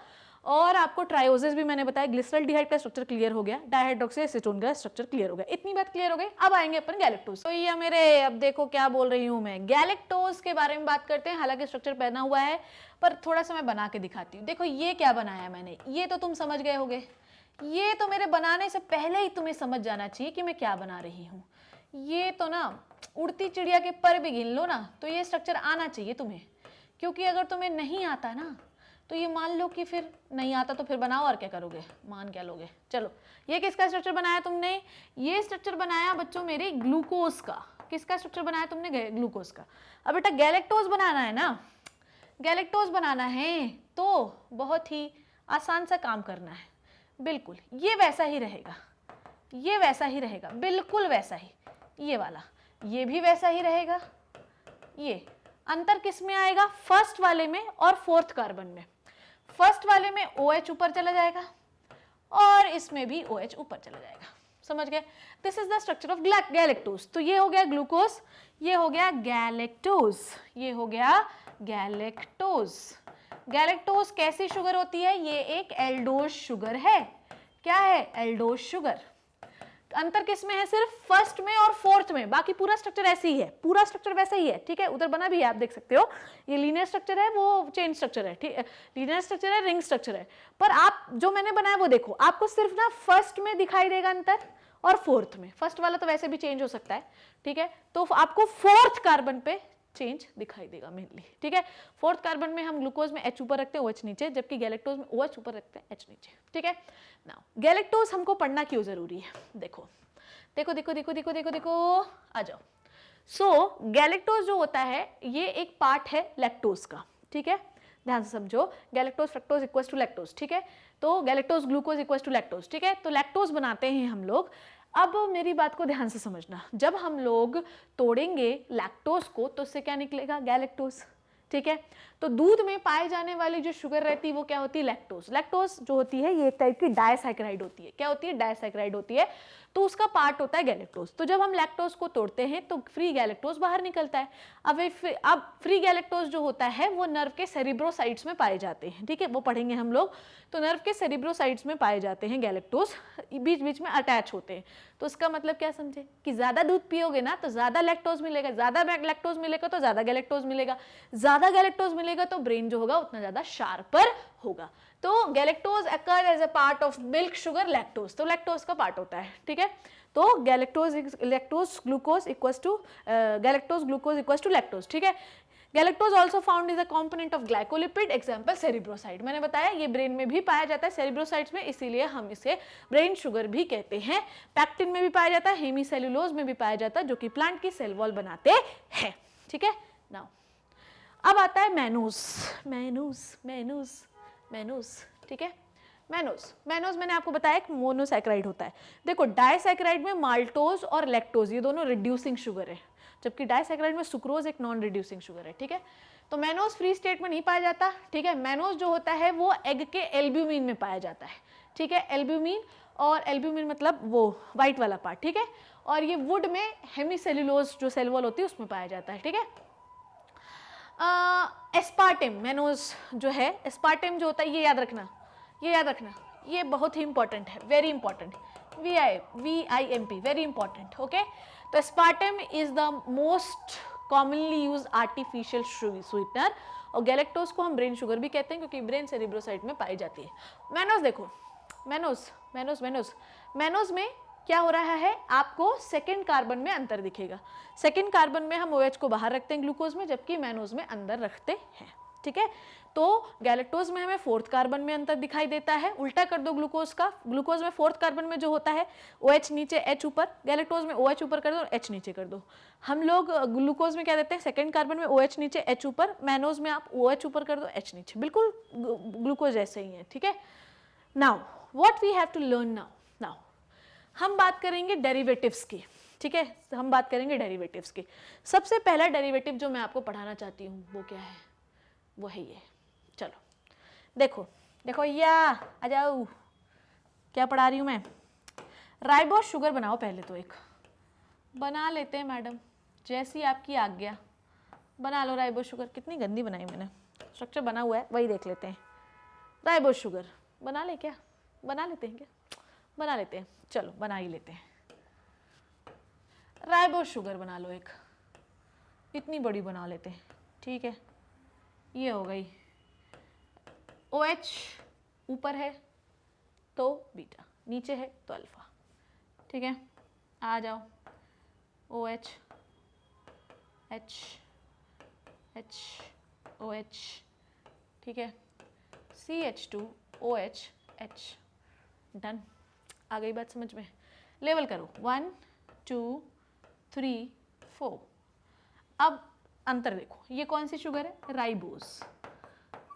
A: और आपको ट्रायोजेस भी मैंने बताया, ग्लिसरॉल्डिहाइड का स्ट्रक्चर क्लियर हो गया, डाइहाइड्रोक्सी एसीटोन का स्ट्रक्चर क्लियर हो गया। इतनी बात क्लियर हो गई। अब आएंगे अपन गैलेक्टोज। तो ये मेरे, अब देखो क्या बोल रही हूँ मैं, गैलेक्टोज के बारे में बात करते हैं। हालांकि स्ट्रक्चर पहना हुआ है पर थोड़ा सा मैं बना के दिखाती हूँ। देखो ये क्या बनाया मैंने, ये तो तुम समझ गए होगे, ये तो मेरे बनाने से पहले ही तुम्हें समझ जाना चाहिए कि मैं क्या बना रही हूँ। ये तो ना उड़ती चिड़िया के पर भी गिन लो ना तो ये स्ट्रक्चर आना चाहिए तुम्हें, क्योंकि अगर तुम्हें नहीं आता ना तो ये मान लो कि फिर नहीं आता तो फिर बनाओ और क्या करोगे, मान क्या लोगे। चलो, ये किसका स्ट्रक्चर बनाया तुमने? ये स्ट्रक्चर बनाया बच्चों मेरे ग्लूकोज का। किसका स्ट्रक्चर बनाया तुमने? ग्लूकोज का। अब बेटा गैलेक्टोज बनाना है ना, गैलेक्टोज बनाना है तो बहुत ही आसान सा काम करना है। बिल्कुल ये वैसा ही रहेगा, ये वैसा ही रहेगा, बिल्कुल वैसा ही। ये वाला, ये भी वैसा ही रहेगा। ये अंतर किस में आएगा? फर्स्ट वाले में और फोर्थ कार्बन में। फर्स्ट वाले में OH ऊपर चला जाएगा और इसमें भी OH ऊपर चला जाएगा। समझ गए? This is the structure of galactose. तो ये हो गया ग्लूकोज, ये हो गया गैलेक्टोज, ये हो गया गैलेक्टोज। गैलेक्टोज कैसी शुगर होती है? ये एक एल्डोज शुगर है। क्या है? Aldose sugar. अंतर किस में है? सिर्फ फर्स्ट में और फोर्थ में, बाकी पूरा स्ट्रक्चर ऐसे ही है, पूरा स्ट्रक्चर वैसा ही है। ठीक है, उधर बना भी है, आप देख सकते हो। ये लीनियर स्ट्रक्चर है, वो चेन स्ट्रक्चर है। ठीक है, लीनियर स्ट्रक्चर है, रिंग स्ट्रक्चर है। पर आप जो मैंने बनाया वो देखो, आपको सिर्फ ना फर्स्ट में दिखाई देगा अंतर और फोर्थ में। फर्स्ट वाला तो वैसे भी चेंज हो सकता है। ठीक है, तो आपको फोर्थ कार्बन पे चेंज दिखाई देगा मेनली। ठीक है, फोर्थ कार्बन में हम ग्लूकोज में H ऊपर रखते हैं, OH नीचे, जबकि गैलेक्टोज में OH ऊपर रखते हैं, H नीचे। ठीक है, नाउ गैलेक्टोज हमको पढ़ना क्यों जरूरी है? देखो देखो देखो देखो देखो देखो देखो, आ जाओ। सो गैलेक्टोज जो होता है ये एक पार्ट है लैक्टोज का। ठीक है, ध्यान से समझो, galactose fructose equals to lactose. ठीक है, तो galactose glucose equals to lactose. ठीक है, तो लैक्टोज बनाते हैं हम लोग। अब मेरी बात को ध्यान से समझना, जब हम लोग तोड़ेंगे लैक्टोज को तो उससे क्या निकलेगा? गैलेक्टोज। ठीक है, तो दूध में पाए जाने वाली जो शुगर रहती है वो क्या होती है? लैक्टोज। लैक्टोज जो होती है ये एक टाइप की डायसैकेराइड होती है। क्या होती है? डायसैकेराइड होती है, तो उसका पार्ट होता है गैलेक्टोज। तो जब हम लैक्टोज को तोड़ते हैं तो फ्री गैलेक्टोज बाहर निकलता है। अब फ्री गैलेक्टोज जो होता है वो नर्व के सेरिब्रोसाइट्स में पाए जाते हैं। ठीक है, वो पढ़ेंगे हम लोग। तो नर्व के सेरिब्रोसाइट्स में पाए जाते हैं गैलेक्टोज, बीच बीच में अटैच होते हैं। तो इसका मतलब क्या समझे कि ज्यादा दूध पियोगे ना तो ज्यादा लैक्टोज मिलेगा, ज्यादा लैक्टोज मिलेगा तो ज्यादा गैलेक्टोज मिलेगा, ज्यादा गैलेक्टोज मिलेगा तो ब्रेन जो होगा उतना ज्यादा शार्पर होगा। तो galactose occur as a part of milk sugar lactose, तो लैक्टोज का पार्ट होता है। ठीक है, तो lactose glucose equals to galactose glucose equals to lactose. ठीक है, galactose also found is a component of glycolipid, example cerebroside. मैंने बताया ये ब्रेन में भी पाया जाता है सेरिब्रोसाइड्स में, इसीलिए हम इसे ब्रेन शुगर भी कहते हैं। पैक्टिन में भी पाया जाता है, हेमीसेल्यूलोज में भी पाया जाता है, जो कि प्लांट की सेल वॉल बनाते हैं। ठीक है, नाउ अब आता है मैनोज। Mannose mannose mannose. ठीक है, मैनोज मैंने आपको बताया एक मोनोसैकेराइड होता है। देखो डायसैकेराइड में माल्टोज और लैक्टोज ये दोनों रिड्यूसिंग शुगर है, जबकि डायसैकेराइड में सुक्रोज एक नॉन रिड्यूसिंग शुगर है। ठीक है, तो मैनोज फ्री स्टेट में नहीं पाया जाता। ठीक है, मैनोज जो होता है वो एग के एल्ब्यूमिन में पाया जाता है। ठीक है, एल्ब्यूमिन, और एल्ब्यूमिन मतलब वो व्हाइट वाला पार्ट। ठीक है, और ये वुड में हेमीसेल्यूलोज जो सेल वॉल होती है उसमें पाया जाता है। ठीक है, एस्पार्टेम मैनोज जो है, एस्पार्टेम जो होता है ये याद रखना, ये याद रखना, ये बहुत ही इंपॉर्टेंट है, very important. VIMP very important. Okay, तो aspartame is the most commonly use artificial sweetener, और गैलेक्टोज को हम ब्रेन शुगर भी कहते हैं क्योंकि ब्रेन सेरिब्रोसाइट में पाई जाती है। मैनोज देखो, मैनोज मैनोज मैनोज मैनोज में क्या हो रहा है? आपको सेकेंड कार्बन में अंतर दिखेगा। सेकेंड कार्बन में हम OH को बाहर रखते हैं ग्लूकोज में, जबकि मैनोज में अंदर रखते हैं। ठीक है, तो गैलेक्टोज में हमें फोर्थ कार्बन में अंतर दिखाई देता है। उल्टा कर दो ग्लूकोज का, ग्लूकोज में फोर्थ कार्बन में जो होता है OH नीचे H ऊपर, गैलेक्टोज में OH ऊपर कर दो H नीचे कर दो। हम लोग ग्लूकोज में क्या देते हैं? सेकेंड कार्बन में OH नीचे H ऊपर, मैनोज में आप OH ऊपर कर दो H नीचे, बिल्कुल ग्लूकोज जैसे ही है। ठीक है, now what we have to learn now. हम बात करेंगे डेरिवेटिव्स की। ठीक है, हम बात करेंगे डेरिवेटिव्स की। सबसे पहला डेरिवेटिव जो मैं आपको पढ़ाना चाहती हूँ वो क्या है? वो है ये। चलो देखो देखो, या आ जाओ, क्या पढ़ा रही हूँ मैं? राइबोज शुगर बनाओ पहले तो, एक बना लेते हैं मैडम, जैसी आपकी आज्ञा। बना लो राइबोज शुगर। कितनी गंदी बनाई मैंने, स्ट्रक्चर बना हुआ है वही देख लेते हैं। राइबोज शुगर बना ले क्या? बना लेते हैं क्या? बना लेते हैं, चलो बना ही लेते हैं। राइबोज शुगर बना लो एक, इतनी बड़ी बना लेते हैं। ठीक है, ये हो गई। OH ऊपर है तो बीटा, नीचे है तो अल्फा। ठीक है, आ जाओ। OH H H OH। ठीक है, CH2 OH H। डन, आ गई बात समझ में? लेवल करो, 1 2 3 4। अब अंतर देखो, ये कौन सी शुगर है? राइबोज।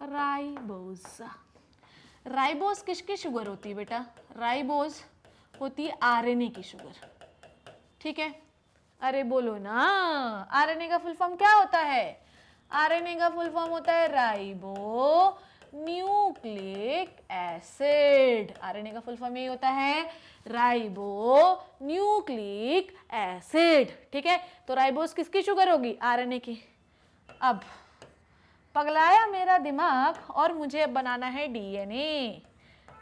A: राइबोज राइबोज किसकी शुगर होती है बेटा? राइबोज होती है RNA की शुगर। ठीक है, अरे बोलो ना, आरएनए का फुल फॉर्म क्या होता है? आरएनए का फुल फॉर्म होता है राइबो न्यूक्लिक एसिड। आरएनए का फुल फॉर्म यही होता है, राइबो न्यूक्लिक एसिड। ठीक है, तो राइबोस किसकी शुगर होगी? आरएनए की। अब पगलाया मेरा दिमाग और मुझे अब बनाना है डीएनए,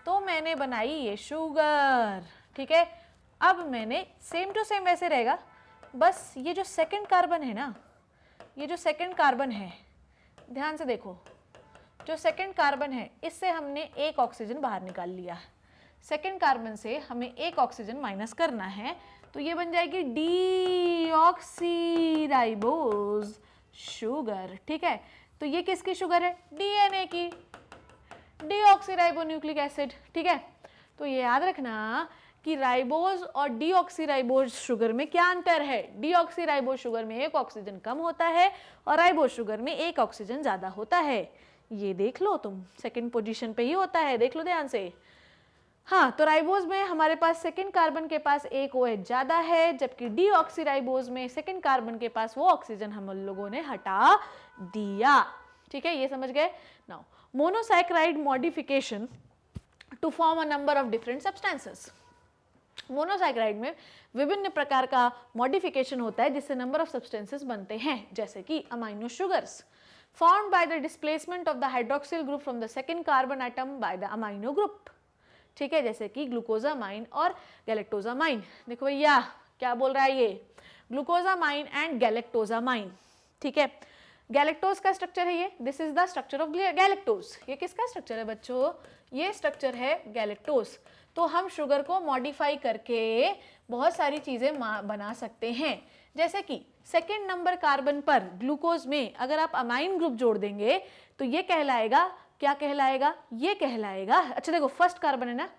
A: तो मैंने बनाई ये शुगर। ठीक है, अब मैंने सेम टू सेम वैसे रहेगा, बस ये जो सेकंड कार्बन है ना, ये जो सेकंड कार्बन है, ध्यान से देखो, जो सेकंड कार्बन है इससे हमने एक ऑक्सीजन बाहर निकाल लिया, सेकंड कार्बन से हमें एक ऑक्सीजन माइनस करना है, तो ये बन जाएगी डीऑक्सीराइबोज शुगर। ठीक है, तो ये किसकी शुगर है? डीएनए की, डीऑक्सीराइबोन्यूक्लिक एसिड। ठीक है, तो ये याद रखना कि राइबोज और डीऑक्सीराइबोज शुगर में क्या अंतर है? डीऑक्सीराइबोज शुगर में एक ऑक्सीजन कम होता है और राइबोज शुगर में एक ऑक्सीजन ज्यादा होता है। ये देख लो तुम, सेकंड पोजीशन पे ही होता है, देख लो ध्यान से। हाँ, तो राइबोज में हमारे पास सेकंड कार्बन के पास एक OH ज्यादा है, जबकि डीऑक्सीराइबोज में सेकंड कार्बन के पास वो ऑक्सीजन हम लोगों ने हटा दिया। ठीक है, ये समझ गए? Now monosaccharide modification to form a number of different substances. Monosaccharide में विभिन्न प्रकार का मॉडिफिकेशन होता है जिससे नंबर ऑफ सब्सटेंसेस बनते हैं, जैसे कि amino sugars formed by the displacement of the hydroxyl group from the second carbon atom by the amino group। ठीक है, जैसे कि ग्लूकोजामाइन और गैलेक्टोजामाइन। देखो भैया क्या बोल रहा है ये, ग्लूकोजामाइन एंड गैलेक्टोजामाइन। ठीक है, गैलेक्टोज का स्ट्रक्चर है ये, this is the structure of galactose. ये किसका स्ट्रक्चर है बच्चों? ये स्ट्रक्चर है गैलेक्टोज। तो हम शुगर को मॉडिफाई करके बहुत सारी चीजें बना सकते हैं, जैसे कि सेकेंड नंबर कार्बन पर ग्लूकोज में अगर आप अमाइन ग्रुप जोड़ देंगे तो ये कहलाएगा, क्या कहलाएगा? ये कहलाएगा, अच्छा देखो फर्स्ट कार्बन है ना,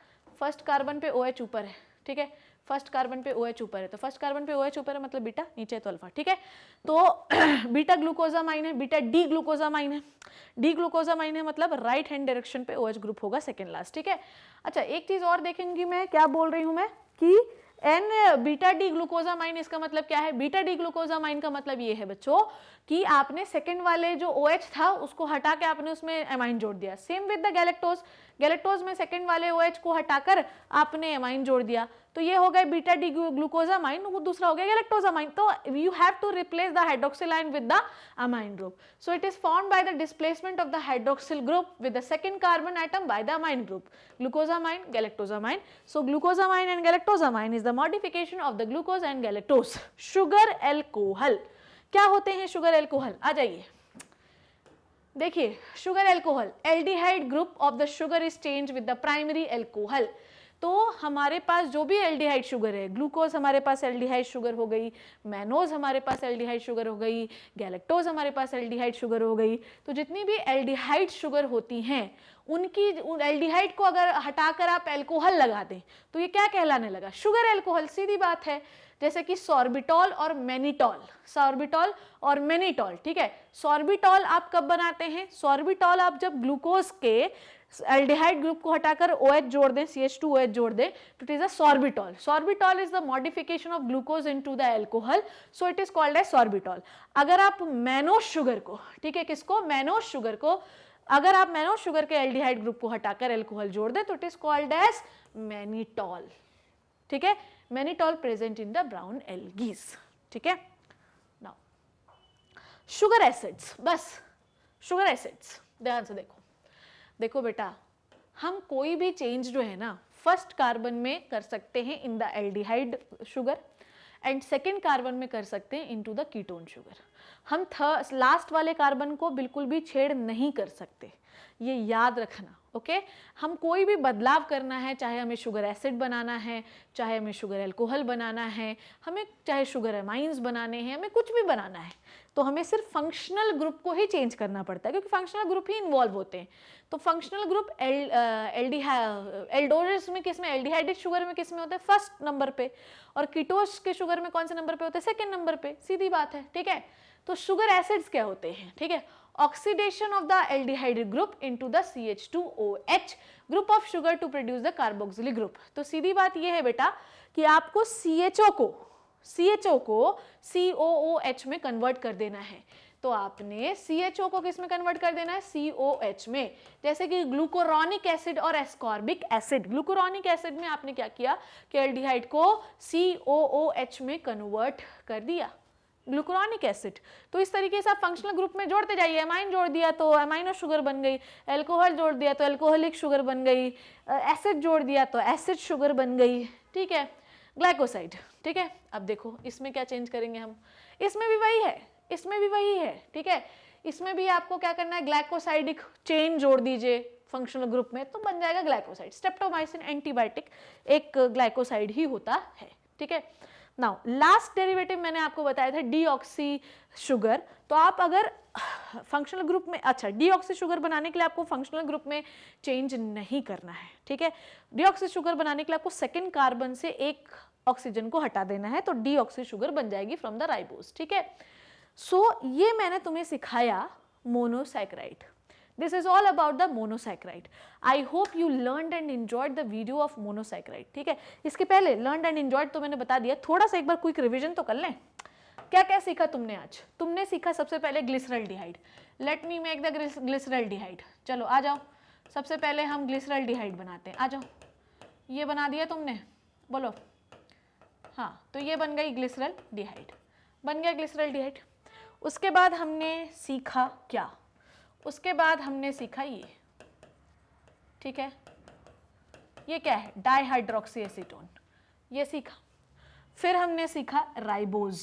A: फर्स्ट कार्बन पे OH ऊपर है। ठीक है, फर्स्ट कार्बन पे OH ऊपर है, तो फर्स्ट कार्बन पे OH ऊपर है मतलब बीटा, नीचे है तो अल्फा। ठीक है, तो बीटा ग्लूकोजामाइन है, बीटा डी ग्लूकोजामाइन है, डी ग्लूकोजामाइन है मतलब राइट हैंड डायरेक्शन पे OH ग्रुप होगा सेकेंड लास्ट। ठीक है, अच्छा एक चीज और देखेंगी मैं, क्या बोल रही हूं मैं कि एन बीटा डी ग्लूकोजामाइन, इसका मतलब क्या है? बीटा डी ग्लूकोजामाइन का मतलब ये है बच्चों कि आपने सेकंड वाले जो OH था उसको हटा के आपने उसमें एमाइन जोड़ दिया। Same with the galactose, galactose में सेकंड वाले OH को हटाकर आपने एमाइन जोड़ दिया, तो ये हो गया बीटा डी ग्लूकोजामाइन, वो दूसरा हो गया गैलेक्टोजामाइन। तो you have to replace the hydroxyl ion with the amine group, so it is formed by the displacement of the hydroxyl group with the second carbon atom by the amine group, glucosamine galactosamine. So glucosamine and galactosamine is the modification of the glucose and galactose. Sugar alcohol, क्या होते हैं sugar alcohol? आ जाइए देखिए, sugar alcohol, aldehyde group of the sugar is change with the primary alcohol. तो हमारे पास जो भी एल्डिहाइड शुगर है, ग्लूकोज हमारे पास एल्डिहाइड शुगर हो गई, मैनोज हमारे पास एल्डिहाइड शुगर हो गई, गैलेक्टोज हमारे पास एल्डिहाइड शुगर हो गई, तो जितनी भी एल्डिहाइड शुगर होती हैं उनकी एल्डिहाइड को अगर हटाकर आप एल्कोहल लगा दें तो ये क्या कहलाने लगा? Sugar alcohol. सीधी बात है, जैसे कि सॉर्बिटॉल और मैनिटॉल, सॉर्बिटॉल और मैनिटॉल। ठीक है, सॉर्बिटॉल आप कब बनाते हैं? सॉर्बिटॉल आप जब ग्लूकोज के एल्डिहाइड ग्रुप को हटाकर OH जोड़ दें, CH2OH जोड़ दें, तो it is a sorbitol. Sorbitol is the modification of glucose into the alcohol, so it is called as sorbitol. अगर आप मैनोज शुगर को, ठीक है, किसको? मैनोज शुगर को, अगर आप मैनोज शुगर के एल्डिहाइड ग्रुप को हटाकर एल्कोहल जोड़ दें तो it is called as mannitol. ठीक है, mannitol present in the brown algae. ठीक है, नाउ शुगर एसिड्स, बस शुगर एसिड्स ध्यान से देखो। देखो बेटा, हम कोई भी चेंज जो है ना फर्स्ट कार्बन में कर सकते हैं in the aldehyde sugar and second carbon में कर सकते हैं इनटू द कीटोन शुगर। हम लास्ट वाले कार्बन को बिल्कुल भी छेड़ नहीं कर सकते, ये याद रखना। ओके, हम कोई भी बदलाव करना है, चाहे हमें शुगर एसिड बनाना है, चाहे हमें शुगर एल्कोहल बनाना है, हमें चाहे शुगर एमाइंस बनाने हैं, हमें कुछ भी बनाना है, तो हमें सिर्फ फंक्शनल ग्रुप को ही चेंज करना पड़ता है, क्योंकि फंक्शनल ग्रुप ही इन्वॉल्व होते हैं। तो फंक्शनल ग्रुप एल्डोजस में किस में? एल्डिहाइडेड शुगर में किस में होता है? फर्स्ट नंबर पे। और कीटोस के शुगर में कौन से नंबर पे होते हैं? सेकेंड नंबर पे। सीधी बात है। ठीक है, तो शुगर एसिड्स क्या होते हैं? ठीक है, oxidation of the aldehyde group into the CH2OH group of sugar to produce the carboxylic group. तो सीधी बात ये है बेटा कि आपको CHO को COOH में कन्वर्ट कर देना है। तो आपने CHO को किस में कन्वर्ट कर देना है? COH में। जैसे कि ग्लूकोरोनिक एसिड और एस्कॉर्बिक एसिड, ग्लूकोरोनिक एसिड में आपने क्या किया कि एल्डिहाइड को COOH में कन्वर्ट कर दिया, ग्लूकोरोनिक एसिड। तो इस तरीके से आप फंक्शनल ग्रुप में जोड़ते जाइए। एमाइन जोड़ दिया तो एमाइनो शुगर बन गई, अल्कोहल जोड़ दिया तो अल्कोहलिक शुगर बन गई, एसिड जोड़ दिया तो एसिड शुगर बन गई, ठीक है, ग्लाइकोसाइड। ठीक है, अब देखो इसमें क्या चेंज करेंगे हम, इसमें भी वही है, इसमें भी वही है, ठीक है। इसमें भी आपको क्या करना है, ग्लाइकोसाइडिक चेन जोड़ दीजिए फंक्शनल ग्रुप में तो बन जाएगा ग्लाइकोसाइड। स्ट्रेप्टोमाइसिन एंटीबायोटिक एक ग्लाइकोसाइड ही होता है, ठीक है। नाउ लास्ट डेरिवेटिव मैंने आपको बताया था डीऑक्सी शुगर। तो आप अगर फंक्शनल ग्रुप में, अच्छा डीऑक्सी शुगर बनाने के लिए आपको फंक्शनल ग्रुप में चेंज नहीं करना है, ठीक है। डीऑक्सी शुगर बनाने के लिए आपको सेकेंड कार्बन से एक ऑक्सीजन को हटा देना है तो डीऑक्सी शुगर बन जाएगी फ्रॉम द राइबोस, ठीक है। सो ये मैंने तुम्हें सिखाया monosaccharide. This is all about the monosaccharide. I hope you learned and enjoyed the video of monosaccharide. ठीक है, इसके पहले learned and enjoyed तो मैंने बता दिया, थोड़ा सा एक बार क्विक रिवीजन तो कर लें। क्या क्या सीखा तुमने आज? तुमने सीखा सबसे पहले glyceraldehyde. Let me make the glyceraldehyde. चलो आ जाओ, सबसे पहले हम ग्लिसरल्डिहाइड बनाते हैं, आ जाओ। ये बना दिया तुमने, बोलो। हाँ, तो ये बन गई ग्लिसरल्डिहाइड, बन गया ग्लिसरल्डिहाइड। उसके बाद हमने सीखा क्या? उसके बाद हमने सीखा ये, ठीक है, ये क्या है, डाइहाइड्रोक्सी एसीटोन, ये सीखा। फिर हमने सीखा राइबोज,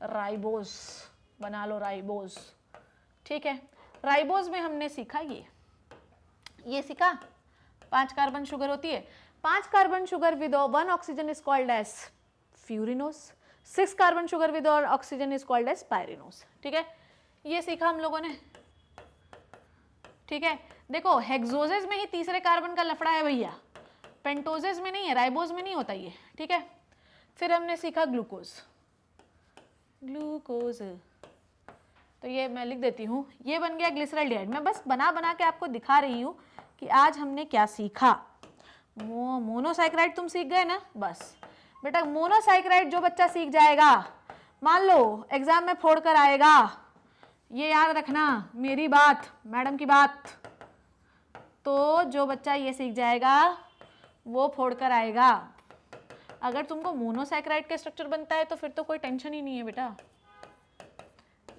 A: राइबोज बना लो, राइबोज, ठीक है। राइबोज में हमने सीखा ये सीखा 5 कार्बन शुगर होती है, 5 carbon sugar with 1 oxygen is called as furanose, 6 carbon sugar with oxygen is called as pyranose, ठीक है। ये सीखा हम लोगों ने, ठीक है। देखो हेक्सोजेज में ही तीसरे कार्बन का लफड़ा है भैया, पेंटोजेज में नहीं है, राइबोज में नहीं होता ये, ठीक है। फिर हमने सीखा ग्लूकोज, ग्लूकोज, तो ये मैं लिख देती हूँ, ये बन गया ग्लिसरल्डिहाइड। मैं बस बना बना के आपको दिखा रही हूँ कि आज हमने क्या सीखा। मोनोसैकेराइड तुम सीख गए ना, बस बेटा मोनोसैकेराइड जो बच्चा सीख जाएगा, मान लो एग्जाम में फोड़ कर आएगा, ये याद रखना मेरी बात, मैडम की बात, तो जो बच्चा ये सीख जाएगा वो फोड़ कर आएगा। अगर तुमको मोनोसैकेराइड का स्ट्रक्चर बनता है तो फिर तो कोई टेंशन ही नहीं है बेटा।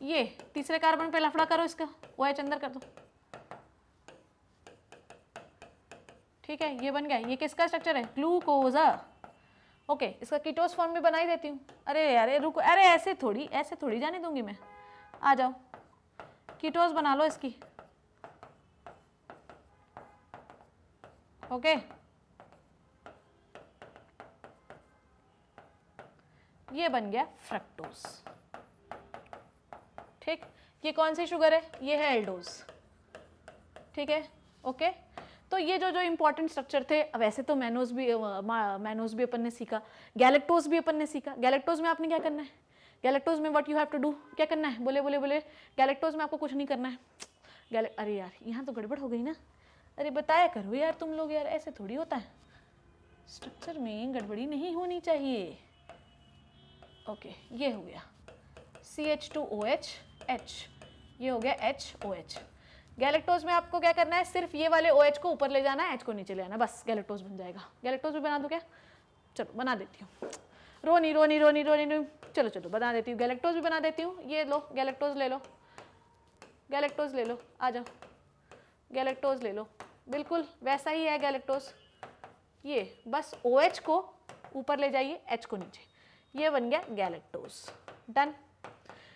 A: ये तीसरे कार्बन पे लफड़ा करो, इसका OH अंदर कर दो, ठीक है, ये बन गया। ये किसका स्ट्रक्चर है, ग्लूकोज, ओके। इसका कीटोस फॉर्म में बना ही देती हूँ। अरे अरे रुको, अरे ऐसे थोड़ी जाने दूंगी मैं, आ जाओ कीटोस बना लो इसकी, ओके। ये बन गया फ्रक्टोज, ठीक। ये कौन सी शुगर है, ये है एल्डोज, ठीक है, ओके। तो ये जो इंपॉर्टेंट स्ट्रक्चर थे, वैसे तो मैनोज भी अपन ने सीखा, गैलेक्टोज भी अपन ने सीखा। गैलेक्टोज में आपने क्या करना है, गैलेक्टोज में what you have to do, क्या करना है, बोले बोले बोले। गैलेक्टोज में आपको कुछ नहीं करना है। अरे यार यहाँ तो गड़बड़ हो गई ना, अरे बताया करो यार तुम लोग, यार ऐसे थोड़ी होता है, स्ट्रक्चर में गड़बड़ी नहीं होनी चाहिए। ओके, ये हो गया CH2OH H, ये हो गया HOH। गैलेक्टोज में आपको क्या करना है, सिर्फ ये वाले OH को ऊपर ले जाना है, H को नीचे ले आना, बस गैलेक्टोज बन जाएगा। गैलेक्टोज भी बना दूं क्या, चलो बना देती हूँ, रोनी रोनी रोनी रोनी रोनी, चलो चलो बना देती हूँ, गैलेक्टोज भी बना देती हूँ। ये लो गैलेक्टोज ले लो, गैलेक्टोज ले लो, आ जाओ गैलेक्टोज ले लो, बिल्कुल वैसा ही है गैलेक्टोज। ये बस OH को ऊपर ले जाइए, H को नीचे, ये बन गया गैलेक्टोज, डन।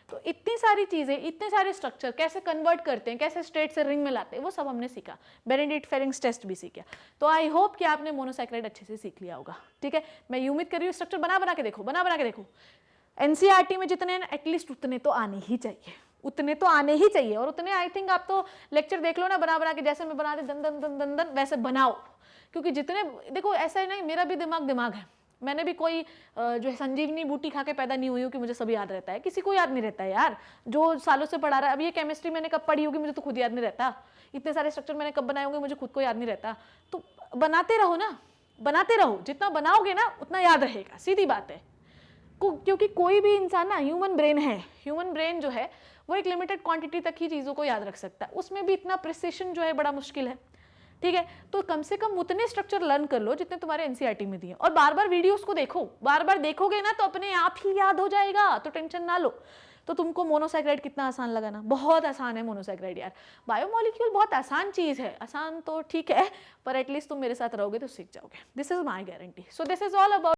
A: तो इतनी सारी चीज़ें, इतने सारे स्ट्रक्चर कैसे कन्वर्ट करते हैं, कैसे स्ट्रेट से रिंग में लाते हैं, वो सब हमने सीखा। बेनेडिक्ट फेरिंग्स टेस्ट भी सीखा। तो आई होप कि आपने मोनोसैकेराइड अच्छे से सीख लिया होगा, ठीक है। मैं उम्मीद कर रही हूँ स्ट्रक्चर बना बना के देखो, बना बना के देखो। NCERT में जितने हैं एटलीस्ट उतने तो आने ही चाहिए, उतने तो आने ही चाहिए। और उतने आई थिंक आप तो लेक्चर देख लो ना बना बना के, जैसे मैं बनाती दन दन दन दन दन वैसे बनाओ, क्योंकि जितने देखो ऐसा ही नहीं, मेरा भी दिमाग है, मैंने भी कोई जो है संजीवनी बूटी खा के पैदा नहीं हुई हूँ कि मुझे सब याद रहता है, किसी को याद नहीं रहता है यार, जो सालों से पढ़ा रहा है। अब ये केमिस्ट्री मैंने कब पढ़ी होगी, मुझे तो खुद याद नहीं रहता। इतने सारे स्ट्रक्चर मैंने कब बनाए होंगे, मुझे खुद को याद नहीं रहता। तो बनाते रहो ना, बनाते रहो, जितना बनाओगे ना उतना याद रहेगा, सीधी बात है। क्योंकि कोई भी इंसान ना, ह्यूमन ब्रेन है, ह्यूमन ब्रेन जो है वो एक लिमिटेड क्वांटिटी तक ही चीज़ों को याद रख सकता है, उसमें भी इतना प्रिसिशन जो है बड़ा मुश्किल है, ठीक है। तो कम से कम उतने स्ट्रक्चर लर्न कर लो जितने तुम्हारे एनसीईआरटी में दिए, और बार बार वीडियोस को देखो, बार बार देखोगे ना तो अपने आप ही याद हो जाएगा, तो टेंशन ना लो। तो तुमको मोनोसैकेराइड कितना आसान लगा ना, बहुत आसान है मोनोसैकेराइड यार, बायोमोलिक्यूल बहुत आसान चीज़ है, आसान तो ठीक है पर एटलीस्ट तुम मेरे साथ रहोगे तो सीख जाओगे, this is my guarantee. So this is all about